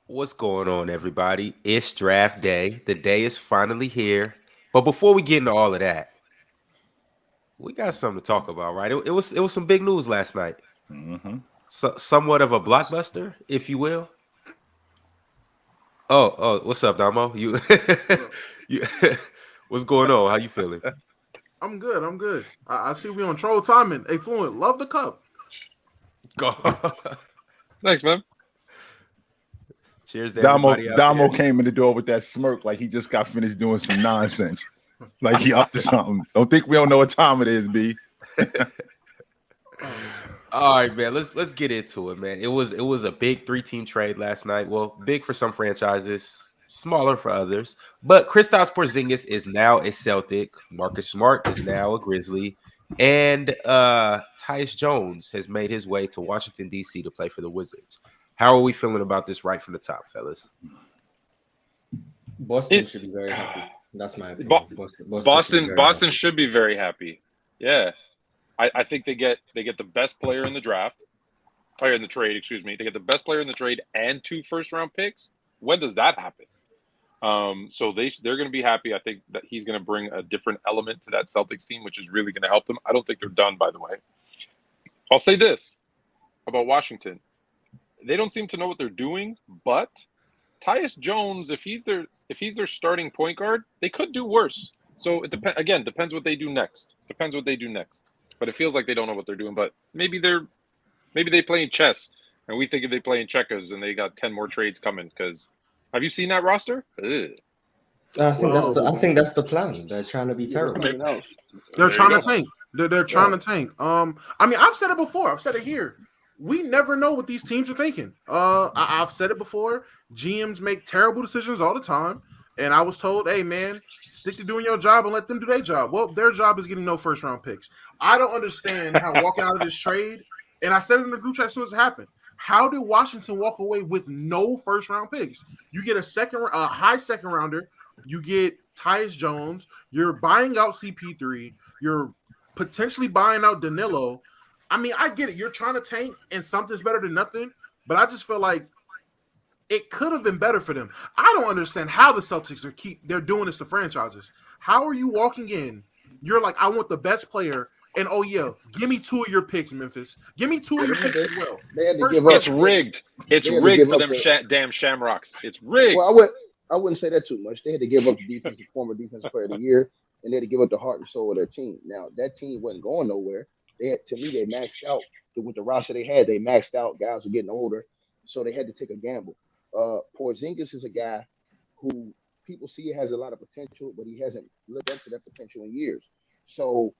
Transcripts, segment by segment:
What's going on, everybody? It's draft day. The day is finally here. But before we get into all of that, we got something to talk about, right? It was some big news last night. Mm-hmm. Somewhat of a blockbuster, if you will. Oh, what's up, Damo? You, you, what's going on? How you feeling? I'm good. I'm good. I see we on troll timing. Hey, Fluent, love the cup. Go. Thanks, man. Cheers to Damo, everybody out Damo there. came in the door with that smirk like he just got finished doing some nonsense. Like he up to something. Don't think we don't know what time it is, B. All right, man. Let's get into it, man. It was a big three-team trade last night. Well, big for some franchises, smaller for others. But Kristaps Porzingis is now a Celtic. Marcus Smart is now a Grizzly, and Tyus Jones has made his way to Washington D.C. to play for the Wizards. How are we feeling about this right from the top, fellas? Boston should be very happy. That's my opinion. Boston should be very happy. Yeah, I think they get the best player in the draft, player in the trade. Excuse me. They get the best player in the trade and 2 first-round picks. When does that happen? So they're going to be happy. I think that he's going to bring a different element to that Celtics team, which is really going to help them. I don't think they're done, by the way. I'll say this about Washington. They don't seem to know what they're doing, but Tyus Jones, if he's their starting point guard, they could do worse. So it depends what they do next. But it feels like they don't know what they're doing. But maybe they playing chess, and we think they playing checkers, and they got 10 more trades coming. Because have you seen that roster? Ugh. I think that's the plan. They're trying to be terrible. They're trying to tank. They're trying to tank. I mean, I've said it before. I've said it here. We never know what these teams are thinking. I've said it before. GMs make terrible decisions all the time. And I was told, hey, man, stick to doing your job and let them do their job. Well, their job is getting no first-round picks. I don't understand how walking out of this trade, and I said it in the group chat as soon as it happened, how did Washington walk away with no first-round picks? You get a high second-rounder. You get Tyus Jones. You're buying out CP3. You're potentially buying out Danilo. I mean, I get it. You're trying to tank, and something's better than nothing. But I just feel like it could have been better for them. I don't understand how the Celtics they're doing this to franchises. How are you walking in? You're like, I want the best player, and oh yeah, give me 2 of your picks, Memphis. Give me 2 of your picks as well. It's rigged. It's rigged for them damn Shamrocks. It's rigged. Well, I wouldn't say that too much. They had to give up the former defensive player of the year, and they had to give up the heart and soul of their team. Now that team wasn't going nowhere. They maxed out with the roster they had. They maxed out. Guys were getting older, so they had to take a gamble. Porzingis is a guy who people see has a lot of potential, but he hasn't lived up to that potential in years. So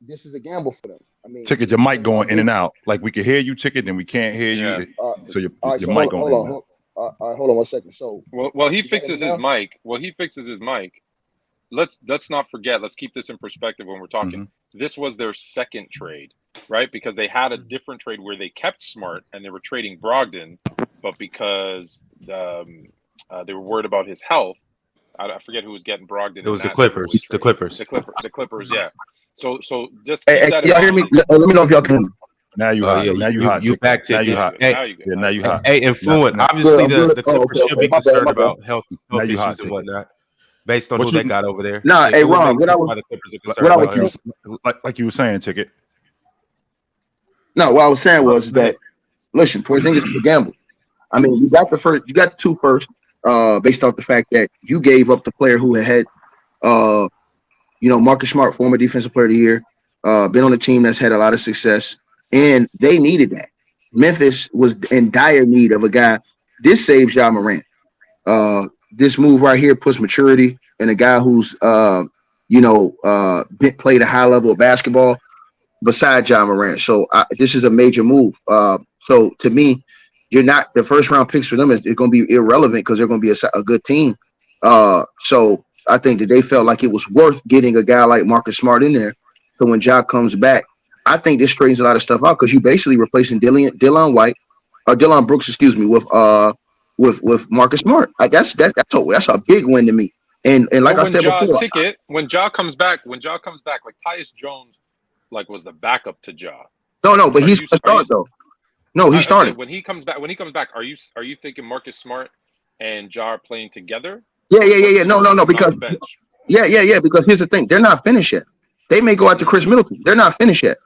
this is a gamble for them. I mean, Ticket, your mic going in and out. Like we can hear you, Ticket, then we can't hear you. So your mic going in and out. All right, hold on 1 second. So well, he fixes his mic. Let's not forget. Let's keep this in perspective when we're talking. Mm-hmm. This was their second trade, right? Because they had a different trade where they kept Smart and they were trading Brogdon, but because they were worried about his health, I forget who was getting Brogdon. It was the Clippers. The Clippers. Yeah. So just hey, y'all hear me? Let me know if y'all can. Now you hot. Now you hot. You back to now you hot. Now you hot. Hey, Influent. Obviously, the Clippers should be concerned about health issues and whatnot, based on who they got over there. Nah, hey, Ron. Like you were saying, Ticket. No, what I was saying was that listen, Porzingis is a gamble. I mean, you got the 2 first, based off the fact that you gave up the player who had Marcus Smart, former defensive player of the year, been on a team that's had a lot of success, and they needed that. Memphis was in dire need of a guy. This saves Ja Morant. This move right here puts maturity in a guy who's played a high level of basketball besides Ja Morant. So this is a major move. So to me, you're not the first round picks for them is going to be irrelevant because they're going to be a good team. So I think that they felt like it was worth getting a guy like Marcus Smart in there. So when Ja comes back, I think this straightens a lot of stuff out because you basically replacing Dillon Brooks, with Marcus Smart. That's a big win to me. And like I said before, when Ja comes back, like Tyus Jones, like was the backup to Ja. No, but he's going to start though. No, he started. When he comes back, are you thinking Marcus Smart and Ja are playing together? Yeah. No. Because because here's the thing: they're not finished yet. They may go after Chris Middleton. They're not finished yet.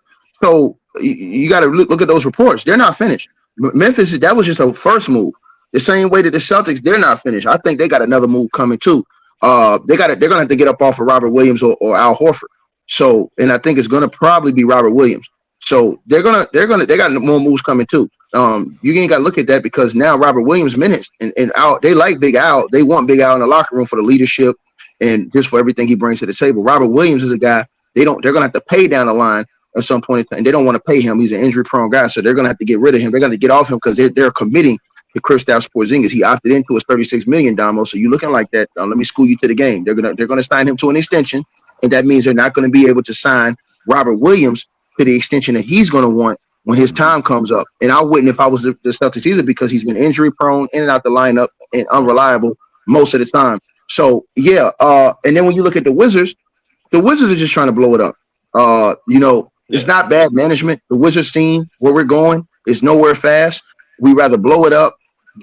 So you got to look at those reports. They're not finished. Memphis, that was just a first move. The same way that the Celtics, they're not finished. I think they got another move coming too. They're gonna have to get up off of Robert Williams or Al Horford. So, and I think it's gonna probably be Robert Williams. So they got more moves coming too. You ain't got to look at that because now Robert Williams minutes and Al, they like Big Al. They want Big Al in the locker room for the leadership and just for everything he brings to the table. Robert Williams is a guy they're gonna have to pay down the line at some point in time, and they don't want to pay him. He's an injury prone guy, so they're gonna have to get rid of him. They're gonna get off him because they're committing to Kristaps Porzingis. He opted into his $36 million, Damo. So you're looking like that. Let me school you to the game. They're gonna sign him to an extension, and that means they're not going to be able to sign Robert Williams to the extension that he's going to want when his time comes up. And I wouldn't if I was the Celtics either because he's been injury prone, in and out the lineup, and unreliable most of the time. So yeah, and then when you look at the Wizards are just trying to blow it up. It's not bad management. The Wizards team, where we're going, is nowhere fast. We rather blow it up,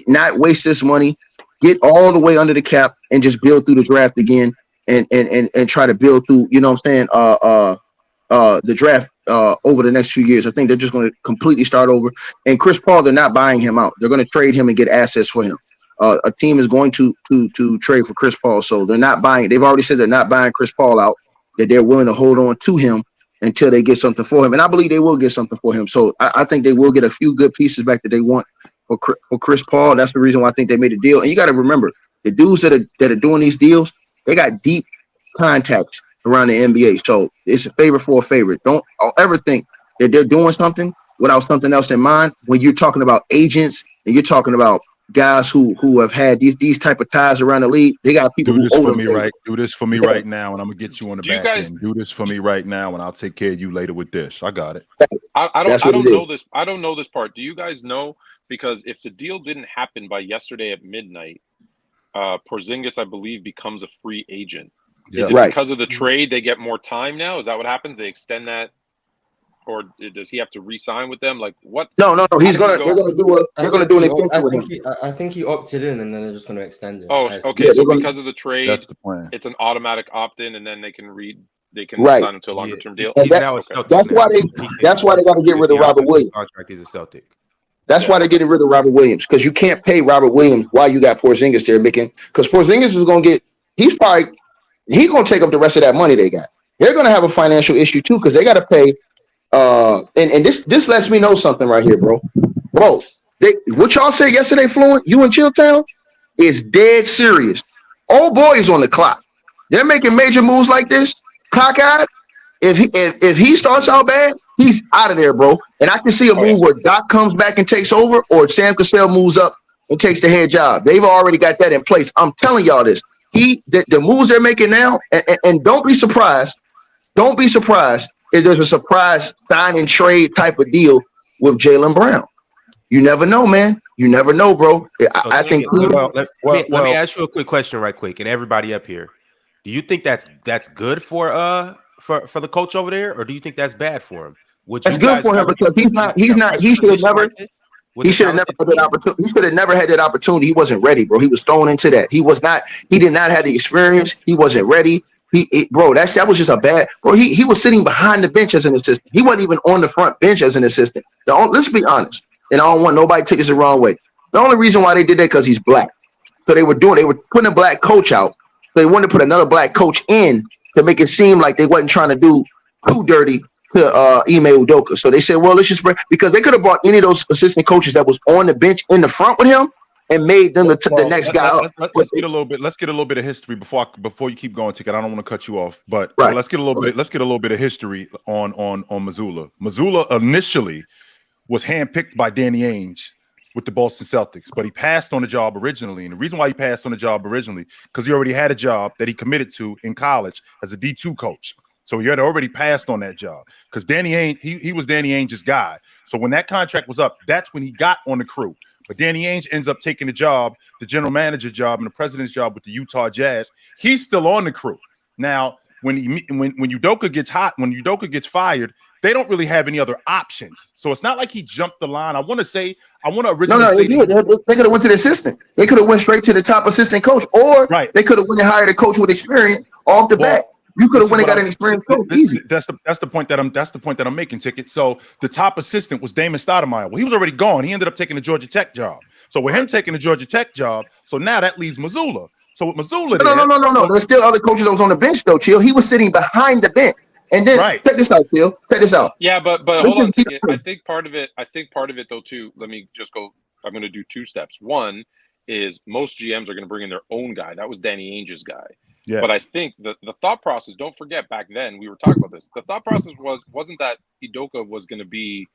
not waste this money, get all the way under the cap, and just build through the draft again, and try to build through. You know what I'm saying? The draft over the next few years. I think they're just going to completely start over. And Chris Paul, they're not buying him out. They're going to trade him and get assets for him. A team is going to trade for Chris Paul, so they're not buying. They've already said they're not buying Chris Paul out. That they're willing to hold on to him until they get something for him, and I believe they will get something for him. So I think they will get a few good pieces back that they want for Chris Paul. That's the reason why I think they made a deal. And you got to remember, the dudes that are doing these deals, they got deep contacts around the NBA. So it's a favor for a favor. Don't ever think that they're doing something without something else in mind. When you're talking about agents and you're talking about guys who have had these type of ties around the league, they got people do this who for me, right? Do this for me right now, and I'm gonna get you on the back end. Do this for me right now, and I'll take care of you later with this. I got it. I don't know this. I don't know this part. Do you guys know? Because if the deal didn't happen by yesterday at midnight, Porzingis, I believe, becomes a free agent. Is it because of the trade they get more time now? Is that what happens? They extend that, or does he have to re-sign with them? Like what? No. They're gonna do an extension with him. I think he opted in, and then they're just gonna extend it. Oh, okay. Yeah, so because of the trade, that's the plan. It's an automatic opt-in, and then they can sign him to a longer-term deal. That's why they got to get rid of Robert Williams. Contract is a Celtic. That's why they're getting rid of Robert Williams, because you can't pay Robert Williams while you got Porzingis there making. Because Porzingis is gonna get. He's gonna take up the rest of that money they got. They're gonna have a financial issue too, because they got to pay. And this lets me know something right here, bro. What y'all said yesterday, Fluent, you in Chilltown, is dead serious. Old boy is on the clock. They're making major moves like this, cockeyed. If he starts out bad, he's out of there, bro. And I can see a move where Doc comes back and takes over, or Sam Cassell moves up and takes the head job. They've already got that in place. I'm telling y'all this. The moves they're making now, and don't be surprised. Don't be surprised if there's a surprise sign and trade type of deal with Jalen Brown. You never know, man. You never know, bro. I think. Let me ask you a quick question, right quick, and everybody up here. Do you think that's good for the coach over there, or do you think that's bad for him? That's good for him because he should have never. He should have never had that opportunity. He should have never had that opportunity. He wasn't ready, bro. He was thrown into that. He did not have the experience. He wasn't ready. That was just a bad, bro. He was sitting behind the bench as an assistant. He wasn't even on the front bench as an assistant. Let's be honest. And I don't want nobody to take this the wrong way. The only reason why they did that because he's black. So they were putting a black coach out. So they wanted to put another black coach in to make it seem like they wasn't trying to do too dirty to Ime Udoka. So they said, well, let's just because they could have brought any of those assistant coaches that was on the bench in the front with him and made them the next guy up. Let's get a little bit of history before you keep going, Ticket. I don't want to cut you off, but let's get a little bit of history on Missoula. Missoula initially was handpicked by Danny Ainge with the Boston Celtics, but he passed on the job originally. And the reason why he passed on the job originally, because he already had a job that he committed to in college as a D2 coach. So he had already passed on that job because Danny Ainge, he was Danny Ainge's guy. So when that contract was up, that's when he got on the crew. But Danny Ainge ends up taking the job, the general manager job and the president's job with the Utah Jazz. He's still on the crew. Now, when Udoka gets hot, when Udoka gets fired, they don't really have any other options. So it's not like he jumped the line. I want to originally No, say they could have went to the assistant. They could have went straight to the top assistant coach, or they could have went and hired a coach with experience off the bat. You could have went and got an experienced coach easy. That's the point that I'm making, Ticket. So the top assistant was Damon Stoudemire. Well, he was already gone. He ended up taking the Georgia Tech job. So with him taking the Georgia Tech job, so now that leaves Mazzulla. So with Mazzulla, no. There's still other coaches that was on the bench though. Chill. He was sitting behind the bench. And then check this out, Chill. Check this out. Yeah, but hold on, Ticket. I think part of it though too. Let me just go. I'm going to do two steps. One is most GMs are going to bring in their own guy. That was Danny Ainge's guy. Yes. But I think the thought process, don't forget back then, we were talking about this. The thought process wasn't that Udoka was going to be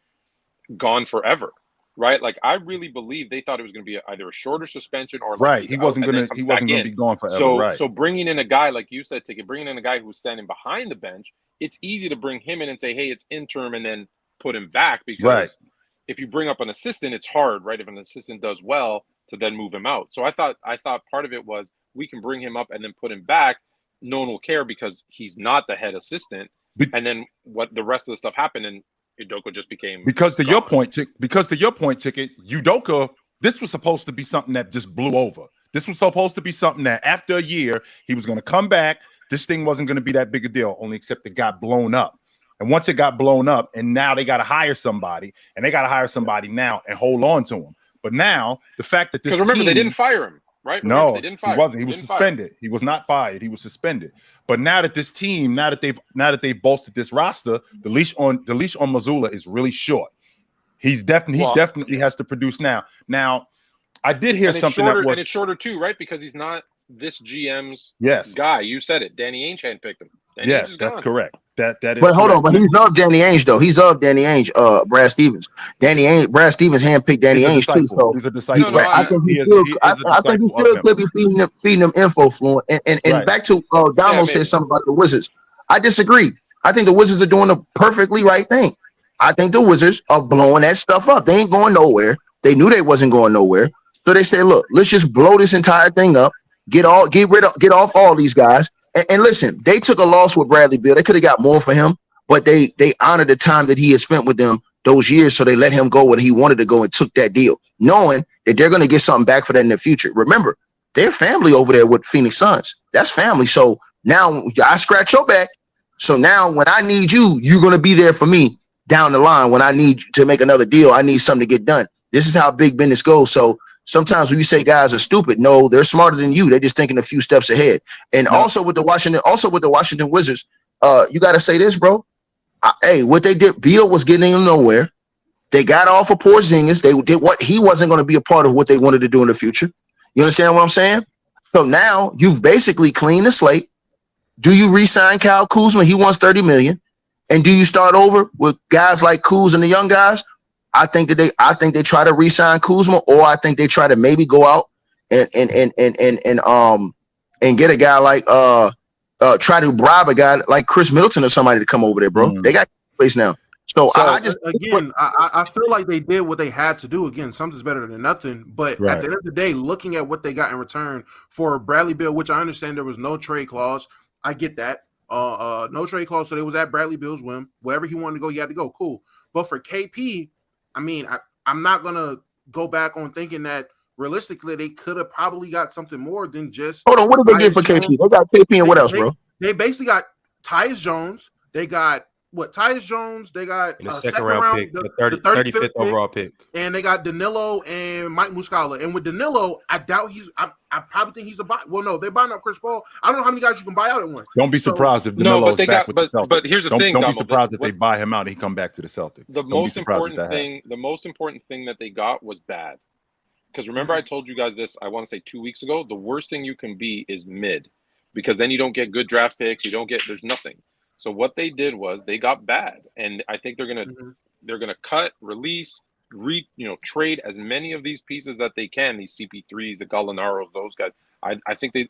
gone forever, right? Like I really believe they thought it was going to be either a shorter suspension or he wasn't going to be gone forever. So bringing in a guy, like you said, Ticket, bringing in a guy who's standing behind the bench, it's easy to bring him in and say, hey, it's interim, and then put him back because if you bring up an assistant, it's hard, right? If an assistant does well, to then move him out. So I thought part of it was we can bring him up and then put him back. No one will care because he's not the head assistant. And then what the rest of the stuff happened and Udoka just became to your point, Ticket, Udoka, this was supposed to be something that just blew over. This was supposed to be something that after a year he was going to come back. This thing wasn't going to be that big a deal, only except it got blown up. And once it got blown up, and now they got to hire somebody, and they got to hire somebody now and hold on to him. But now the fact that this remember they didn't fire him, right? They didn't fire him. He wasn't. He was suspended. He was not fired. He was suspended. But now that this team, now that they've bolstered this roster, the leash on Mazzulla is really short. He definitely has to produce now. Now, I did hear something and it's shorter too, right? Because he's not this GM's guy. You said it. Danny Ainge handpicked him. Yes, that's correct. That is. But hold on, but he's of Danny Ainge though. He's of Danny Ainge. Brad Stevens. Brad Stevens handpicked Danny Ainge too. So he's a disciple. I think he still could be feeding them info fluent. And back to Damo said something about the Wizards. I disagree. I think the Wizards are doing the perfectly right thing. I think the Wizards are blowing that stuff up. They ain't going nowhere. They knew they wasn't going nowhere. So they said, look, let's just blow this entire thing up. Get off all these guys. And listen, they took a loss with Bradley Beal. They could have got more for him, but they honored the time that he had spent with them those years. So they let him go where he wanted to go and took that deal, knowing that they're going to get something back for that in the future. Remember, they're family over there with Phoenix Suns. That's family. So now I scratch your back. So now when I need you, you're going to be there for me down the line. When I need to make another deal, I need something to get done. This is how big business goes. So sometimes when you say guys are stupid, no, they're smarter than you. They're just thinking a few steps ahead. And also with the Washington Wizards, you got to say this, bro. What they did, Beal was getting them nowhere. They got off of Porzingis. They did what he wasn't going to be a part of what they wanted to do in the future. You understand what I'm saying? So now you've basically cleaned the slate. Do you re-sign Kyle Kuzma? He wants $30 million. And do you start over with guys like Kuz and the young guys? I think they try to re-sign Kuzma, or I think they try to maybe go out and get a guy like try to bribe a guy like Khris Middleton or somebody to come over there, bro. They got place now. So I feel like they did what they had to do. Again, something's better than nothing. But at the end of the day, looking at what they got in return for Bradley Beal, which I understand there was no trade clause. I get that. No trade clause, so they was at Bradley Beal's whim. Wherever he wanted to go, he had to go. Cool. But for KP, I mean, I'm not going to go back on thinking that realistically they could have probably got something more than just. Hold on, what did they get for KP? They got KP and what else, bro? They basically got Tyus Jones. They got Tyus Jones. They got a second round pick, the 35th overall pick. And they got Danilo and Mike Muscala. And with Danilo, I doubt I probably think he's a buy. Well, no, they're buying up Chris Paul. I don't know how many guys you can buy out at once. Don't be surprised if Danilo's back with the Celtics. But here's the thing, don't be surprised if they buy him out and he come back to the Celtics. The most important thing that they got was bad. Because remember, I told you guys this, I want to say 2 weeks ago, the worst thing you can be is mid. Because then you don't get good draft picks, there's nothing. So what they did was they got bad. And I think they're gonna cut, release, trade as many of these pieces that they can, these CP3s, the Gallinaros, those guys. I think they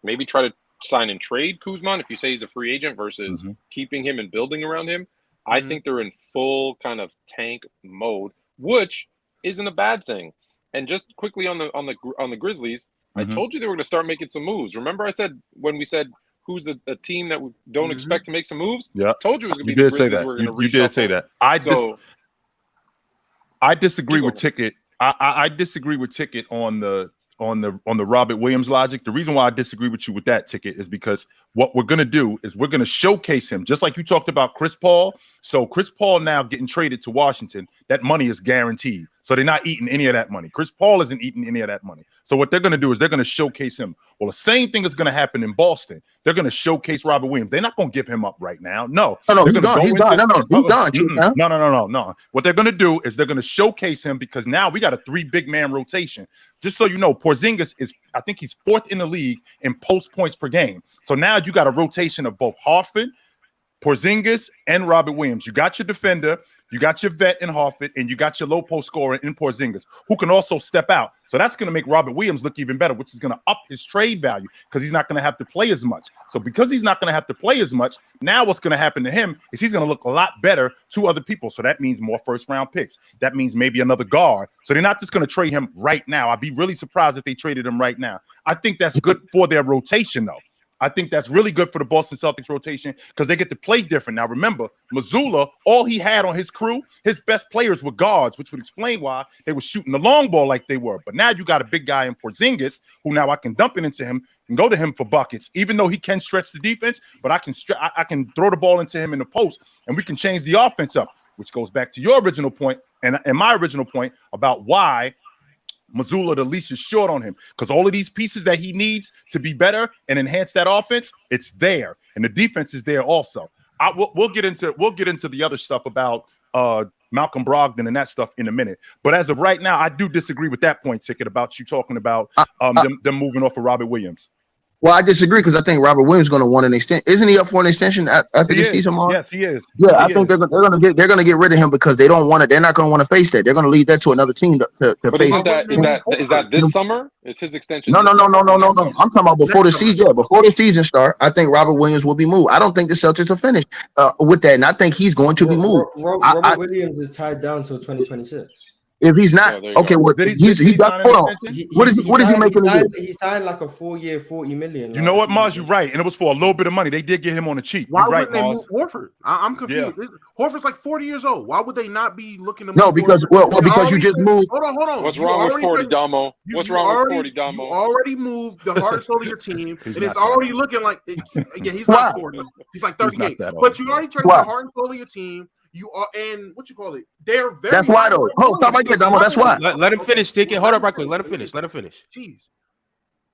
maybe try to sign and trade Kuzma if you say he's a free agent versus keeping him and building around him. I think they're in full kind of tank mode, which isn't a bad thing. And just quickly on the Grizzlies, I told you they were going to start making some moves. Remember I said when we said who's a team that we don't expect to make some moves. Yeah, told you it was going to you be the did say Grizzlies. that. We're going to You did say that. I disagree with Ticket. I disagree with Ticket on the Robert Williams logic. The reason why I disagree with you with that, Ticket, is because what we're going to do is we're going to showcase him, just like you talked about Chris Paul. So Chris Paul now getting traded to Washington, that money is guaranteed. So they're not eating any of that money. Chris Paul isn't eating any of that money. So what they're going to do is they're going to showcase him. Well, the same thing is going to happen in Boston. They're going to showcase Robert Williams. They're not going to give him up right now. No, he's gone. He's gone. He's gone. No. What they're going to do is they're going to showcase him because now we got a 3 big man rotation. Just so you know, Porzingis I think he's 4th in the league in post points per game. So now you got a rotation of both Hartford, Porzingis, and Robert Williams. You got your defender, you got your vet in Hartford, and you got your low post scorer in Porzingis, who can also step out. So that's going to make Robert Williams look even better, which is going to up his trade value because he's not going to have to play as much. So because he's not going to have to play as much, now what's going to happen to him is he's going to look a lot better to other people. So that means more first-round picks. That means maybe another guard. So they're not just going to trade him right now. I'd be really surprised if they traded him right now. I think that's good for their rotation, though. I think that's really good for the Boston Celtics rotation because they get to play different. Now, remember, Mazzulla, all he had on his crew, his best players were guards, which would explain why they were shooting the long ball like they were. But now you got a big guy in Porzingis who now I can dump it into him and go to him for buckets, even though he can stretch the defense, but I can throw the ball into him in the post and we can change the offense up, which goes back to your original point and my original point about why Mazzulla the leash is short on him because all of these pieces that he needs to be better and enhance that offense, it's there, and the defense is there also. We'll get into the other stuff about Malcolm Brogdon and that stuff in a minute. But as of right now, I do disagree with that point, Ticket, about you talking about them moving off of Robert Williams. Well, I disagree because I think Robert Williams is going to want an extension. Isn't he up for an extension after the season, Mark? Yes, he is. Yeah, I think they're going to get rid of him because they don't want it. They're not going to want to face that. They're going to leave that to another team to face. Is that this summer? Is his extension? No. I'm talking about before the season. Yeah, before the season start, I think Robert Williams will be moved. I don't think the Celtics are finished with that, and I think he's going to be moved. Robert Williams is tied down till 2026. If he's not okay, well, he got. Hold on. What is he making? He signed like a 4-year, $40 million. You know what, Mars? You're right, and it was for a little bit of money. They did get him on the cheap. Why wouldn't they move Horford? I'm confused. Yeah. Horford's like 40 years old. Why would they not be looking to move? No, because because you just moved. Hold on. What's wrong with 40, Damo? What's wrong with 40, Damo? You already moved the heart and soul of your team, and it's already looking like he's not 40. He's like 38. But you already traded the heart and soul of your team. You are, and what you call it? They're very. That's why though. Oh, stop right there, Damo. That's why. Let him finish, Ticket. Hold up, right quick. Let him finish. Jeez,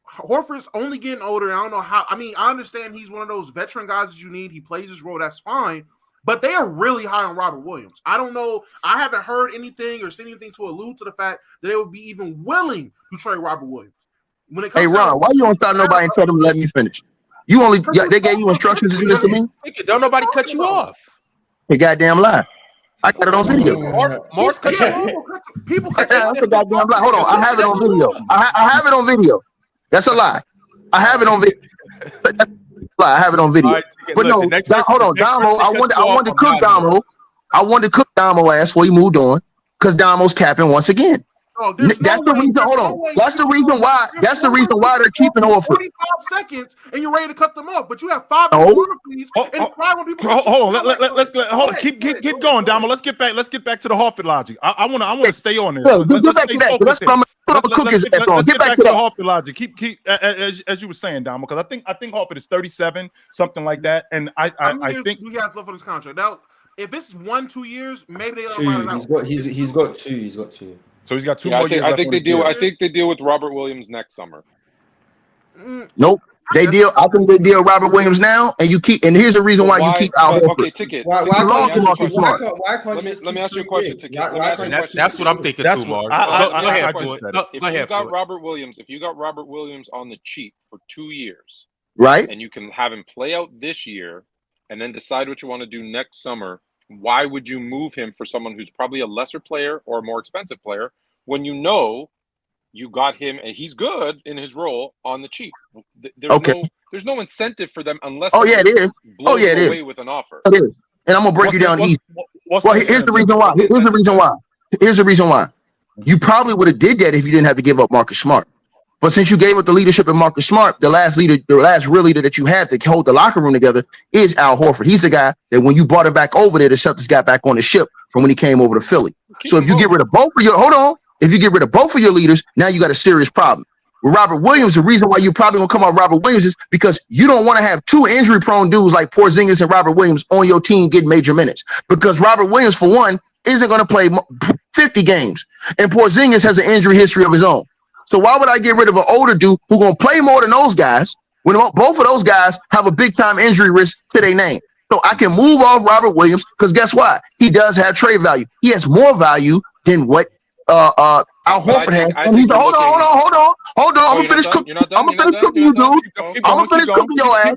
Horford's only getting older. I don't know how. I mean, I understand he's one of those veteran guys that you need. He plays his role. That's fine. But they are really high on Robert Williams. I don't know. I haven't heard anything or seen anything to allude to the fact that they would be even willing to trade Robert Williams. When it comes Ron, why you don't stop nobody and tell them to let me finish? They gave you instructions to do this to me. Don't nobody cut you off. A goddamn lie. I got it on video. Mars cut you off. People cut you off. That's a goddamn lie. Hold on. I have it on video. I have it on video. That's a lie. I have it on video. I have it on video. Right, but look, no, hold on. Damo, I wanted to cook Damo. I wanted to cook Damo ass before he moved on because Damo's capping once again. Oh, that's the reason. Hold on. That's the reason why. That's the reason why they're keeping Horford. 45 seconds, and you're ready to cut them off, but you have 5 minutes. Hold on. Let's keep going, Damo. Let's get back to the Horford logic. I want to stay on this. Get back to that. Let's get back to the Horford logic. Keep as you were saying, Damo, because I think Horford is 37, something like that, and I think he has left on his contract. Now, if it's 1-2 years, maybe they'll He's got two. So he's got 2 more years. I think they deal with Robert Williams next summer. Nope. They deal. I think they deal Robert Williams now, and you keep. And here's the reason why you keep Al Horford. Okay, Ticket. Why can't let me ask you a question, Ticket. That's what I'm thinking too, Mars. Go ahead. If you got Robert Williams on the cheap for 2 years, right, and you can have him play out this year, and then decide what you want to do next summer. Why would you move him for someone who's probably a lesser player or a more expensive player when you know you got him and he's good in his role on the cheap? There's no incentive for them unless it is. It is. Away with an offer. It is. And I'm gonna break you down easy. Here's the reason why. You probably would have did that if you didn't have to give up Marcus Smart. But since you gave up the leadership in Marcus Smart, the last real leader that you had to hold the locker room together is Al Horford. He's the guy that when you brought him back over there, the Celtics got back on the ship from when he came over to Philly. So if you get rid of both of your if you get rid of both of your leaders, now you got a serious problem. With Robert Williams, the reason why you probably gonna come out Robert Williams is because you don't want to have two injury-prone dudes like Porzingis and Robert Williams on your team getting major minutes. Because Robert Williams, for one, isn't going to play 50 games, and Porzingis has an injury history of his own. So why would I get rid of an older dude who's going to play more than those guys when both of those guys have a big-time injury risk to their name? So I can move off Robert Williams because guess what? He does have trade value. He has more value than what Al Horford has. And he's hold on. I'm gonna finish cooking. I'm gonna finish cooking you, dude. I'm gonna finish cooking your ass.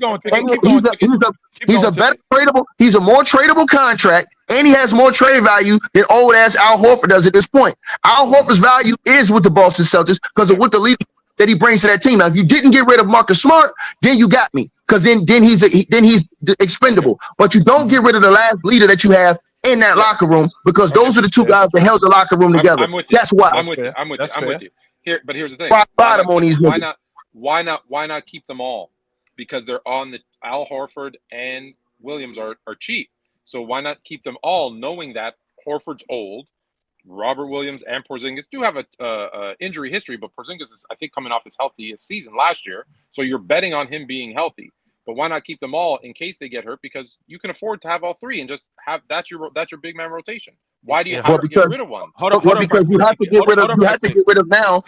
He's a better tradable. He's a more tradable contract, and he has more trade value than old ass Al Horford does at this point. Al Horford's value is with the Boston Celtics because of what the leader that he brings to that team. Now, if you didn't get rid of Marcus Smart, then you got me because then he's expendable. But you don't get rid of the last leader that you have in that locker room because those are the two guys that held the locker room together. I'm with you. That's why. I'm with you. But here's the thing. Bottom on these niggas. Why not keep them all? Because they're on the Al Horford and Williams are cheap. So why not keep them all, knowing that Horford's old, Robert Williams and Porzingis do have a injury history, but Porzingis is, I think, coming off his healthiest season last year. So you're betting on him being healthy. But why not keep them all in case they get hurt? Because you can afford to have all three and just have that's your big man rotation. Why do you have to get rid of one? Because you have to get rid of now.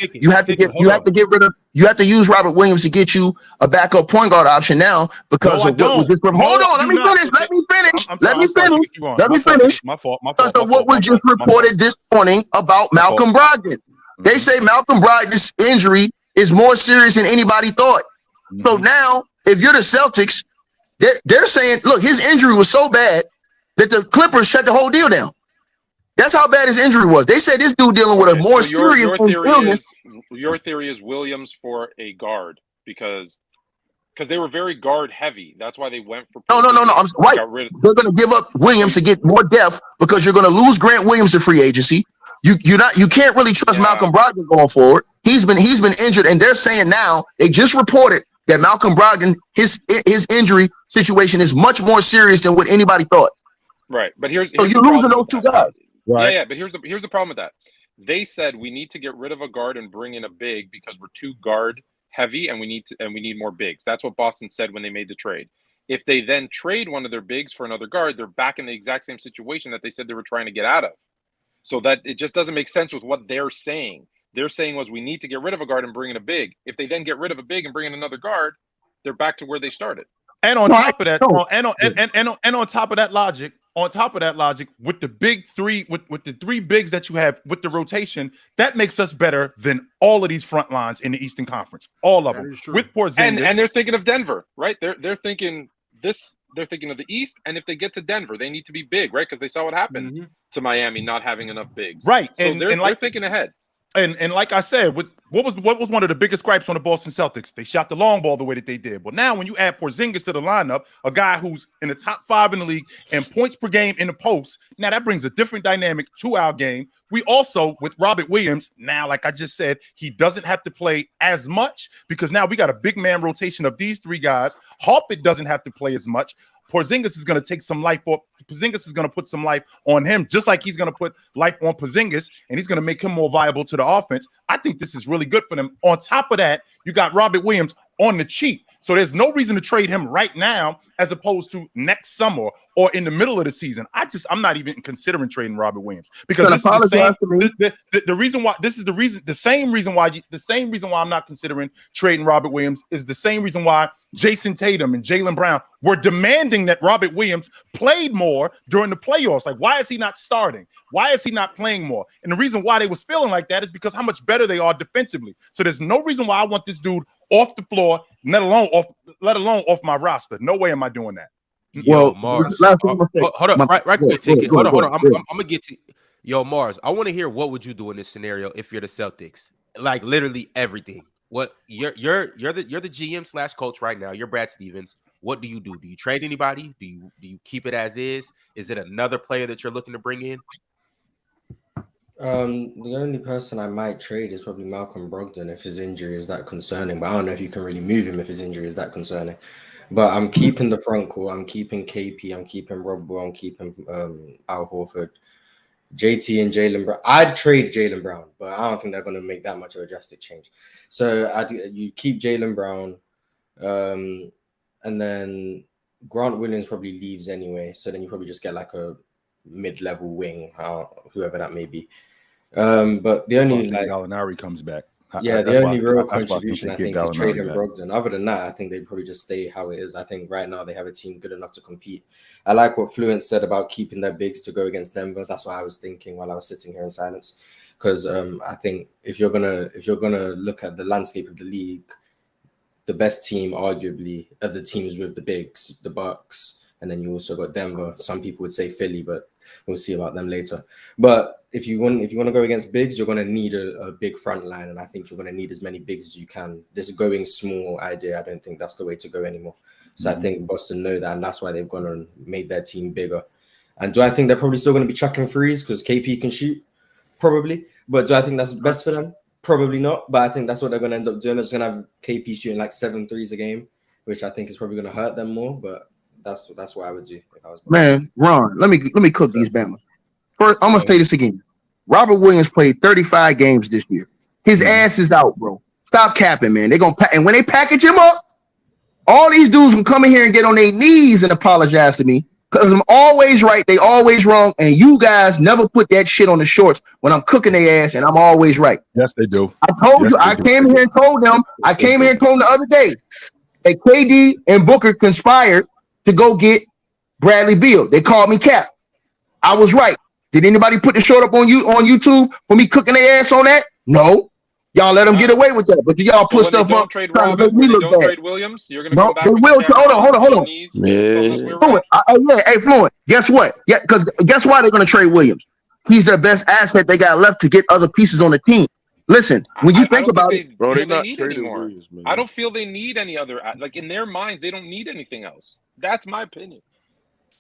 You have to use Robert Williams to get you a backup point guard option now because of what was just hold on. Let me finish. My fault. Because of what was just reported this morning about Malcolm Brogdon. They say Malcolm Brogdon's injury is more serious than anybody thought. So now, if you're the Celtics, they're saying, look, his injury was so bad that the Clippers shut the whole deal down. That's how bad his injury was. They said this dude dealing with a more serious illness. Your theory is Williams for a guard because they were very guard heavy. That's why they went for. No. I'm right. They're going to give up Williams to get more depth because you're going to lose Grant Williams to free agency. You can't really trust Malcolm Brogdon going forward. He's been injured, and they're saying now they just reported that Malcolm Brogdon his injury situation is much more serious than what anybody thought. Right, but here's you're losing those two guys. Right. Yeah, but here's the problem with that. They said we need to get rid of a guard and bring in a big because we're too guard heavy and we need more bigs. That's what Boston said when they made the trade. If they then trade one of their bigs for another guard, they're back in the exact same situation that they said they were trying to get out of. So that it just doesn't make sense with what they're saying. They're saying was we need to get rid of a guard and bring in a big. If they then get rid of a big and bring in another guard, they're back to where they started. And on top of that, on top of that logic, with the big three, with the three bigs that you have with the rotation, that makes us better than all of these front lines in the Eastern Conference. All of them. With Porzingis. And they're thinking of Denver, right? They're thinking this. They're thinking of the East, and if they get to Denver, they need to be big, right? Because they saw what happened to Miami not having enough bigs, right? So they're thinking ahead. And like I said, what was one of the biggest gripes on the Boston Celtics? They shot the long ball the way that they did. Well, now when you add Porzingis to the lineup, a guy who's in the top 5 in the league and points per game in the post, now that brings a different dynamic to our game. We also, with Robert Williams, now, like I just said, he doesn't have to play as much because now we got a big man rotation of these three guys. Harpett doesn't have to play as much. Porzingis is going to take some life off. Porzingis is going to put some life on him, just like he's going to put life on Porzingis, and he's going to make him more viable to the offense. I think this is really good for them. On top of that, you got Robert Williams on the cheap. So there's no reason to trade him right now as opposed to next summer or in the middle of the season. I'm not even considering trading Robert Williams because this is the same reason why I'm not considering trading Robert Williams is the same reason why Jason Tatum and Jalen Brown were demanding that Robert Williams played more during the playoffs. Like, why is he not starting? Why is he not playing more? And the reason why they was feeling like that is because how much better they are defensively. So there's no reason why I want this dude off the floor, let alone off my roster. No way am I doing that. Well, Mars, hold on, right quick, ticket. Hold on. I'm gonna get to Mars. I want to hear what would you do in this scenario if you're the Celtics? Like literally everything. What you're the GM / coach right now. You're Brad Stevens. What do you do? Do you trade anybody? Do you keep it as is? Is it another player that you're looking to bring in? The only person I might trade is probably Malcolm Brogdon if his injury is that concerning. But I don't know if you can really move him if his injury is that concerning. But I'm keeping the front court. I'm keeping KP. I'm keeping Rob. I'm keeping Al Horford, JT, and Jalen Brown. I'd trade Jalen Brown, but I don't think they're going to make that much of a drastic change. So you keep Jalen Brown, and then Grant Williams probably leaves anyway. So then you probably just get like a mid-level wing, whoever that may be. But the only Gallinari comes back. The only real contribution I think is trading Brogdon. Other than that, I think they'd probably just stay how it is. I think right now they have a team good enough to compete. I like what Fluent said about keeping their bigs to go against Denver. That's what I was thinking while I was sitting here in silence. Because I think if you're gonna look at the landscape of the league, the best team arguably are the teams with the bigs, the Bucks, and then you also got Denver. Some people would say Philly, but we'll see about them later. But if you want to go against bigs, you're going to need a big front line, and I think you're going to need as many bigs as you can. This going small idea, I don't think that's the way to go anymore. So I think Boston know that, and that's why they've gone and made their team bigger. And do I think they're probably still going to be chucking threes because KP can shoot? Probably. But do I think that's best for them? Probably not. But I think that's what they're going to end up doing. They're just going to have KP shooting like 7 threes a game, which I think is probably going to hurt them more. But that's what I would do if I was. Man, Ron, let me cook these Bama. First, I'm gonna say this again. Robert Williams played 35 games this year. His ass is out, bro. Stop capping, man. They're gonna and when they package him up, all these dudes can come in here and get on their knees and apologize to me because I'm always right, they always wrong, and you guys never put that shit on the shorts when I'm cooking their ass and I'm always right. Yes, they do. I told you. I came here and told them. I came here and told them the other day that KD and Booker conspired to go get Bradley Beal. They called me cap. I was right. Did anybody put the short up on YouTube for me cooking their ass on that? No. Y'all let them get away with that. But y'all put stuff up trying to make me look bad. Trade Williams, you're gonna go back. They will. Hold on. Yeah. Hey, Fluent. Guess what? Yeah, because guess why they're gonna trade Williams? He's their best asset they got left to get other pieces on the team. Listen, when you think about it, bro, they're not trading Williams, man. I don't feel they need any other. Like in their minds, they don't need anything else. That's my opinion.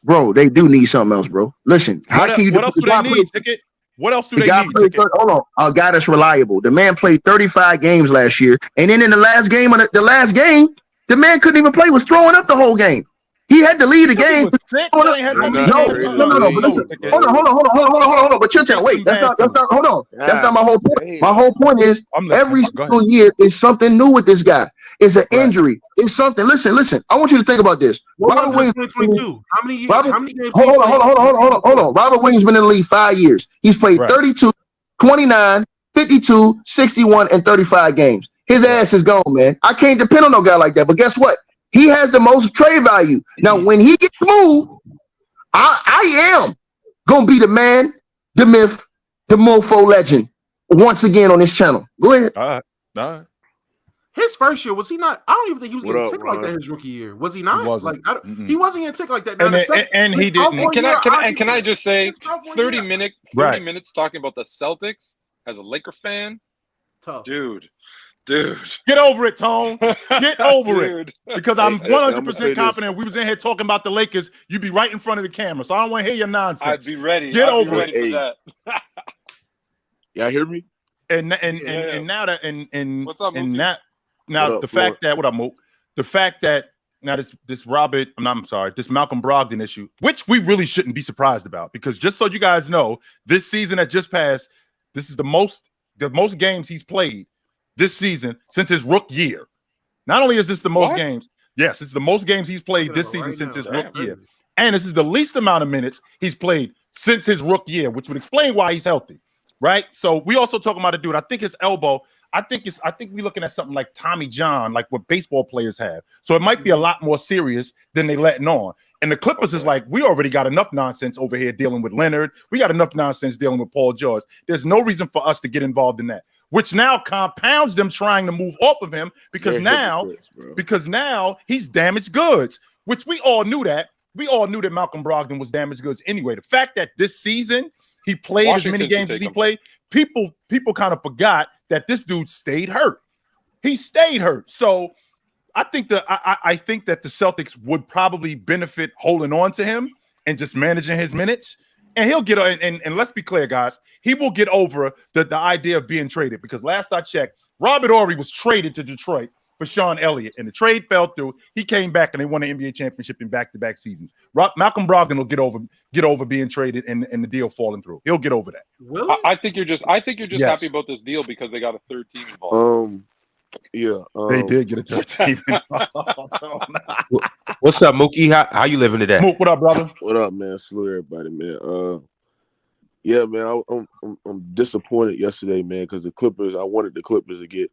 Bro, they do need something else, bro. Listen, how can you? What else do they need? Ticket. What else do they need? Hold on, a guy that's reliable. The man played 35 games last year, and then in the last game, the man couldn't even play. Was throwing up the whole game. He had to leave the game. Hold on. But chill, wait. That's not. Hold on. That's not my whole point. My whole point is every single year is something new with this guy. It's an injury. It's something. Listen. I want you to think about this. Robert Williams. 2022. How many games? Hold on. Robert Williams been in the league 5 years. He's played 32, 29, 52, 61, and 35 games. His ass is gone, man. I can't depend on no guy like that. But guess what? He has the most trade value. Now, when he gets moved, I am gonna be the man, the myth, the mofo legend once again on this channel. Go ahead. All right. His first year, was he not? I don't even think he was getting ticked like that his rookie year. Was he not? He wasn't. He wasn't getting ticked like that. And he didn't. Can I just say 30 minutes talking about the Celtics as a Laker fan? Tough. Dude. Get over it, Tone. Get over it. Because I'm 100% confident we was in here talking about the Lakers, you'd be right in front of the camera. So I don't want to hear your nonsense. I'd be ready. Get over it. For that. Y'all hear me? And now that what's up, and that now the fact that the fact that now this this Malcolm Brogdon issue, which we really shouldn't be surprised about, because just so you guys know, this season that just passed, this is the most games he's played this season since his rookie year. Not only is this the most games, yes, it's the most games he's played this season since his rookie year. And this is the least amount of minutes he's played since his rookie year, which would explain why he's healthy, right? So we also talking about a dude. I think his elbow, I think we're looking at something like Tommy John, like what baseball players have. So it might be a lot more serious than they letting on. And the Clippers is like, we already got enough nonsense over here dealing with Leonard. We got enough nonsense dealing with Paul George. There's no reason for us to get involved in that, which now compounds them trying to move off of him because now he's damaged goods, which we all knew that. We all knew that Malcolm Brogdon was damaged goods anyway. The fact that this season he played as many games as he played, people kind of forgot that this dude stayed hurt. He stayed hurt. So I think that the Celtics would probably benefit holding on to him and just managing his minutes And he'll get and let's be clear, guys, he will get over the idea of being traded, because last I checked, Robert Horry was traded to Detroit for Sean Elliott, and the trade fell through. He came back and they won the NBA championship in back-to-back seasons. Malcolm Brogdon will get over being traded and the deal falling through. He'll get over that. Really? I think you're just happy about this deal because they got a third team involved. They did get a third team involved. What's up, Mookie? How you living today? Mook, what up, brother? What up, man? Salute everybody, man. Yeah, man, I'm disappointed yesterday, man, because I wanted the Clippers to get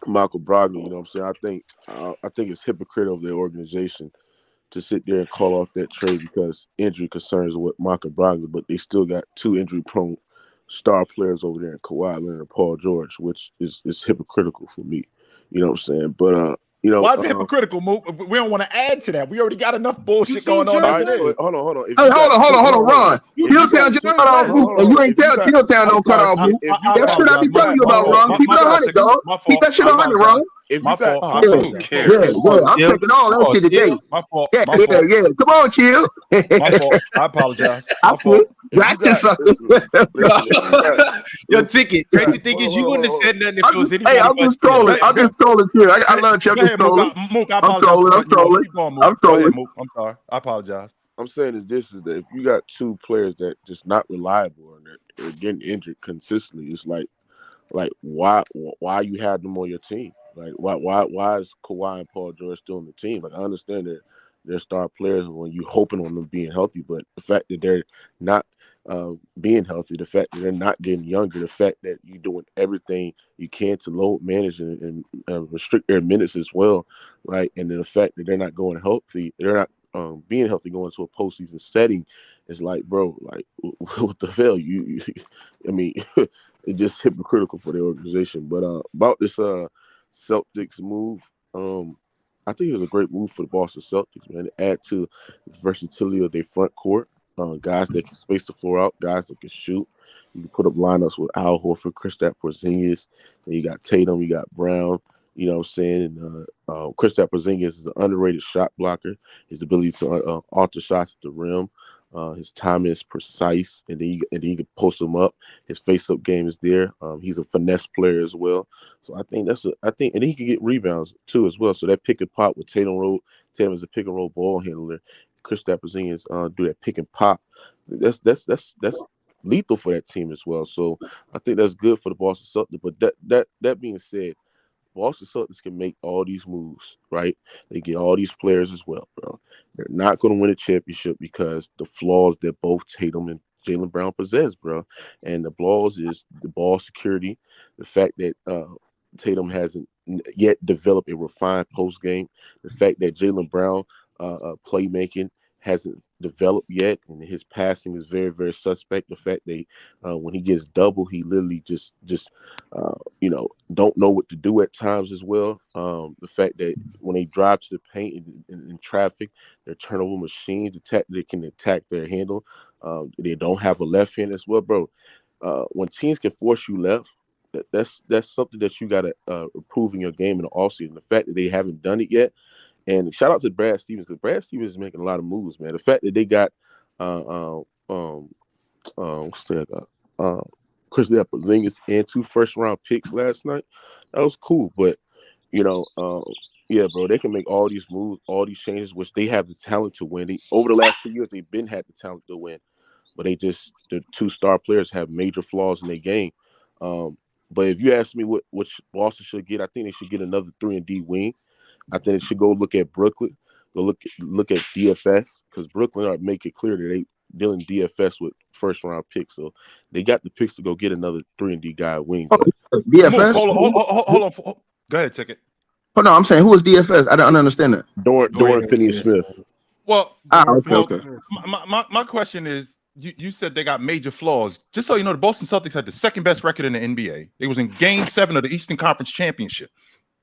Malcolm Brogdon. You know what I'm saying? I think it's hypocritical of their organization to sit there and call off that trade because injury concerns with Malcolm Brogdon, but they still got two injury-prone star players over there in Kawhi Leonard and Paul George, which is hypocritical for me. You know what I'm saying? But why is it hypocritical, Mook? We don't want to add to that. We already got enough bullshit going on. Right, hold on. Hey, hold on, Ron. Chilltown just cut off, and you ain't tell Chilltown don't cut off. That's what I be telling you about, Ron. Keep it 100, dog. Keep that shit 100, Ron. My fault. I'm taking all that shit today. My fault. Yeah. Come on, chill. My fault. I apologize. I quit. Gotcha, something. Your ticket. Crazy thing is, you wouldn't have said nothing if it was anybody. Hey, I'm just trolling. I'm just trolling, chill. I love you. I'm just trolling. Mook, I apologize. I'm trolling. I'm sorry. I apologize. I'm saying is that if you got two players that just not reliable and they're getting injured consistently, it's like why you have them on your team? Like why is Kawhi and Paul George still on the team? Like, I understand that they're star players when you hoping on them being healthy, but the fact that they're not being healthy, the fact that they're not getting younger, the fact that you're doing everything you can to load manage and restrict their minutes as well, like, and then the fact that they're not going healthy, they're not being healthy going to a postseason setting, is like, bro, like, what the hell? I mean, it's just hypocritical for the organization. But about this Celtics move, I think it was a great move for the Boston Celtics, man, to add to the versatility of their front court. Guys that can space the floor out, guys that can shoot. You can put up lineups with Al Horford, Kristaps Porzingis. Then you got Tatum, you got Brown. You know what I'm saying? And Kristaps Porzingis is an underrated shot blocker. His ability to alter shots at the rim. His timing is precise, and then you can post him up. His face-up game is there. He's a finesse player as well. So I think and he can get rebounds too as well. So that pick and pop with Tatum is a pick and roll ball handler. Kristaps Porzingis do that pick and pop. That's lethal for that team as well. So I think that's good for the Boston Celtics. But that being said, Boston Celtics can make all these moves, right? They get all these players as well, bro. They're not going to win a championship because the flaws that both Tatum and Jalen Brown possess, bro. And the flaws is the ball security, the fact that Tatum hasn't yet developed a refined post game, the fact that Jalen Brown playmaking hasn't developed yet, and his passing is very, very suspect. The fact that when he gets double, he literally just don't know what to do at times as well. The fact that when they drive to the paint in traffic, they're turnover machines. They can attack their handle. They don't have a left hand as well, bro. When teams can force you left, that's something that you got to improve in your game in the offseason. The fact that they haven't done it yet. And shout out to Brad Stevens, because Brad Stevens is making a lot of moves, man. The fact that they got Kristaps Porzingis and 2 first-round picks last night, that was cool. But yeah, bro, they can make all these moves, all these changes, which they have the talent to win. Over the last 2 years, they've had the talent to win, but the 2 star players have major flaws in their game. But if you ask me which Boston should get, I think they should get another 3-and-D wing. I think they should go look at Brooklyn, go look at DFS, because Brooklyn are make it clear that they dealing DFS with first round picks, so they got the picks to go get another 3-and-D guy wing. DFS. Hold on. Go ahead, take it. Oh no, I'm saying who is DFS? I don't understand that. Dorian Finney-Smith. Well, okay. My question is, you said they got major flaws. Just so you know, the Boston Celtics had the second best record in the NBA. It was in Game 7 of the Eastern Conference Championship.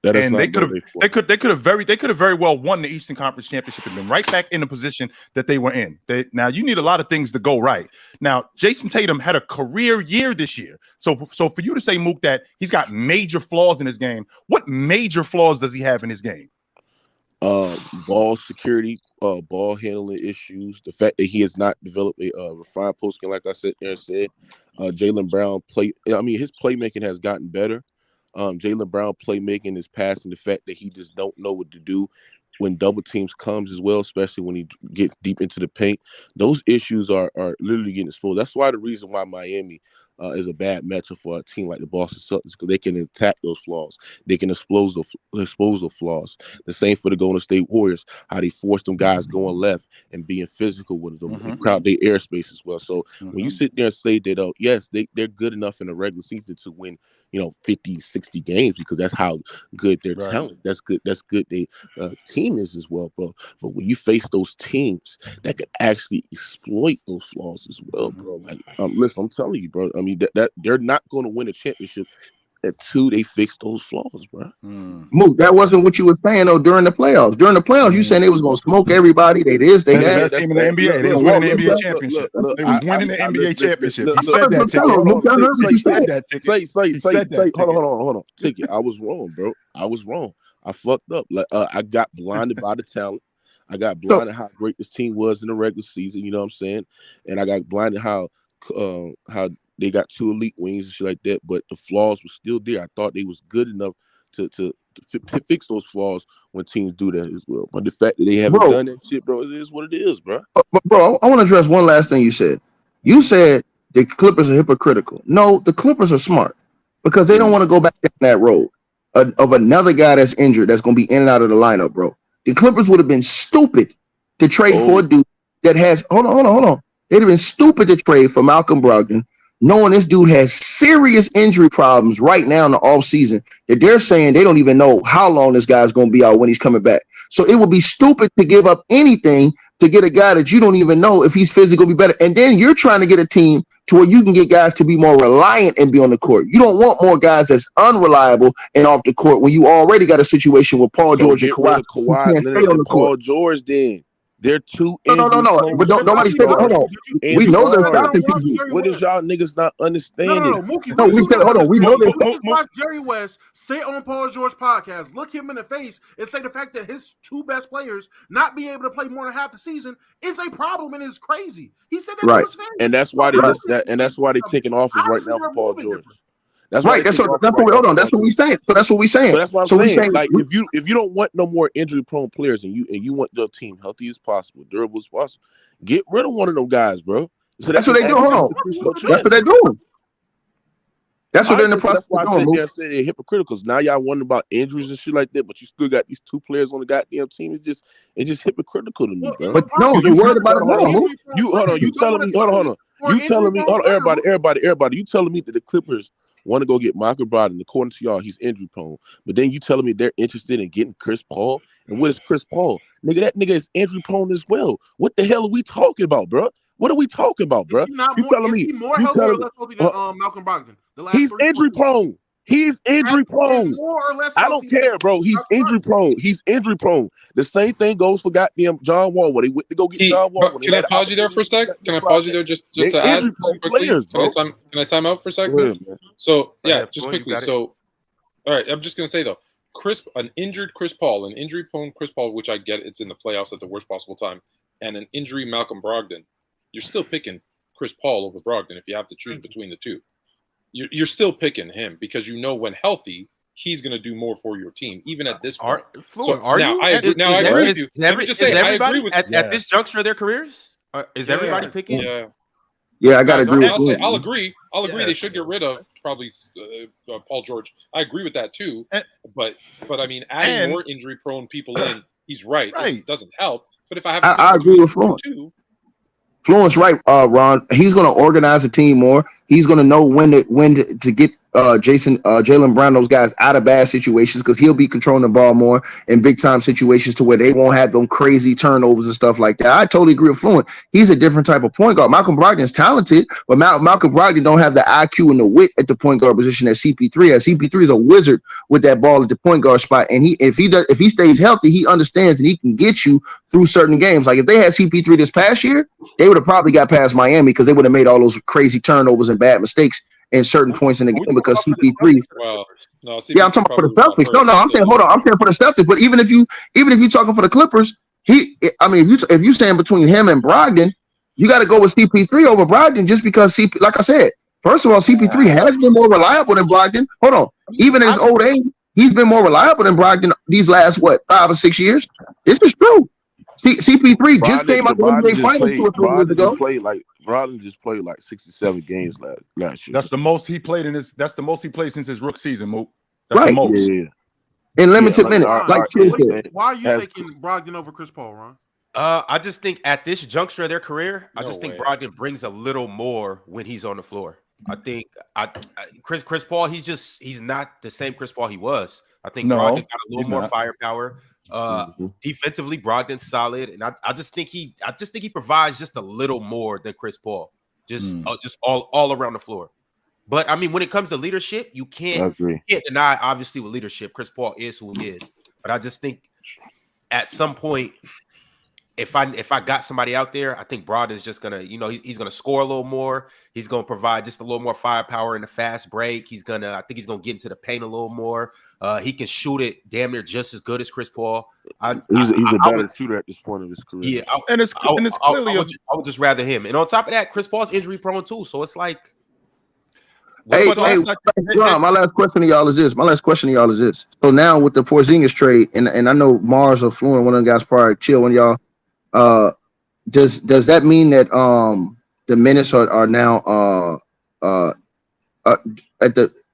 And they could have very well won the Eastern Conference Championship and been right back in the position that they were in. Now you need a lot of things to go right. Now Jason Tatum had a career year this year, so for you to say, Mook, that he's got major flaws in his game, what major flaws does he have in his game? Ball security, ball handling issues. The fact that he has not developed a refined post game, like I said, Jalen Brown his playmaking has gotten better. Jalen Brown playmaking is passing. The fact that he just don't know what to do when double teams comes as well, especially when he gets deep into the paint. Those issues are literally getting exposed. That's why the reason why Miami is a bad matchup for a team like the Boston Celtics, because they can attack those flaws. They can expose the flaws. The same for the Golden State Warriors, how they force them guys going left and being physical with them, and crowd their airspace as well. So when you sit there and say that, yes, they're good enough in the regular season to win, 50, 60 games, because that's how good their talent. That's good. Their team is as well, bro. But when you face those teams that could actually exploit those flaws as well, bro. Like, listen, I'm telling you, bro. I mean, that they're not going to win a championship until they fix those flaws, bro. Mook, that wasn't what you were saying though during the playoffs. During the playoffs, you saying they was going to smoke everybody. They that. The best team in the NBA. They was winning the NBA championship. They was winning the NBA championship. He said that. Hold on. Ticket. I was wrong, bro. I was wrong. I fucked up. Like I got blinded by the talent. I got blinded how great this team was in the regular season. You know what I'm saying? And I got blinded how they got 2 elite wings and shit like that, but the flaws were still there. I thought they was good enough to fix those flaws when teams do that as well. But the fact that they haven't done that shit, bro, it is what it is, bro. But bro, I want to address one last thing you said. You said the Clippers are hypocritical. No, the Clippers are smart because they don't want to go back down that road of another guy that's injured that's going to be in and out of the lineup, bro. The Clippers would have been stupid to trade for a dude that has hold on. They'd have been stupid to trade for Malcolm Brogdon, knowing this dude has serious injury problems right now in the offseason, that they're saying they don't even know how long this guy's going to be out when he's coming back. So it would be stupid to give up anything to get a guy that you don't even know if he's physically going to be better. And then you're trying to get a team to where you can get guys to be more reliant and be on the court. You don't want more guys that's unreliable and off the court when you already got a situation with Paul George and Kawhi. Can't stay on the court. Paul George then. They're too. No. But nobody said that. Hold on. We know they're stopping people. What is y'all niggas not understanding? No, we said, hold on. We know they're stopping. Watch Jerry West say on Paul George podcast, look him in the face and say the fact that his 2 best players not being able to play more than half the season is a problem and is crazy. He said that to his fans. And that's why they're taking offers right now for Paul George. That's right. That's what we saying. So that's what we saying. So that's what I'm saying. Like if you don't want no more injury prone players and you want your team healthy as possible, durable as possible, get rid of one of them guys, bro. So that's what they do. Hold on. That's what they're doing. That's what they're in the process of doing. They're hypocritical. Now y'all wondering about injuries and shit like that, but you still got these 2 players on the goddamn team. It's just hypocritical to me, bro. But no, you worried about it more. You telling me, everybody. You telling me that the Clippers want to go get Malcolm Brogdon? According to y'all, he's injury prone. But then you telling me they're interested in getting Chris Paul? And what is Chris Paul? Nigga, that nigga is injury prone as well. What the hell are we talking about, bro? What are we talking about, bro? You telling me more healthy or less healthy than Malcolm Brogdon? He's injury prone. He's injury prone. I don't care, bro. He's injury prone. He's injury prone. The same thing goes for goddamn John Wall. Where they went to go get John Wall. Can I pause you there for a sec? Can I pause you there just to add quickly? Can I time out for a second? So yeah, just quickly. So all right, I'm just gonna say though, an injured Chris Paul, an injury prone Chris Paul, which I get, it's in the playoffs at the worst possible time, and an injury Malcolm Brogdon. You're still picking Chris Paul over Brogdon if you have to choose between the two. You're still picking him because you know when healthy, he's going to do more for your team, even at this point. I agree with you. Let me just say, I agree with you. At this juncture of their careers, is everybody picking? Yeah, I gotta agree. I'll agree. They should get rid of probably Paul George. I agree with that too. But I mean, adding more injury-prone people in, he's right. It doesn't help. But if I have, I agree with Florence. Florence, right, Ron. He's going to organize the team more. He's going to know when to get Jalen Brown, those guys out of bad situations, because he'll be controlling the ball more in big time situations to where they won't have them crazy turnovers and stuff like that. I totally agree with Fluent. He's a different type of point guard. Malcolm Brogdon is talented, but Malcolm Brogdon don't have the IQ and the wit at the point guard position that CP3 has. CP3 is a wizard with that ball at the point guard spot, and if he stays healthy, he understands and he can get you through certain games. Like if they had CP3 this past year, they would have probably got past Miami because they would have made all those crazy turnovers and bad mistakes in certain points in the game because CP3. Well, no, yeah, I'm talking about for the Celtics. No, I'm saying hold on. I'm saying for the Celtics. But even if you talking for the Clippers, if you stand between him and Brogdon, you got to go with CP3 over Brogdon just because like I said, first of all, CP3 has been more reliable than Brogdon. Hold on, even in his old age, he's been more reliable than Brogdon these last 5 or 6 years. This is true. CP3 just came out the NBA Finals 2 or 3 years ago. Brogdon just played like 67 games last year. That's the most he played That's the most he played since his rookie season, Mook. That's the most. Yeah. In limited minutes, why are you taking Brogdon over Chris Paul, Ron? I just think at this juncture of their career, I just think Brogdon brings a little more when he's on the floor. I think Chris Paul, he's not the same Chris Paul he was. I think Brogdon got a little more firepower. Defensively, Brogdon's solid, and I just think he provides just a little more than Chris Paul, just all around the floor. But I mean, when it comes to leadership, you can't deny, obviously, with leadership, Chris Paul is who he is. But I just think at some point, if I got somebody out there, I think Brogdon's just gonna, he's gonna score a little more. He's gonna provide just a little more firepower in the fast break. I think he's gonna get into the paint a little more. He can shoot it damn near just as good as Chris Paul. He's a better shooter at this point of his career. Yeah, it's clearly I would just rather him. And on top of that, Chris Paul's injury prone too. So it's like, my last question to y'all is this. So now with the Porzingis trade, and I know Mars or Fluent, one of the guys probably chill on y'all. Does that mean that the minutes are now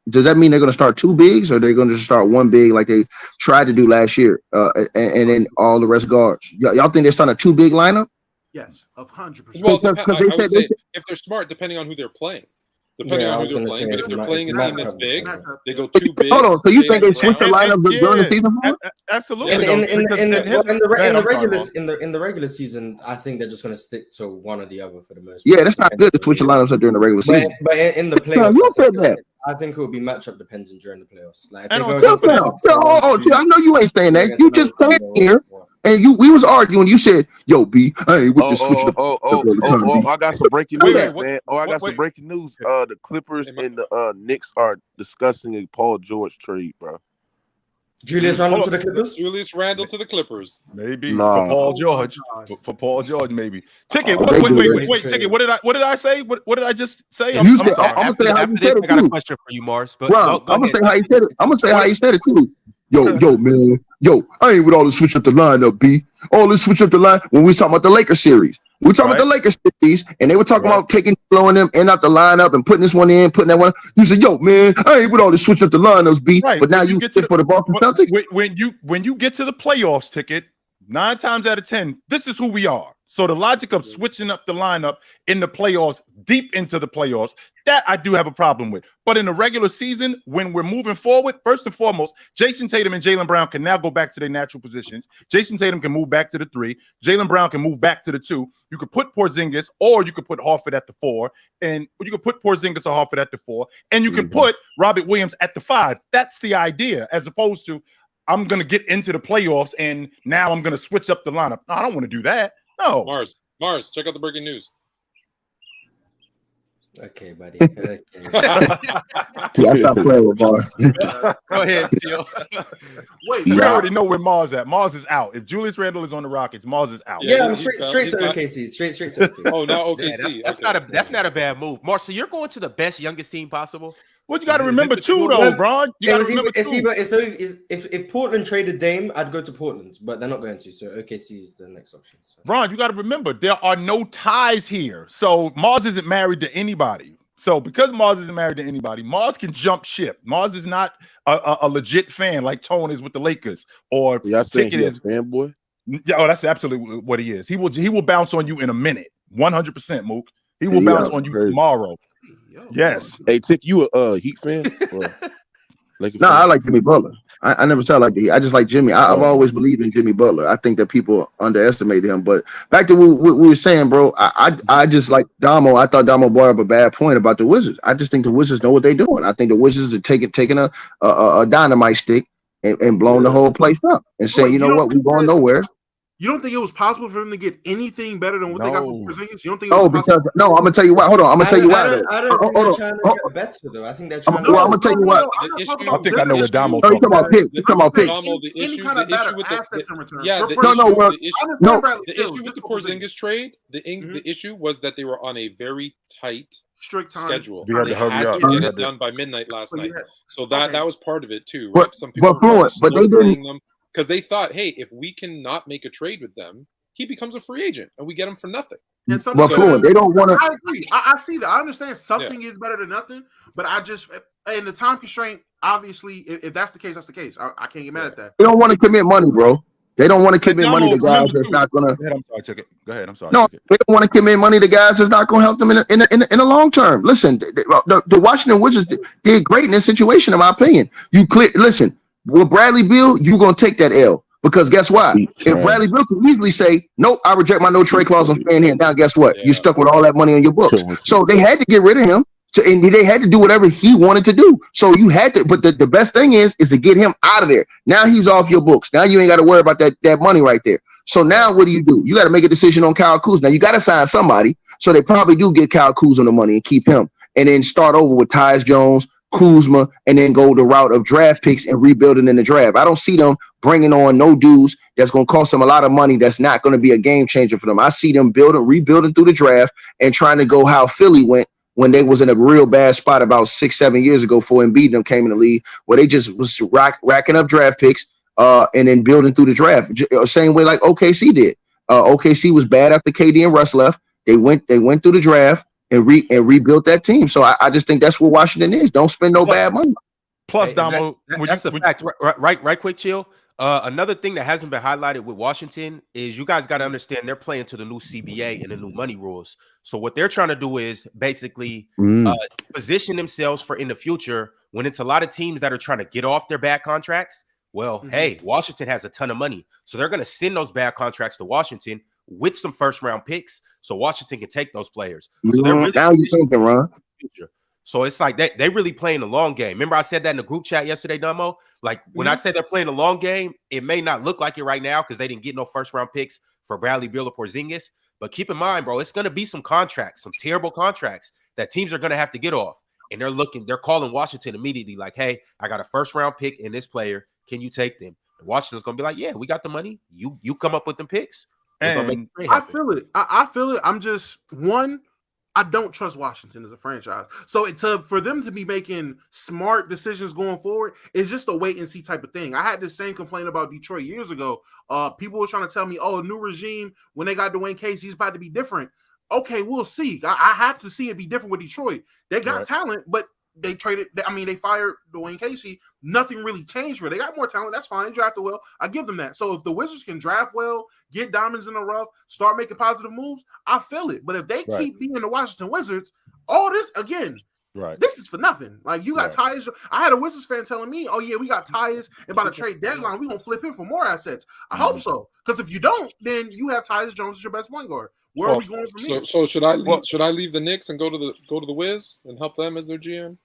does that mean they're going to start 2 bigs, or they're going to just start 1 big like they tried to do last year, and then all the rest guards? Y'all think they're starting a 2 big lineup? Yes, 100%. Well, if they're smart, depending on who they're playing. Depending on who they're playing, but if they're playing a team that's big, they go 2 big. Hold on, so you think they switch the lineups during the season? Absolutely. In the regular season, I think they're just going to stick to one or the other for the most part. Yeah, that's not good to switch the lineups up during the regular season. But in the playoffs, you said that. I think it will be matchup dependent during the playoffs. Like, I know you ain't saying that. You just saying here. And we was arguing. You said, "Yo, B, I ain't with the switch." I got some breaking news, man. I got some breaking news. The Clippers and the Knicks are discussing a Paul George trade, bro. Julius Randle to the Clippers. Julius Randle to the Clippers. Maybe for Paul George. For Paul George, maybe. Ticket. Wait. Ticket. What did I say? What did I just say? I'm gonna say how you said it. I got a question for you, Mars. But I'm gonna say how you said it. I'm gonna say how you said it too. Yo, man. I ain't with all this switch up the lineup, B. All this switch up the line when we was talking about the Lakers series. We were talking about the Lakers series, and they were talking about blowing them in out the lineup and putting this one in, putting that one. You said, "Yo, man, I ain't with all this switch up the lineups, B." Right. But now you get for the Boston Celtics. When you get to the playoffs, Ticket, 9 times out of 10, this is who we are. So the logic of switching up the lineup in the playoffs, deep into the playoffs, that I do have a problem with. But in the regular season, when we're moving forward, first and foremost, Jason Tatum and Jalen Brown can now go back to their natural positions. Jason Tatum can move back to the 3. Jalen Brown can move back to the 2. You could put Porzingis, or you could put Horford at the 4, and you could put Porzingis or Horford at the 4, and you can put Robert Williams at the 5. That's the idea, as opposed to I'm going to get into the playoffs and now I'm going to switch up the lineup. No, I don't want to do that. No. Mars, check out the breaking news. Okay, buddy. Okay. I stopped playing with Mars. Go ahead, Gio. Wait, we already know where Mars at. Mars is out. If Julius Randle is on the Rockets, Mars is out. Yeah, I'm straight to OKC. Straight to OKC. Oh, now OKC. Yeah, that's not a bad move, Mars. So you're going to the best youngest team possible. Well, you got to remember too, though, Bron. You got to remember if Portland traded Dame, I'd go to Portland, but they're not going to. So OKC is the next option. So. Bron, you got to remember there are no ties here. So Mars isn't married to anybody. So because Mars isn't married to anybody, Mars can jump ship. Mars is not a legit fan like Tone is with the Lakers or Ticket is fanboy. Yeah, that's absolutely what he is. He will bounce on you in a minute. 100%, Mook. He will bounce on you tomorrow. Yes. Hey, Tick, you a Heat fan? No, I like Jimmy Butler. I never said I like the Heat. I just like Jimmy. I've always believed in Jimmy Butler. I think that people underestimated him. But back to what we were saying, bro, I just like Damo. I thought Damo brought up a bad point about the Wizards. I just think the Wizards know what they're doing. I think the Wizards are taking a dynamite stick and blowing the whole place up and saying, you know what, we're going nowhere. You don't think it was possible for them to get anything better than what they got from Porzingis? You don't think? I'm gonna tell you why. Hold on, I'm gonna tell you why. I don't think they're trying to get better though. I think they're trying. I'm gonna tell you what. I think I know where Damo. You talking about picks? You talking about picks? Any kind of better assets in return. Yeah, the issue with the Porzingis trade, the issue was that they were on a very tight, strict time schedule. We had to hurry up. Get it done by midnight last night. So that was part of it too. Right? Some people but they didn't them because they thought, hey, if we cannot make a trade with them, he becomes a free agent and we get him for nothing. And but Fluent, they don't want to. I agree. I see that. I understand something is better than nothing, but I just in the time constraint. Obviously, if that's the case, that's the case. I can't get mad at that. They don't want to commit money, bro. They don't want to commit money to guys that's not gonna. Go ahead, I'm sorry, Ticket. Go ahead, I'm sorry. No, they don't want to commit money to guys that's not gonna help them in the long term. Listen, the Washington Wizards did great in this situation, in my opinion. Listen, with Bradley Beal, you're gonna take that L. Because guess what? If Bradley Beal could easily say, nope, I reject my no trade clause, I'm staying here. Now, guess what? You're stuck with all that money on your books. So they had to get rid of him. And they had to do whatever he wanted to do. So you had to, but the best thing is to get him out of there. Now he's off your books. Now you ain't got to worry about that money right there. So now what do? You got to make a decision on Kyle Kuzma. Now you got to sign somebody. So they probably do get Kyle Kuzma the money and keep him. And then start over with Tyus Jones, Kuzma, and then go the route of draft picks and rebuilding in the draft. I don't see them bringing on no dudes that's going to cost them a lot of money that's not going to be a game changer for them. I see them rebuilding through the draft and trying to go how Philly went when they was in a real bad spot about 6-7 years ago before Embiid them came in the league, where they just was racking up draft picks and then building through the draft. Same way like OKC did. OKC was bad after KD and Russ left. They went through the draft and rebuilt that team. So I just think that's what Washington is. Don't spend no bad money. Plus, Damo, that's a fact. Right, quick, chill. Another thing that hasn't been highlighted with Washington is you guys got to understand they're playing to the new CBA and the new money rules. So what they're trying to do is basically position themselves for in the future when it's a lot of teams that are trying to get off their bad contracts. Well, hey, Washington has a ton of money. So they're going to send those bad contracts to Washington with some first round picks so Washington can take those players. So they're really now you thinking, Ron. So it's like they really playing the long game. Remember I said that in the group chat yesterday, Dumbo? Like when I said they're playing the long game, it may not look like it right now because they didn't get no first round picks for Bradley Beal or Porzingis. But keep in mind, bro, it's going to be some contracts, some terrible contracts that teams are going to have to get off. And they're calling Washington immediately like, hey, I got a first round pick in this player. Can you take them? And Washington's going to be like, yeah, we got the money. You come up with them picks. And I feel it. I feel it. I'm just I don't trust Washington as a franchise. So for them to be making smart decisions going forward is just a wait and see type of thing. I had the same complaint about Detroit years ago. People were trying to tell me, a new regime, when they got Dwayne Casey, it's about to be different. Okay, we'll see. I have to see it be different with Detroit. They got talent, but they fired Dwayne Casey. Nothing really changed for it. They got more talent. That's fine. They drafted well. I give them that. So if the Wizards can draft well, get diamonds in the rough, start making positive moves, I feel it. But if they keep being the Washington Wizards, all this, again, this is for nothing. Like, you got Tyus. I had a Wizards fan telling me, oh, yeah, we got Tyus, and by the trade deadline, we're going to flip him for more assets. I hope so. Because if you don't, then you have Tyus Jones as your best point guard. Where are we going from here? So should I leave the Knicks and go to the Wiz and help them as their GM?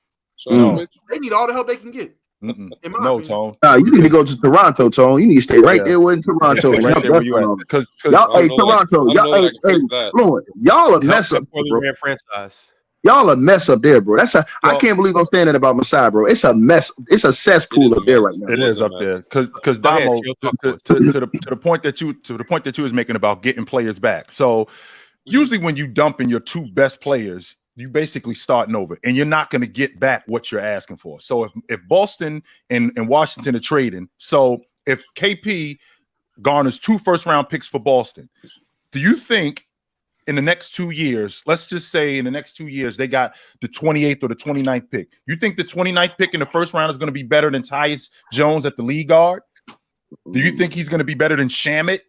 They need all the help they can get. No, Tone. You need to go to Toronto, Tone. You need to stay right there in Toronto. Right there where you at. Because Toronto, y'all a mess up, bro. Franchise. Y'all a mess up there, bro. I can't believe I'm saying that about Masai, bro. It's a mess. It's a cesspool up there right now. It is up there. Because Damo, to the point that you was making about getting players back. So usually when you dump in your two best players, you basically starting over, and you're not going to get back what you're asking for. So if Boston and Washington are trading, so if KP garners 2 first-round picks for Boston, do you think in the next 2 years, let's just say in the next 2 years, they got the 28th or the 29th pick? You think the 29th pick in the first round is going to be better than Tyus Jones at the lead guard? Do you think he's going to be better than Shamit?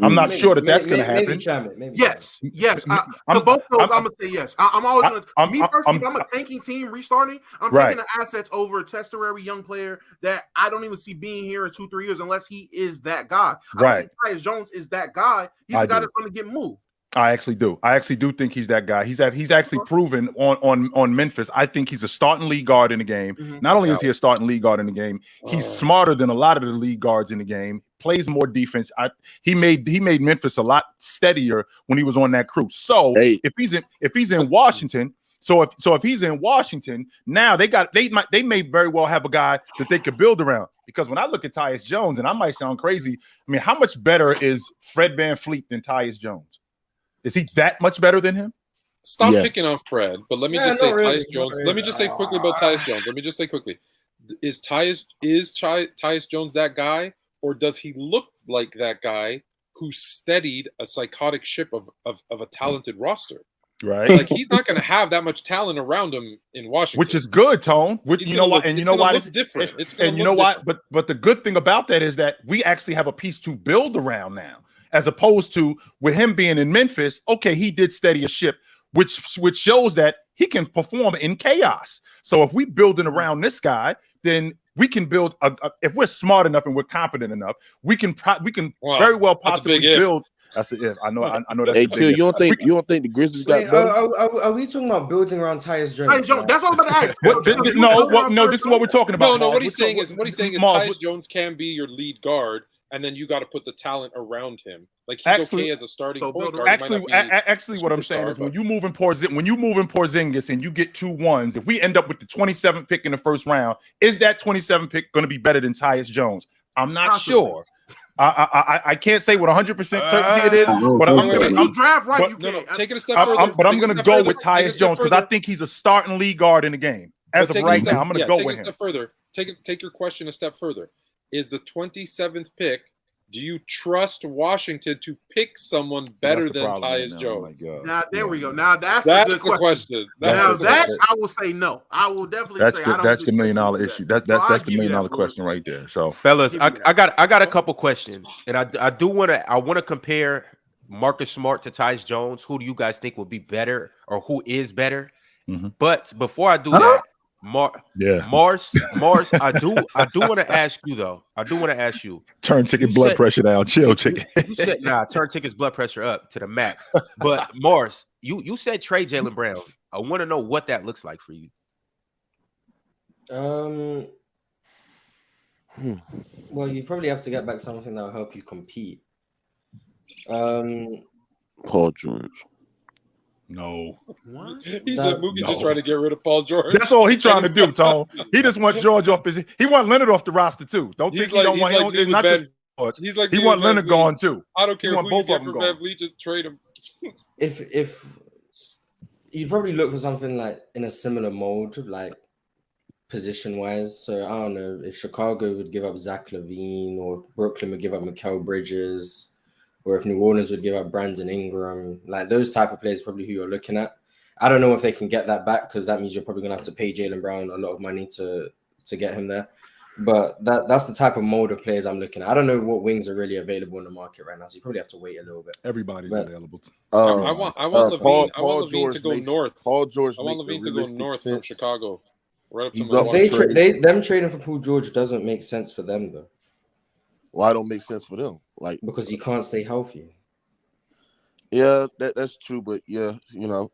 I'm not sure that's going to happen. Maybe. Yes. To both those, I'm going to say yes. I'm always going to. Me personally, if I'm a tanking team restarting, I'm taking the assets over a temporary young player that I don't even see being here in 2-3 years unless he is that guy. I think Tyus Jones is that guy. He's the guy that's going to get moved. I actually do. I actually do think he's that guy. He's actually proven on Memphis. I think he's a starting lead guard in the game. Not only is he a starting lead guard in the game, he's smarter than a lot of the lead guards in the game. plays more defense. He made Memphis a lot steadier when he was on that crew. So if he's in Washington, if he's in Washington, now they may very well have a guy that they could build around. Because when I look at Tyus Jones, and I might sound crazy, I mean, how much better is Fred VanVleet than Tyus Jones? Is he that much better than him? Stop picking on Fred, but let me just say Tyus Jones. Let me just say quickly about Tyus Jones. Let me just say quickly. Is Tyus Jones that guy, or does he look like that guy who steadied a psychotic ship of a talented roster? Right. Like, he's not going to have that much talent around him in Washington, which is good, Tone. You know why? And you know why it's different. And you know why? But the good thing about that is that we actually have a piece to build around now, as opposed to with him being in Memphis. Okay, he did steady a ship, which shows that he can perform in chaos. So if we building around this guy, then we can build if we're smart enough and we're competent enough, we can very well possibly build. That's it. I know that's. Hey, Chill, you don't think the Grizzlies got better? Are we talking about building around Tyus Jones? Tyus Jones, that's what I'm about to ask. No. This is what we're talking about. No. What he's saying is Tyus Jones can be your lead guard, and then you got to put the talent around him. Like, he's okay as a starting point guard. Actually, what I'm saying is when you move in Porzingis and you get 2 1s, if we end up with the 27th pick in the first round, is that 27th pick going to be better than Tyus Jones? I'm not sure. I can't say with 100% certainty it is, but take it a step further. But I'm going to go with Tyus Jones because I think he's a starting lead guard in the game. As of right now, I'm going to go with him. Take a step further. Take your question a step further. Is the 27th pick? Do you trust Washington to pick someone better than Tyus Jones? Now, there we go. Now, that's a good question. Now, I will say no. I will definitely say I don't. That's the $1 million issue. That's the $1 million question right there. So, fellas, I got a couple questions, and I want to compare Marcus Smart to Tyus Jones. Who do you guys think will be better, or who is better? Mm-hmm. But before I do that, Mars, I do want to ask you though. Turn ticket blood pressure down. Chill ticket. You said turn ticket's blood pressure up to the max. But Mars, you said trade Jalen Brown. I want to know what that looks like for you. Well, you probably have to get back something that will help you compete. Paul George. No. What? He said Mookie just trying to get rid of Paul George. That's all he's trying to do, Tone. He just wants George off his. He want Leonard off the roster too. Don't think he don't want him. It's not just George. He's like he want Leonard gone too. I don't care who you get for VanVleet, just trade him. If you'd probably look for something like in a similar mold, like position wise. So I don't know if Chicago would give up Zach LaVine, or Brooklyn would give up Mikal Bridges, or if New Orleans would give up Brandon Ingram, like those type of players, probably who you're looking at. I don't know if they can get that back, because that means you're probably going to have to pay Jalen Brown a lot of money to get him there. But that's the type of mold of players I'm looking at. I don't know what wings are really available in the market right now, so you probably have to wait a little bit. Everybody's available. I want LaVine. I want LaVine to go north. Paul George. I want LaVine to go north from Chicago. Right up to them trading for Paul George doesn't make sense for them though. Why don't make sense for them? Like, because he can't stay healthy. Yeah, that's true, but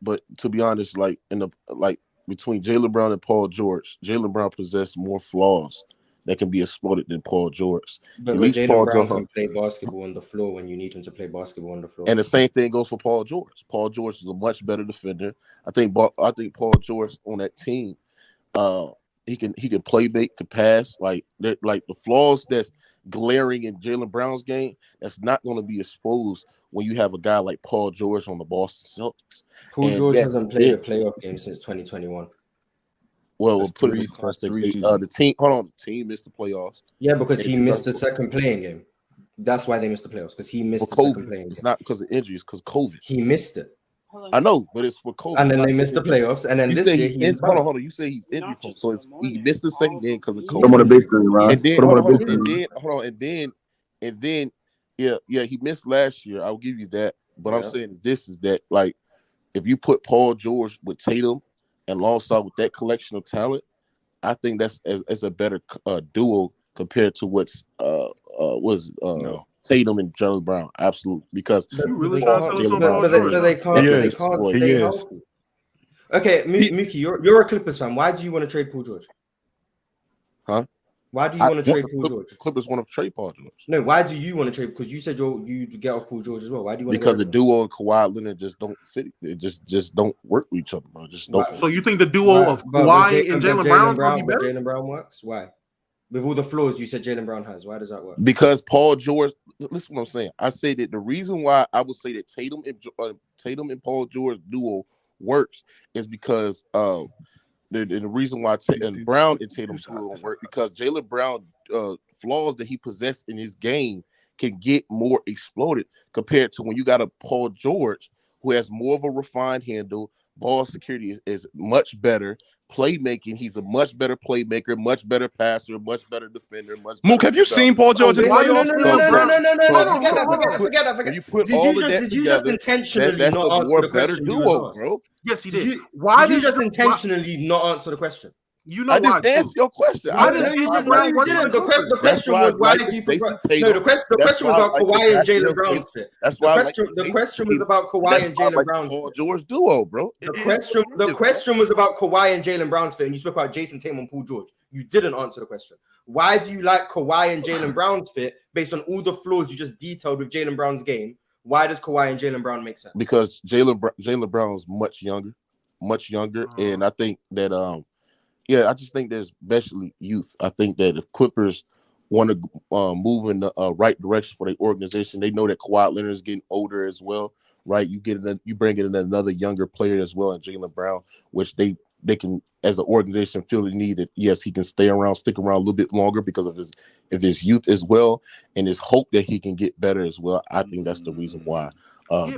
but to be honest, like between Jalen Brown and Paul George, Jalen Brown possessed more flaws that can be exploited than Paul George. But Jalen Brown can play basketball on the floor when you need him to play basketball on the floor. And the same thing goes for Paul George. Paul George is a much better defender. I think Paul George on that team, he can play make, can pass. Like the flaws that's glaring in Jalen Brown's game, that's not going to be exposed when you have a guy like Paul George on the Boston Celtics. Paul George hasn't played a playoff game since 2021. Well, we'll put it in context. The team missed the playoffs. Yeah, because he missed the second playing game. That's why they missed the playoffs, because he missed the second playing game. It's not because of injuries, because COVID. He missed it. I know, but it's for COVID. And then they missed the playoffs. And then this year hold on. You say he's injured, so he missed the second game because of COVID. Put him on the base screen, Ross. And then, he missed last year. I'll give you that. But I'm saying this is that, like, if you put Paul George with Tatum and alongside with that collection of talent, I think that's a better duo compared to what's Tatum and Jalen Brown. Absolutely, because they can't. He is. Okay, Mookie, you're a Clippers fan. Why do you want to trade Paul George? Huh? Why do you want to trade Paul George? Clippers want to trade Paul George. No, why do you want to trade? Because you said you get off Paul George as well. Why do you want because the duo and Kawhi Leonard just don't fit. It just don't work with each other, bro. Just don't. So you think the duo of Kawhi and Jalen Brown will be better? Jalen Brown works. Why? With all the flaws you said Jalen Brown has, why does that work? Because Paul George. Listen, what I'm saying. I say that the reason why I would say that Tatum and Paul George duo works is because the reason why Brown and Tatum duo don't work because Jalen Brown flaws that he possessed in his game can get more exploded compared to when you got a Paul George who has more of a refined handle. Ball security is much better. Playmaking, he's a much better playmaker, much better passer, much better defender. Mook, have you seen Paul George? No. Forget that. Did you just intentionally not answer the question? Duo, bro. Yes, he did. Why did you just intentionally not answer the question? You know, I just answered your question. The question was why did you? No, the question was about Kawhi and Jalen Brown's fit. That's why the question was about Kawhi and Jalen Brown's Paul George duo, bro. The question was about Kawhi and Jalen Brown's fit, and you spoke about Jason Tatum and Paul George. You didn't answer the question. Why do you like Kawhi and Jalen Brown's fit based on all the flaws you just detailed with Jalen Brown's game? Why does Kawhi and Jalen Brown make sense? Because Jalen Brown is much younger, and I think that I just think there's especially youth. I think that if Clippers want to move in the right direction for their organization, they know that Kawhi Leonard is getting older as well, right? You bring in another younger player as well, and Jalen Brown, which they can, as an organization, feel the need that yes, he can stick around a little bit longer because of his youth as well, and his hope that he can get better as well. I think that's the reason why.